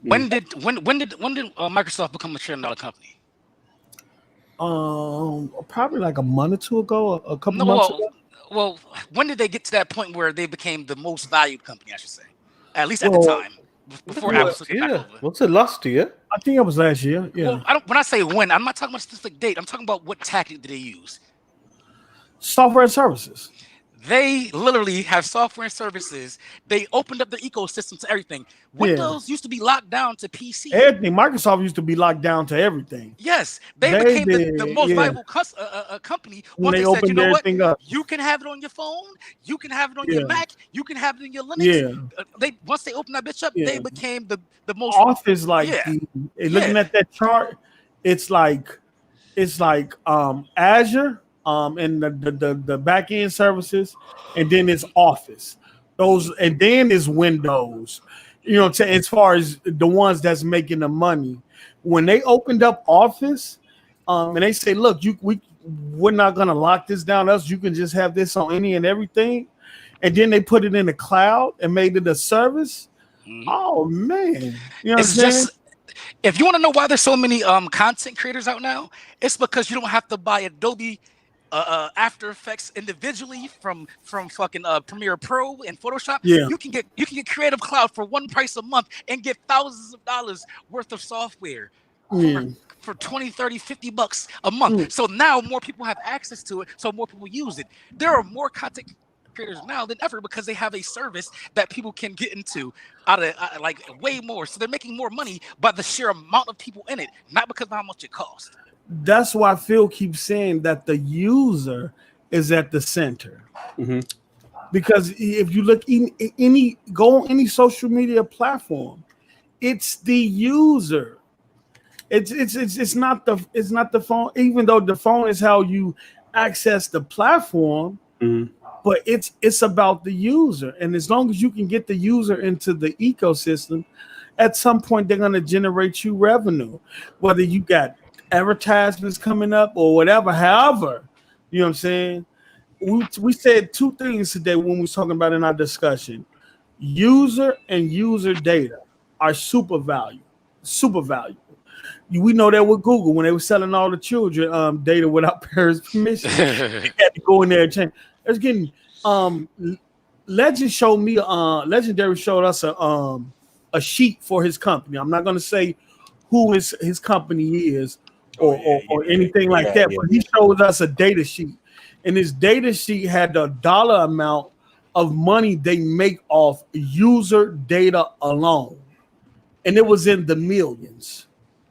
When did Microsoft become a $1 trillion company? Probably like a month or two ago, a couple months ago. Well, when did they get to that point where they became the most valued company? I should say, at least at the time, before Apple took it back over. What's it, last year? I think it was last year. Yeah. Well, when I say when, I'm not talking about a specific date. I'm talking about what tactic did they use. Software and services. They literally have software and services. They opened up the ecosystem to everything. Windows used to be locked down to PC. Everything. Microsoft used to be locked down to everything. Yes, they became the most valuable company when they said, you know what? Up. You can have it on your phone. You can have it on your Mac. You can have it in your Linux. Once they opened that bitch up, they became the most. Office, like looking at that chart, it's like Azure. And the back end services, and then it's Office. Those, and then it's Windows. You know, as far as the ones that's making the money. When they opened up Office, and they say, look, we're not gonna lock this down. You can just have this on any and everything, and then they put it in the cloud and made it a service. Mm-hmm. Oh man, you know what I'm saying? If you want to know why there's so many content creators out now, it's because you don't have to buy Adobe After Effects individually from fucking Premiere Pro and Photoshop. You can get Creative Cloud for one price a month and get thousands of dollars worth of software for 20, 30, 50 bucks a month. So now more people have access to it, so more people use it. There are more content creators now than ever because they have a service that people can get into like way more. So they're making more money by the sheer amount of people in it, not because of how much it costs. That's why Phil keeps saying that the user is at the center. Mm-hmm. Because if you look go on any social media platform, it's the user. It's not the phone, even though the phone is how you access the platform, but it's about the user. And as long as you can get the user into the ecosystem, at some point they're gonna generate you revenue, whether you got advertisements coming up or whatever. However, you know what I'm saying? We said two things today when we was talking about in our discussion. User and user data are super valuable. We know that with Google when they were selling all the children data without parents' permission. They had to go in there and change. It's getting Legendary showed us a sheet for his company. I'm not gonna say who his company is or anything like that, but he showed us a data sheet, and his data sheet had the dollar amount of money they make off user data alone, and it was in the millions.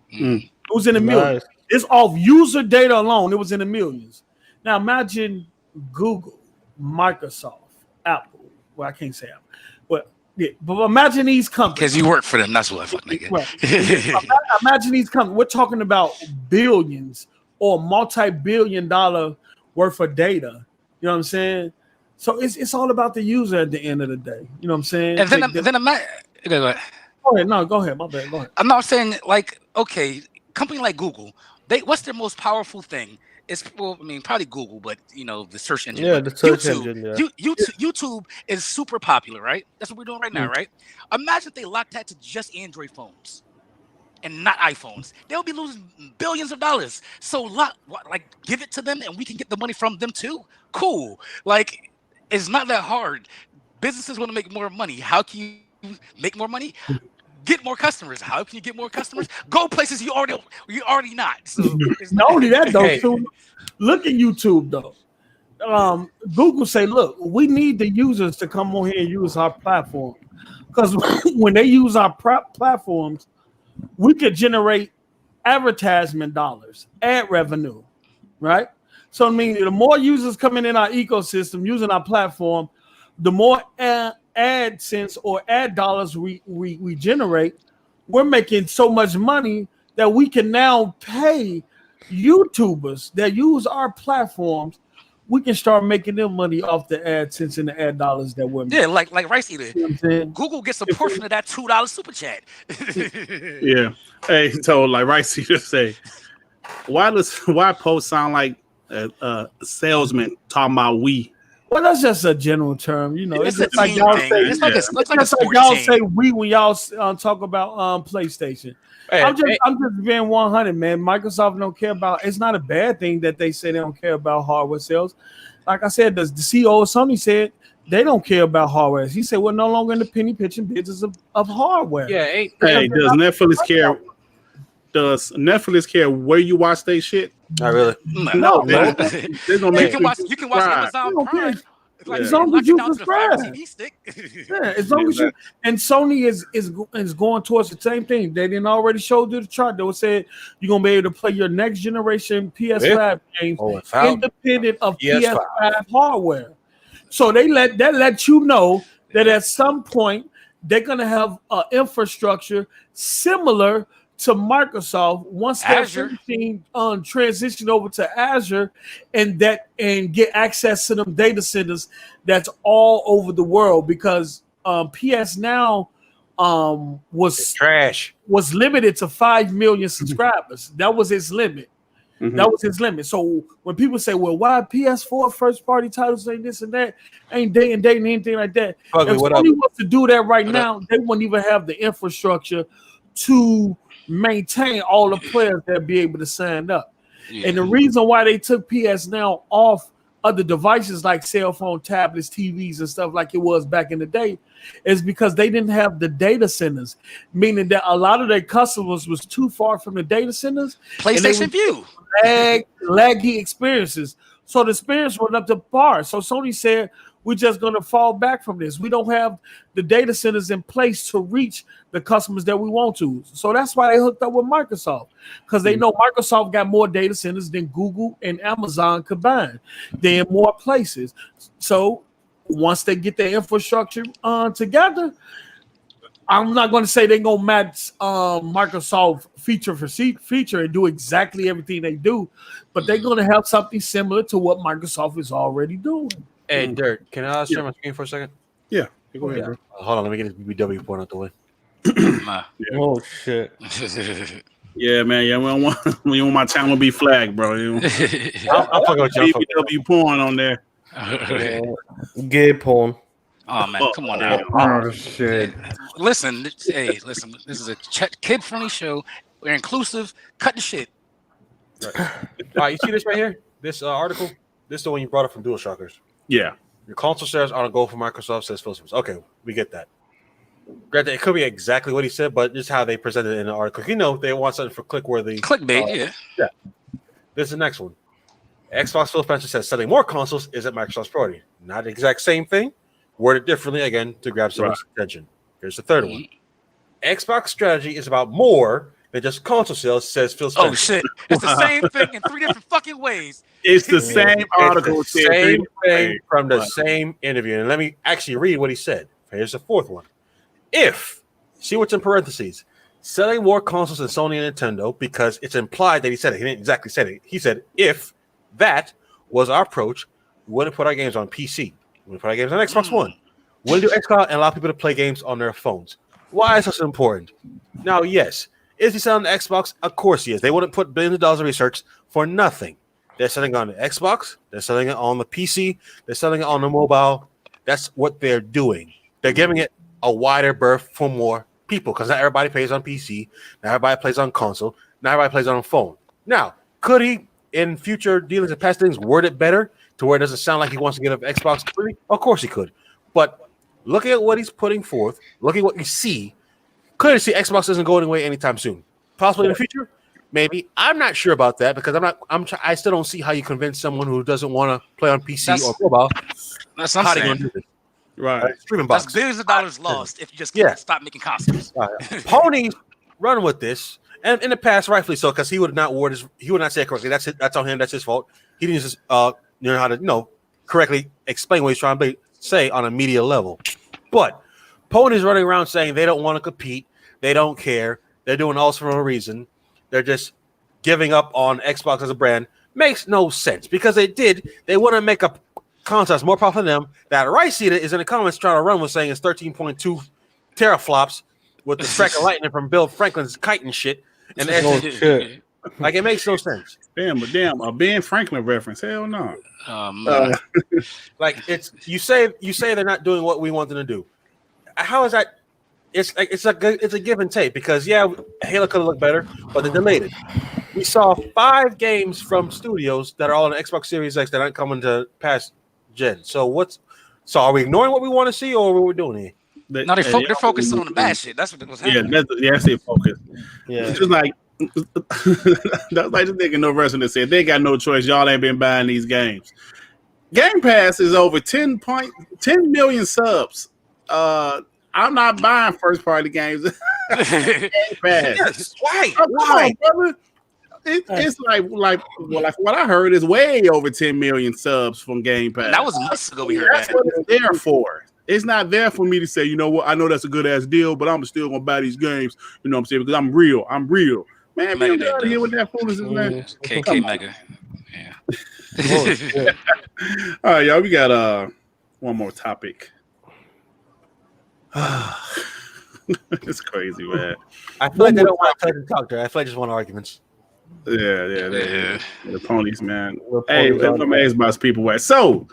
It was in the millions. It's off user data alone. It was in the millions. Now imagine Google, Microsoft, Apple. Well, I can't say Apple, but imagine these companies. Because you work for them, that's what I fucking get. Right. Imagine these companies. We're talking about billions or multi-billion-dollar worth of data. You know what I'm saying? So it's all about the user at the end of the day. You know what I'm saying? And then go ahead. Go ahead. No, go ahead. My bad. Go ahead. I'm not saying like, okay, company like Google, what's their most powerful thing? It's probably Google, but the search engine. Yeah, the search engine. Yeah. YouTube is super popular, right? That's what we're doing right now, right? Imagine if they locked that to just Android phones and not iPhones. They'll be losing billions of dollars. So give it to them, and we can get the money from them too. Cool. Like, it's not that hard. Businesses want to make more money. How can you make more money? Get more customers. How can you get more customers? Go places you already not. So not only that though, too, look at YouTube though. Google say, look, we need the users to come on here and use our platform, because when they use our platforms, we could generate advertisement dollars, ad revenue, right? So I mean, the more users coming in our ecosystem using our platform, the more AdSense or ad dollars we generate. We're making so much money that we can now pay YouTubers that use our platforms we can start making them money off the AdSense and the ad dollars that we're making. Yeah, like Rice Eater. You know what I'm saying? Google gets a portion of that $2 super chat. Yeah. Hey, so like Rice Eater say, why post sound like a salesman talking about we? Well, that's just a general term, you know. It's just a like team y'all thing. say. It's like a Just like sports y'all team. say we when y'all talk about PlayStation. Hey, I'm just being 100, man. Microsoft don't care about. It's not a bad thing that they say they don't care about hardware sales. Like I said, the CEO of Sony said they don't care about hardware. He said we're no longer in the penny pinching business of hardware. Yeah. Hey, does Netflix care? Does Netflix care where you watch their shit? Not really. No, They're gonna make You can watch Amazon Prime. It's like as long as you down to the Fire subscribe. TV stick. Yeah, as long as you and Sony is going towards the same thing. They didn't already show you the chart. They would say you're gonna be able to play your next generation PS5 games independent of PS5 hardware. So they let you know that at some point they're gonna have an infrastructure similar to Microsoft once everything transition over to Azure and get access to them data centers that's all over the world, because PS Now was limited to 5 million subscribers. That was its limit. Mm-hmm. That was his limit. So when people say, well, why PS4 first party titles ain't this and that, ain't day and date and anything like that. If Sony wants to do that right now, they wouldn't even have the infrastructure to maintain all the players that be able to sign up. Yeah. And the reason why they took PS Now off other devices like cell phone, tablets, TVs, and stuff like it was back in the day is because they didn't have the data centers, meaning that a lot of their customers was too far from the data centers. PlayStation View. Laggy experiences. So the experience went up to par. So Sony said, we're just going to fall back from this. We don't have the data centers in place to reach the customers that we want to. So that's why they hooked up with Microsoft, because they know Microsoft got more data centers than Google and Amazon combined. They're in more places. So once they get their infrastructure together, I'm not going to say they're going to match Microsoft feature for feature and do exactly everything they do, but they're going to have something similar to what Microsoft is already doing. Hey, Dirk, can I share my screen for a second? Yeah. Go ahead, bro. Hold on, let me get this BBW point out the way. Oh, shit. Yeah, man. Yeah, we don't want my channel to be flagged, bro. I'm fucking with you. BBW porn on there. Gay porn. Oh, man. Come on now. Oh, shit. Listen. This is a kid-friendly show. We're inclusive. Cut the shit. Right. All right, you see this right here? This article? This is the one you brought up from DualShockers. Yeah. Your console shares are on a goal for Microsoft, says Phil Simmons. Okay, we get that. Granted, it could be exactly what he said, but just how they presented it in the article. You know, they want something for click-worthy. Clickbait, yeah. This is the next one. Xbox Phil Spencer says selling more consoles isn't Microsoft's priority. Not the exact same thing. Worded differently, again, to grab someone's attention. Here's the third one. Xbox strategy is about more than just console sales, says Phil Spencer. Oh, shit. It's the same thing in 3 different fucking ways. It's the same article. It's the same thing from the same interview. And let me actually read what he said. Here's the fourth one. If, see what's in parentheses, selling more consoles than Sony and Nintendo, because it's implied that he said it. He didn't exactly say it. He said, if that was our approach, we wouldn't put our games on PC. We wouldn't put our games on Xbox One. We wouldn't do xCloud and allow people to play games on their phones. Why is this important? Now, yes. Is he selling the Xbox? Of course he is. They wouldn't put billions of dollars of research for nothing. They're selling it on the Xbox. They're selling it on the PC. They're selling it on the mobile. That's what they're doing. They're giving it a wider berth for more people, because not everybody plays on PC. Not everybody plays on console. Not everybody plays on a phone. Now, could he, in future dealings and past things, word it better to where it doesn't sound like he wants to get an Xbox free? Of course he could. But looking at what he's putting forth, looking at what you see, clearly see Xbox isn't going away anytime soon. Possibly in the future, maybe. I'm not sure about that, because I still don't see how you convince someone who doesn't want to play on PC or mobile. That's what I'm saying. Right. Streaming box. That's billions of dollars lost if you just can't stop making consoles. Pony's run with this, and in the past, rightfully so, because he would not say it correctly. That's on him. That's his fault. He didn't just how to correctly explain what he's trying to say on a media level. But Pony's running around saying they don't want to compete. They don't care. They're doing all for no reason. They're just giving up on Xbox as a brand. makes no sense because they want to make a console that's more powerful than them. That Rice Seater is in the comments trying to run with saying it's 13.2 teraflops with the speck of lightning from Bill Franklin's kite and shit. And shit. Like it makes no sense. Damn, a Ben Franklin reference. Hell no. Like it's you say they're not doing what we want them to do. How is that? It's a give and take because Halo could have looked better, but they delayed it. We saw 5 games from studios that are all on the Xbox Series X that aren't coming to past gen. So are we ignoring what we want to see, or what we're doing here? No, they're focusing on the bad shit. That's what was happening. That's their focus. Yeah, it's just like that's like this nigga No Wrestling that said they got no choice. Y'all ain't been buying these games. Game Pass is over 10 million subs. I'm not buying first party games. Game Pass. Yes. Why? Why, brother? It's like what I heard is way over 10 million subs from Game Pass. That was months ago. We heard that's what it's there for. It's not there for me to say, you know what? I know that's a good ass deal, but I'm still gonna buy these games. You know what I'm saying? Because I'm real. Man, get out of here with that foolishness, man. KK Mega. Yeah. All right, y'all. We got one more topic. It's crazy, man. I feel like they don't want to talk to her. I feel like they just want arguments. Yeah. The ponies, man. Hey, let me ask about people. So,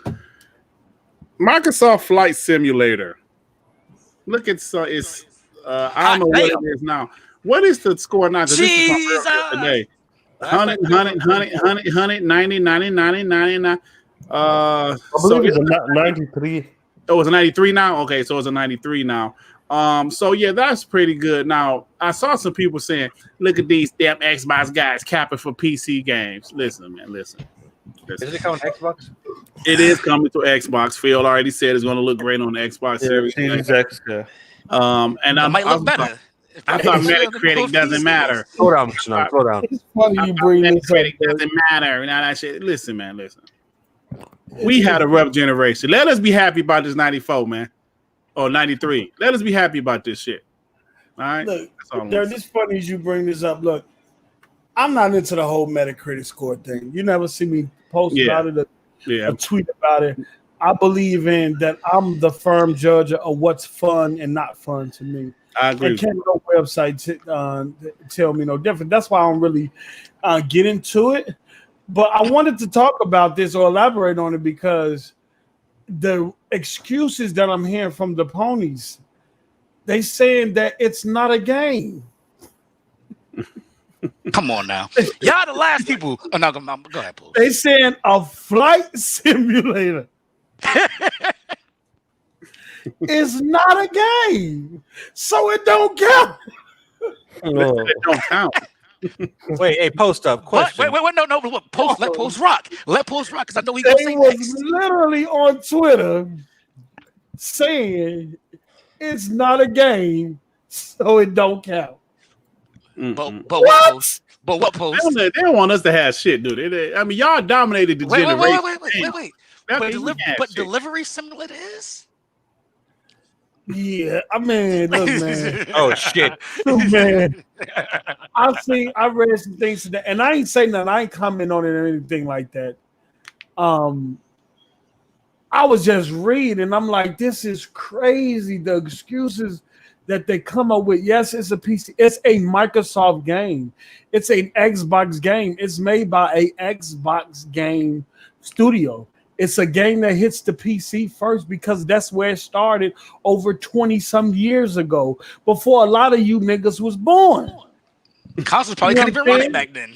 Microsoft Flight Simulator. Look at it's. I don't know what it is now. What is the score now? This is from today. 100, 90, 99. I believe it's a 93. Oh, it's a 93 now? Okay, so it's a 93 now. So yeah, that's pretty good. Now, I saw some people saying, look at these damn Xbox guys capping for PC games. Listen, man, listen. Is it coming to Xbox? It is coming to Xbox. Phil already said it's going to look great on the Xbox Series. X, yeah. And it might look better. I thought Metacritic doesn't matter. Slow down. It's funny you bring this up. Metacritic doesn't matter. Now that shit. Listen, man. We had a rough generation. Let us be happy about this 94, man. Or 93. Let us be happy about this shit. All right. Look, Darren, it's funny as you bring this up. Look, I'm not into the whole Metacritic score thing. You never see me post about it or tweet about it. I believe in that I'm the firm judge of what's fun and not fun to me. I agree. And can't no website tell me no different. That's why I don't really get into it. But I wanted to talk about this or elaborate on it because the excuses that I'm hearing from the ponies, they saying that it's not a game. Come on now. Y'all the last people. Oh, no, go ahead, Paul. They saying a flight simulator is not a game. So it don't count. It don't count. Wait, hey, post up question. Wait, no, post. Let post rock. Let post rock because I know he They gonna say was next. literally on Twitter saying it's not a game, so it don't count. But what post? They don't want us to have shit, do they? I mean, y'all dominated the generation. Wait. But delivery simulator is? Yeah, I mean, look, man. Oh shit, man. I read some things today, and I ain't saying that. I ain't commenting on it or anything like that. I was just reading. I'm like, this is crazy. The excuses that they come up with. Yes, it's a PC. It's a Microsoft game. It's an Xbox game. It's made by a Xbox game studio. It's a game that hits the PC first because that's where it started over 20-some years ago, before a lot of you niggas was born. Consoles probably couldn't even run it back then.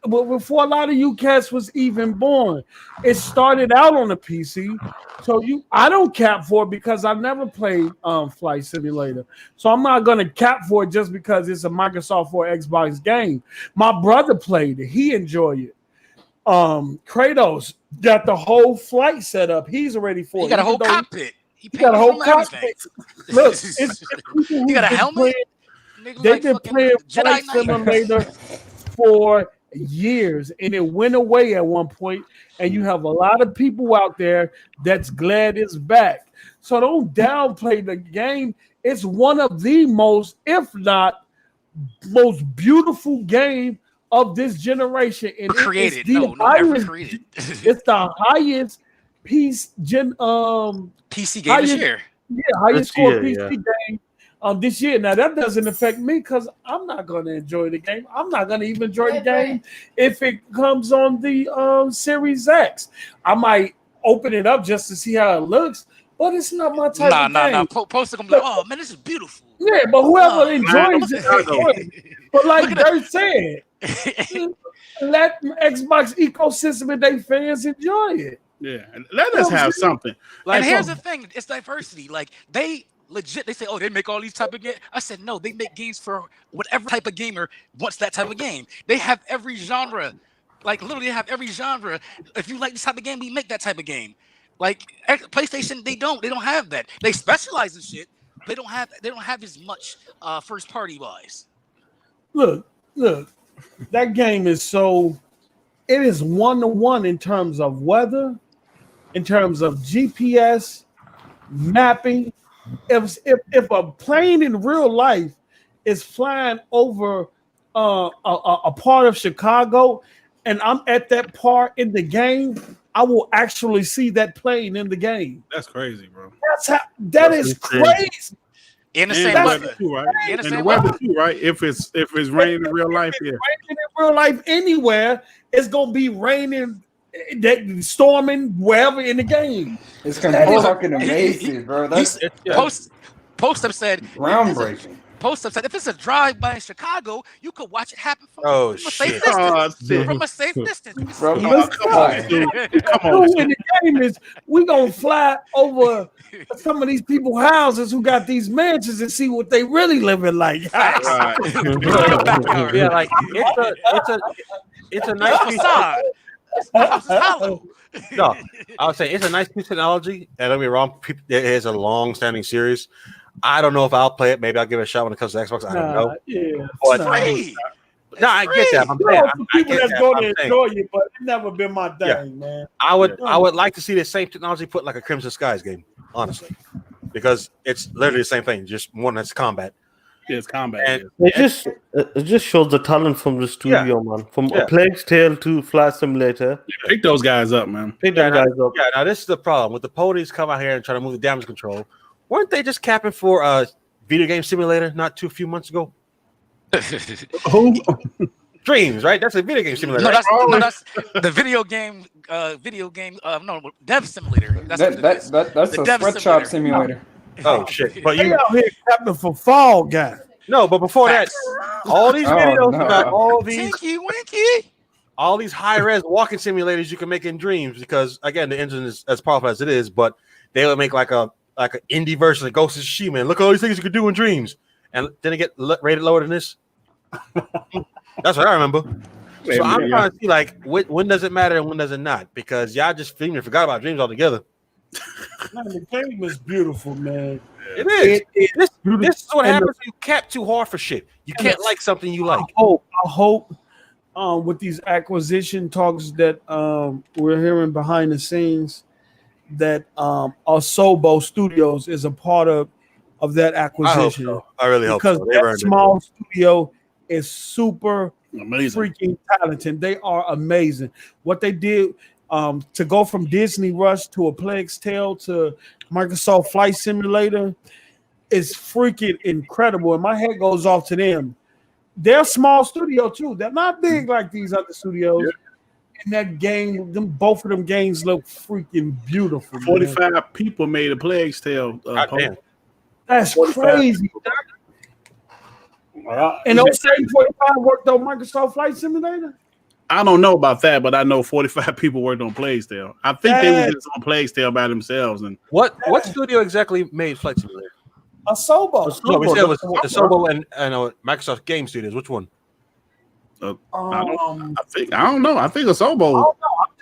Before a lot of you cats was even born, it started out on the PC. So I don't cap for it because I never played Flight Simulator. So I'm not gonna cap for it just because it's a Microsoft or Xbox game. My brother played it. He enjoyed it. Kratos got the whole flight set up. He's ready for it. He got a whole cockpit. He got a whole cockpit. Look, he got a helmet. They've been playing Flight Simulator for years, and it went away at one point. And you have a lot of people out there that's glad it's back. So don't downplay the game. It's one of the most, if not most beautiful game of this generation, and created. It's the Never created. It's the highest PC game this year. Yeah, highest score PC game this year. Now that doesn't affect me because I'm not going to enjoy the game. I'm not going to even enjoy the game if it comes on the Series X. I might open it up just to see how it looks, but it's not my type of game. Nah. Poster gonna be like, oh man, this is beautiful. Yeah, but whoever enjoys it. But like Dirt said, let Xbox ecosystem and their fans enjoy it. Yeah, and let us have something. Like, and here's the thing: it's diversity. Like they say, oh, they make all these type of games. I said, no, they make games for whatever type of gamer wants that type of game. They have every genre. Like literally, they have every genre. If you like this type of game, we make that type of game. Like PlayStation, they don't have that. They specialize in shit. They don't have as much first party wise. Look, that game is it is 1-to-1 in terms of weather, in terms of GPS, mapping. If a plane in real life is flying over a part of Chicago, and I'm at that part in the game, I will actually see that plane in the game. That's crazy, bro. That is crazy. In the same weather too, right? In the weather too, right? If it's raining in real life, raining in real life anywhere, it's gonna be raining, storming wherever in the game. It's gonna be fucking amazing, bro. Post-up said groundbreaking. Post-up said if it's a drive-by in Chicago, you could watch it happen from a safe distance. From a safe distance. Come on. In the game is we gonna fly over some of these people's houses who got these mansions and see what they really living like. Yeah, like it's a nice facade. No, I would say it's a nice piece of technology. And don't be wrong, it is a long-standing series. I don't know if I'll play it. Maybe I'll give it a shot when it comes to Xbox. I don't know. Yeah, but I get that. I'm saying, people that's going to enjoy it, but it's never been my thing, man. I would like to see the same technology put like a Crimson Skies game, honestly, because it's literally the same thing, just one that's combat. Yeah, it's combat. And it just shows the talent from the studio, man. From A Plague's Tale to Flight Simulator. Pick those guys up, man. Pick those guys up. Yeah, now this is the problem. With the ponies come out here and try to move the damage control, weren't they just capping for a video game simulator not few months ago? Dreams, right? That's a video game simulator. No, that's the video game. Dev simulator. That's a sweatshop simulator. Oh shit! But you out here capping for Fall Guy. No, but before that, all these videos about all these all these high-res walking simulators you can make in Dreams, because again, the engine is as powerful as it is, but they would make like an indie version of Ghost of Tsushima, and look at all these things you could do in Dreams, and then it get rated lower than this. That's what I remember. So I'm trying to see like when does it matter and when does it not, because y'all just forgot about Dreams altogether. Man, the game is beautiful, man. It is. This is what happens when you cap too hard for shit. You can't like something you like. I hope with these acquisition talks that we're hearing behind the scenes, that Asobo Studios is a part of that acquisition. I really hope so. Because that small studio is super amazing, freaking talented. They are amazing. What they did to go from Disney Rush to A Plague's Tale to Microsoft Flight Simulator is freaking incredible. And my head goes off to them. They're a small studio too. They're not big like these other studios. Yeah. And that game, both of them games look freaking beautiful. 45 people made A Plague's Tale. That's 45. Crazy. And those same 45 worked on Microsoft Flight Simulator? I don't know about that, but I know 45 people worked on Plague's Tale. I think they were just on Plague's Tale by themselves. And what studio exactly made Flight Simulator? Asobo. No, we said it was Asobo and Microsoft Game Studios. Which one? I don't know. I think Asobo. I don't know. I'm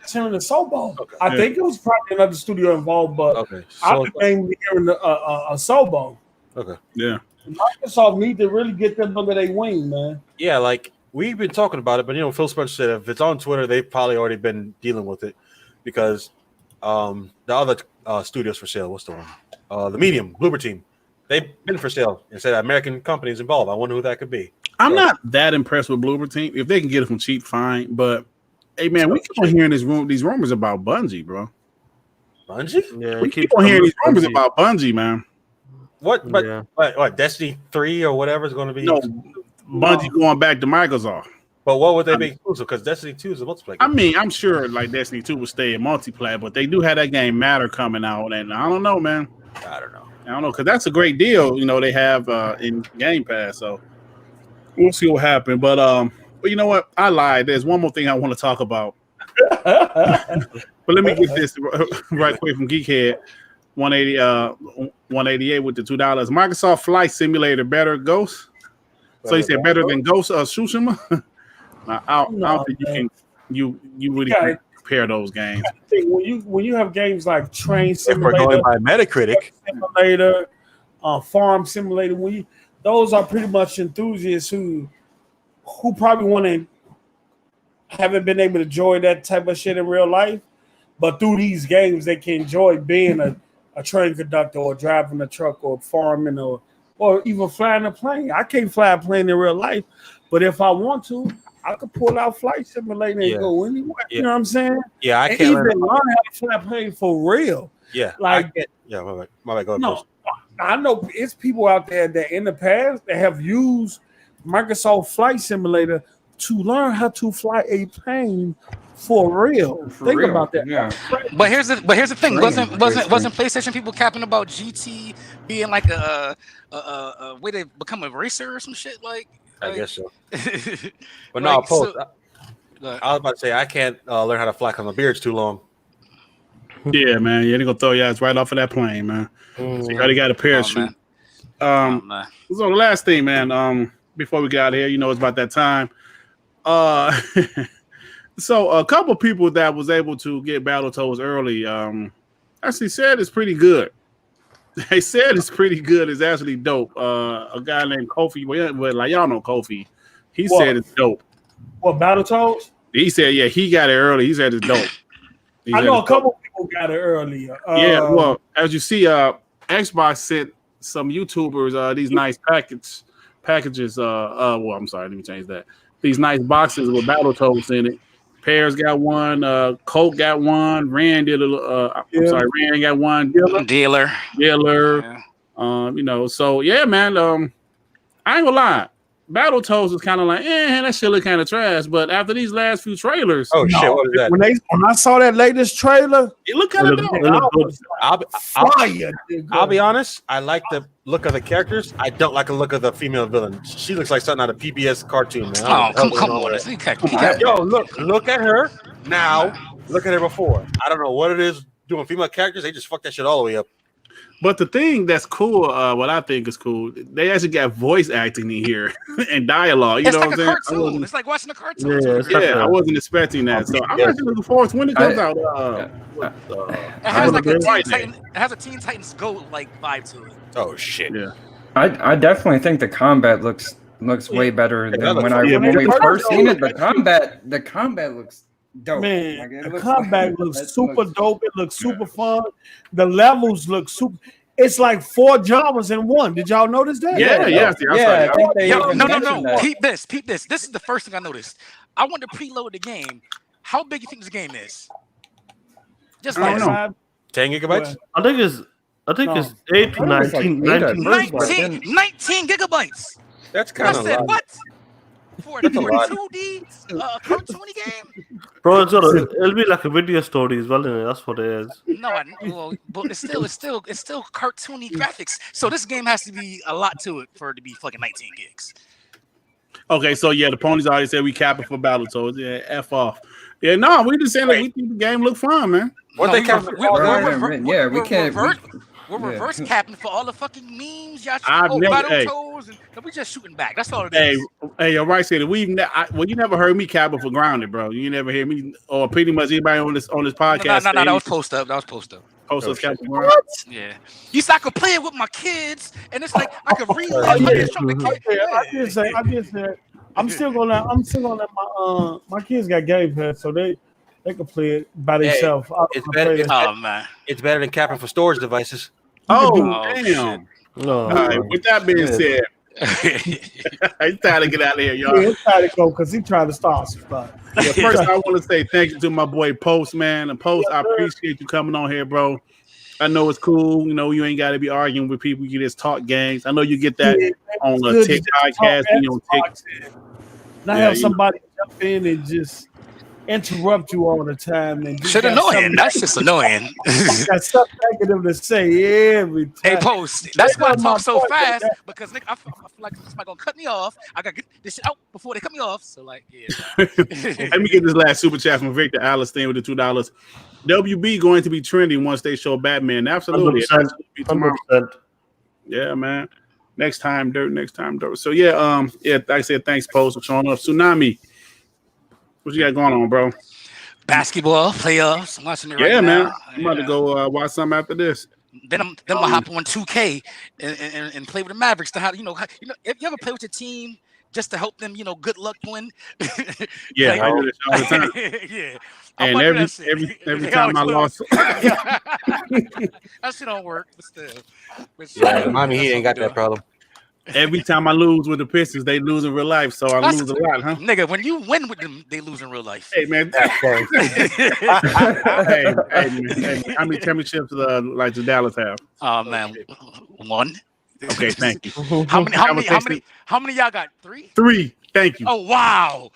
just hearing Asobo. Okay. I think it was probably another studio involved, but I'm mainly hearing Asobo. Okay. Yeah. Microsoft need to really get them under their wing, man. Yeah, like we've been talking about it, but Phil Spencer said if it's on Twitter, they've probably already been dealing with it, because the other studios for sale. What's the one? The Medium, Bloober Team. They've been for sale and said American companies involved. I wonder who that could be. I'm not that impressed with Bloober Team. If they can get it from cheap, fine. But hey, man, we keep on hearing these rumors about Bungie, bro. Bungie? Yeah, We keep on hearing these rumors Bungie. about Bungie, man. What? But what? Destiny 3 or whatever is going to be? No, Bungie going back to Microsoft. But what would they be exclusive? Because Destiny 2 is a multiplayer. I mean, I'm sure like Destiny 2 will stay in multiplayer, but they do have that game Matter coming out, and I don't know, man. I don't know, because that's a great deal. They have in Game Pass, so we'll see what happens. But you know what? I lied. There's one more thing I want to talk about. But let me get this right quick from Geekhead. 188 with the $2. Microsoft Flight Simulator better Ghost. So you said better than Ghost of Tsushima? I don't think you really can compare those games. I think when you have games like Train Simulator, we're going by Metacritic, Simulator, Farm Simulator, those are pretty much enthusiasts who probably want to haven't been able to enjoy that type of shit in real life, but through these games they can enjoy being a train conductor or driving a truck or farming or even flying a plane. I can't fly a plane in real life, but if I want to, I could pull out Flight Simulator and go anywhere. You know what I'm saying? Yeah, I and can't even learn how to fly a plane for real. Yeah, like my bad. Go ahead. No, I know it's people out there that in the past that have used Microsoft Flight Simulator to learn how to fly a plane for real. Think about that. Yeah. But here's the thing. Wasn't PlayStation people capping about GT being like a way to become a racer or some shit? I guess so. But no, I was about to say I can't learn how to fly because my beard's too long. Yeah, man. They're gonna throw your ass right off of that plane, man. So you got a parachute. So the last thing, man. Before we get out of here, it's about that time. So a couple people that was able to get Battletoads early actually said it's pretty good. They said it's pretty good. It's actually dope. A guy named Kofi, well, y'all know Kofi. He said it's dope. What, Battletoads? He said, yeah, he got it early. He said it's dope. I know a couple people got it earlier. Yeah, well, as you see, Xbox sent some YouTubers these nice packages. Well, I'm sorry, let me change that. These nice boxes with Battletoads in it. Pears got one. Colt got one. Rand did Rand got one. Dealer. Yeah. So yeah, man. I ain't gonna lie. Battletoads is kind of like, that shit look kind of trash. But after these last few trailers, shit, what is that? When I saw that latest trailer, it looked kind of dope. I'll be honest. I like the look of the characters. I don't like the look of the female villain. She looks like something out of PBS cartoon, man. Come on. Yo, look at her now. Look at her before. I don't know what it is doing female characters. They just fucked that shit all the way up. But the thing that's cool, what I think is cool, they actually got voice acting in here and dialogue. You know what I'm saying? Cartoon. It's like watching a cartoon. Yeah, I wasn't expecting that. So I'm actually looking forward to when it comes out. It has a Teen Titans Go vibe to it. Oh shit! Yeah, I definitely think the combat looks way better than when we first seen it. The combat looks dope. Man, the combat looks super dope. It looks super fun. The levels look super. It's like 4 genres in one. Did y'all notice that? No. Peep this. This is the first thing I noticed. I want to preload the game. How big you think this game is? Just like 10 gigabytes. I think it's 8 to 19 gigabytes. That's kind of a lot. What? For a 2D cartoony game? Bro, it'll be like a video story as well, innit? That's what it is. No, but it's still cartoony graphics. So this game has to be a lot to it for it to be fucking 19 gigs. Okay, so yeah, the ponies already said we capping for Battletoads. Yeah, F off. Yeah, no, we just saying we think the game look fun, man. What they capping? We can't. We're reverse capping for all the fucking memes, y'all. Battletoads, and we just shooting back. That's all it is. Hey, all right, said you never heard me capping for grounded, bro. You never hear me or pretty much anybody on this podcast. No, that was post up. Post up capping. What? Yeah. You said I could play it with my kids, and it's like I could read. I just said I'm still gonna let my kids got Game Pass, so they can play it by themselves. It's better than capping for storage devices. Oh, damn. No. All right, with that being said, He's trying to get out of here, y'all. Yeah, he's trying to go because he's trying to start some stuff. Yeah, first, I want to say thank you to my boy Post, man. And Post, I appreciate you coming on here, bro. I know it's cool. You know, you ain't got to be arguing with people. You just talk games. I know you get that on a Tick podcast. You know, Tick. Not have somebody jump in and just interrupt you all the time. And shit annoying. That's just annoying. Got stuff negative to say every time. Hey, Post. That's why I talk so fast because Nick, I feel like somebody gonna cut me off. I gotta get this shit out before they cut me off. So like, yeah. Let me get this last super chat from Victor Allenstein with the $2. WB going to be trending once they show Batman. Absolutely. 100%. Yeah, man. Next time, dirt. So yeah, like I said, thanks, Post, for showing up. Tsunami. What you got going on, bro? Basketball playoffs. I'm watching it right now. Yeah, man. I'm about to go watch something after this. Then I'm gonna hop on 2K and play with the Mavericks. If you ever play with your team just to help them, good luck win. Yeah, I do this all the time. Yeah. And every time I lost, that shit don't work. But still. Yeah, Miami Heat ain't got that problem. every time I lose with the Pistons, they lose in real life. So I lose a lot, huh? Nigga, when you win with them, they lose in real life. Hey man, hey, man. How many championships like the Dallas have? Oh man, one. Okay, thank you. How many y'all got? Three. Thank you. Oh wow.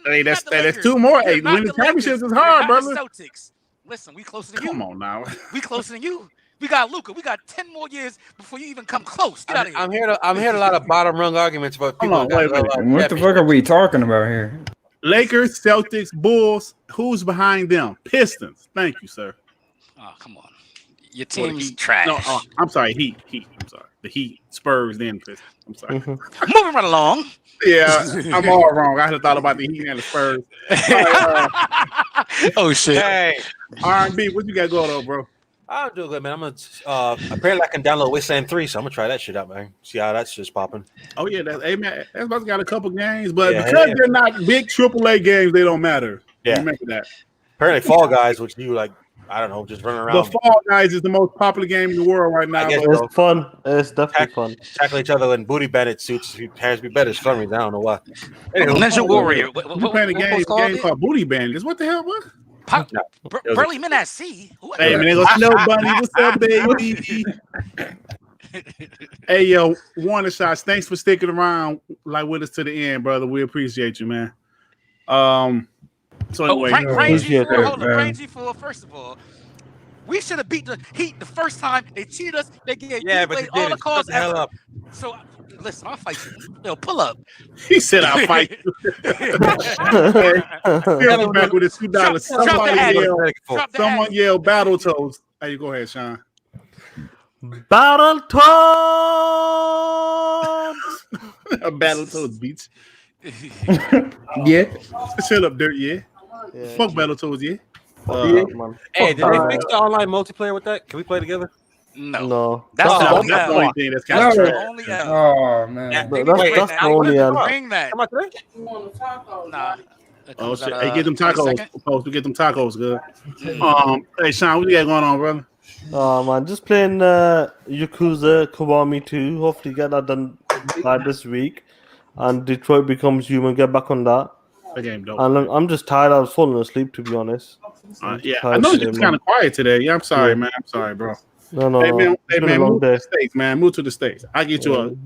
Hey, that's two more. Hey, winning championships is hard, brother. Celtics. Listen, we closer than you. Come on now. We closer than you. We got Luka. We got 10 more years before you even come close. Get out of here. I'm hearing a lot of bottom rung arguments about people. Hold on, wait a minute. What the fuck are we talking about here? Lakers, Celtics, Bulls. Who's behind them? Pistons. Thank you, sir. Oh, come on. Your team's trash. No, I'm sorry. Heat. I'm sorry. The Heat, Spurs, then Pistons. I'm sorry. Moving right along. Yeah, I'm all wrong. I had thought about the Heat and the Spurs. Oh shit. Hey, R&B, what you got going on, bro? I'm doing good, man. I'm gonna apparently I can download Wasteland 3, so I'm gonna try that shit out, man. See how that's just popping. Oh yeah, man. Xbox got a couple games, but because they're not big AAA games, they don't matter. Yeah, remember that. Apparently, Fall Guys, which you like, I don't know, just running around. The Fall Guys is the most popular game in the world right now. It's fun. It's definitely fun. Tackle each other in booty bandit suits. Has be better for me. I don't know why. Anyway, Ninja Warrior. You playing a game called Booty Bandits. What the hell, what? Burly Men at Sea. Hey man, go Snow Bunny. What's up, baby? Hey yo, Warner Shots. Thanks for sticking around with us to the end, brother. We appreciate you, man. So anyway, Rangy for first of all, we should have beat the Heat the first time. They cheated us. They gave all the calls. So listen, I'll fight you. Yo, pull up. He said I'll fight you. He'll back with his $2. Someone yell Battletoads. Hey, go ahead, Sean. Battletoads. Battletoads beats. Yeah. Shut up, Dirt. Yeah. Fuck Battletoads. Yeah. Hey, did they fix the online multiplayer with that? Can we play together? No. That's the only thing that's kind of only Oh man, that's the only bring that. Come on, today? Nah. Oh shit! Hey, get them tacos. Supposed to get them tacos, good. Hey Sean, what you got going on, brother? Man, just playing Yakuza Kiwami 2. Hopefully get that done by this week. And Detroit Becomes Human. Get back on that. That game dope. And I'm just tired. I was falling asleep, to be honest. Yeah, I know you're kind of quiet today. Yeah, I'm sorry, man. I'm sorry, bro. No. Hey man, move to the States, man. Move to the States. I get you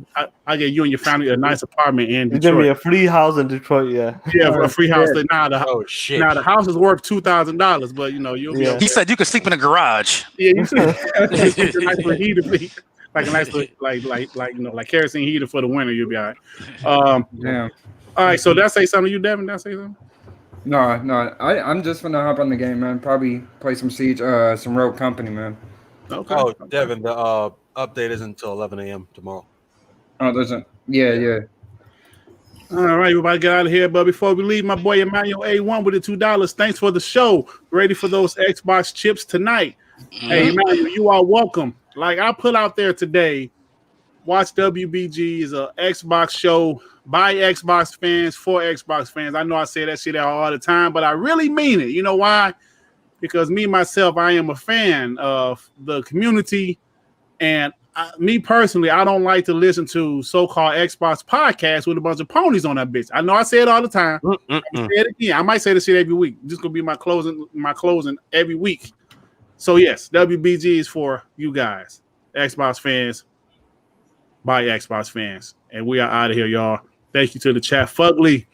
I get you and your family a nice apartment in Detroit. Give me a free house in Detroit, yeah. Yeah, a free house. Now the house is worth $2,000, but you'll be okay. He said you could sleep in a garage. Yeah, you should. It's a nice little heater, like a nice little, like kerosene heater for the winter. You'll be all right. Yeah. All right, so did I say something to you, Devin? Did I say something? No. I'm just gonna hop on the game, man. Probably play some Siege, some Rogue Company, man. Okay. Oh, Devin, the update isn't until 11 a.m. tomorrow. Oh, there's a yeah. All right, everybody get out of here. But before we leave, my boy Emmanuel A1 with the $2. Thanks for the show. Ready for those Xbox chips tonight. Hey, Emmanuel, you are welcome. Like I put out there today, watch WBG is a Xbox show by Xbox fans for Xbox fans. I know I say that shit out all the time, but I really mean it. You know why? Because me, myself, I am a fan of the community, and me personally, I don't like to listen to so-called Xbox podcasts with a bunch of ponies on that bitch. I know I say it all the time. I say it again. I might say this shit every week. This is gonna be my closing every week. So yes, WBG is for you guys, Xbox fans, by Xbox fans, and we are out of here, y'all. Thank you to the chat, Fugly,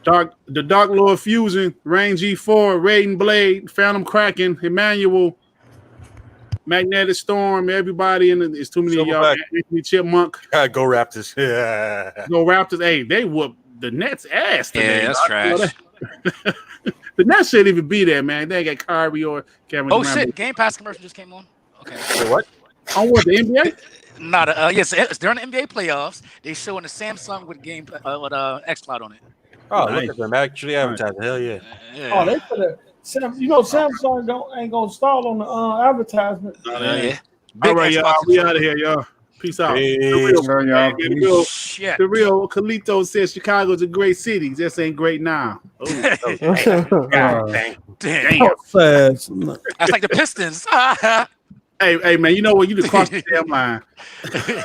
the Dark Lord Fusion, Rain G4, Raiden Blade, Phantom Kraken, Emmanuel, Magnetic Storm, everybody in it's too many of y'all. Anthony Chipmunk. Go Raptors. Yeah. Go Raptors. Hey, they whooped the Nets ass today. Yeah, that's trash. The Nets shouldn't even be there, man. They ain't got Kyrie or Kevin Oh Durant. shit! Game Pass commercial just came on. Okay. What? On what, the NBA? Not yes, it's during the NBA playoffs. They showing the Samsung with game with XCloud on it. Oh, Nice. look at them actually advertising. Hell yeah. Oh, they put a Samsung ain't gonna stall on the advertisement. Yeah. All right, y'all. We out of here, y'all. Peace out. The real Kalito says Chicago's a great city. Just ain't great now. Damn. Fast. That's like the Pistons. Hey, man, you know what? You just crossed the damn line.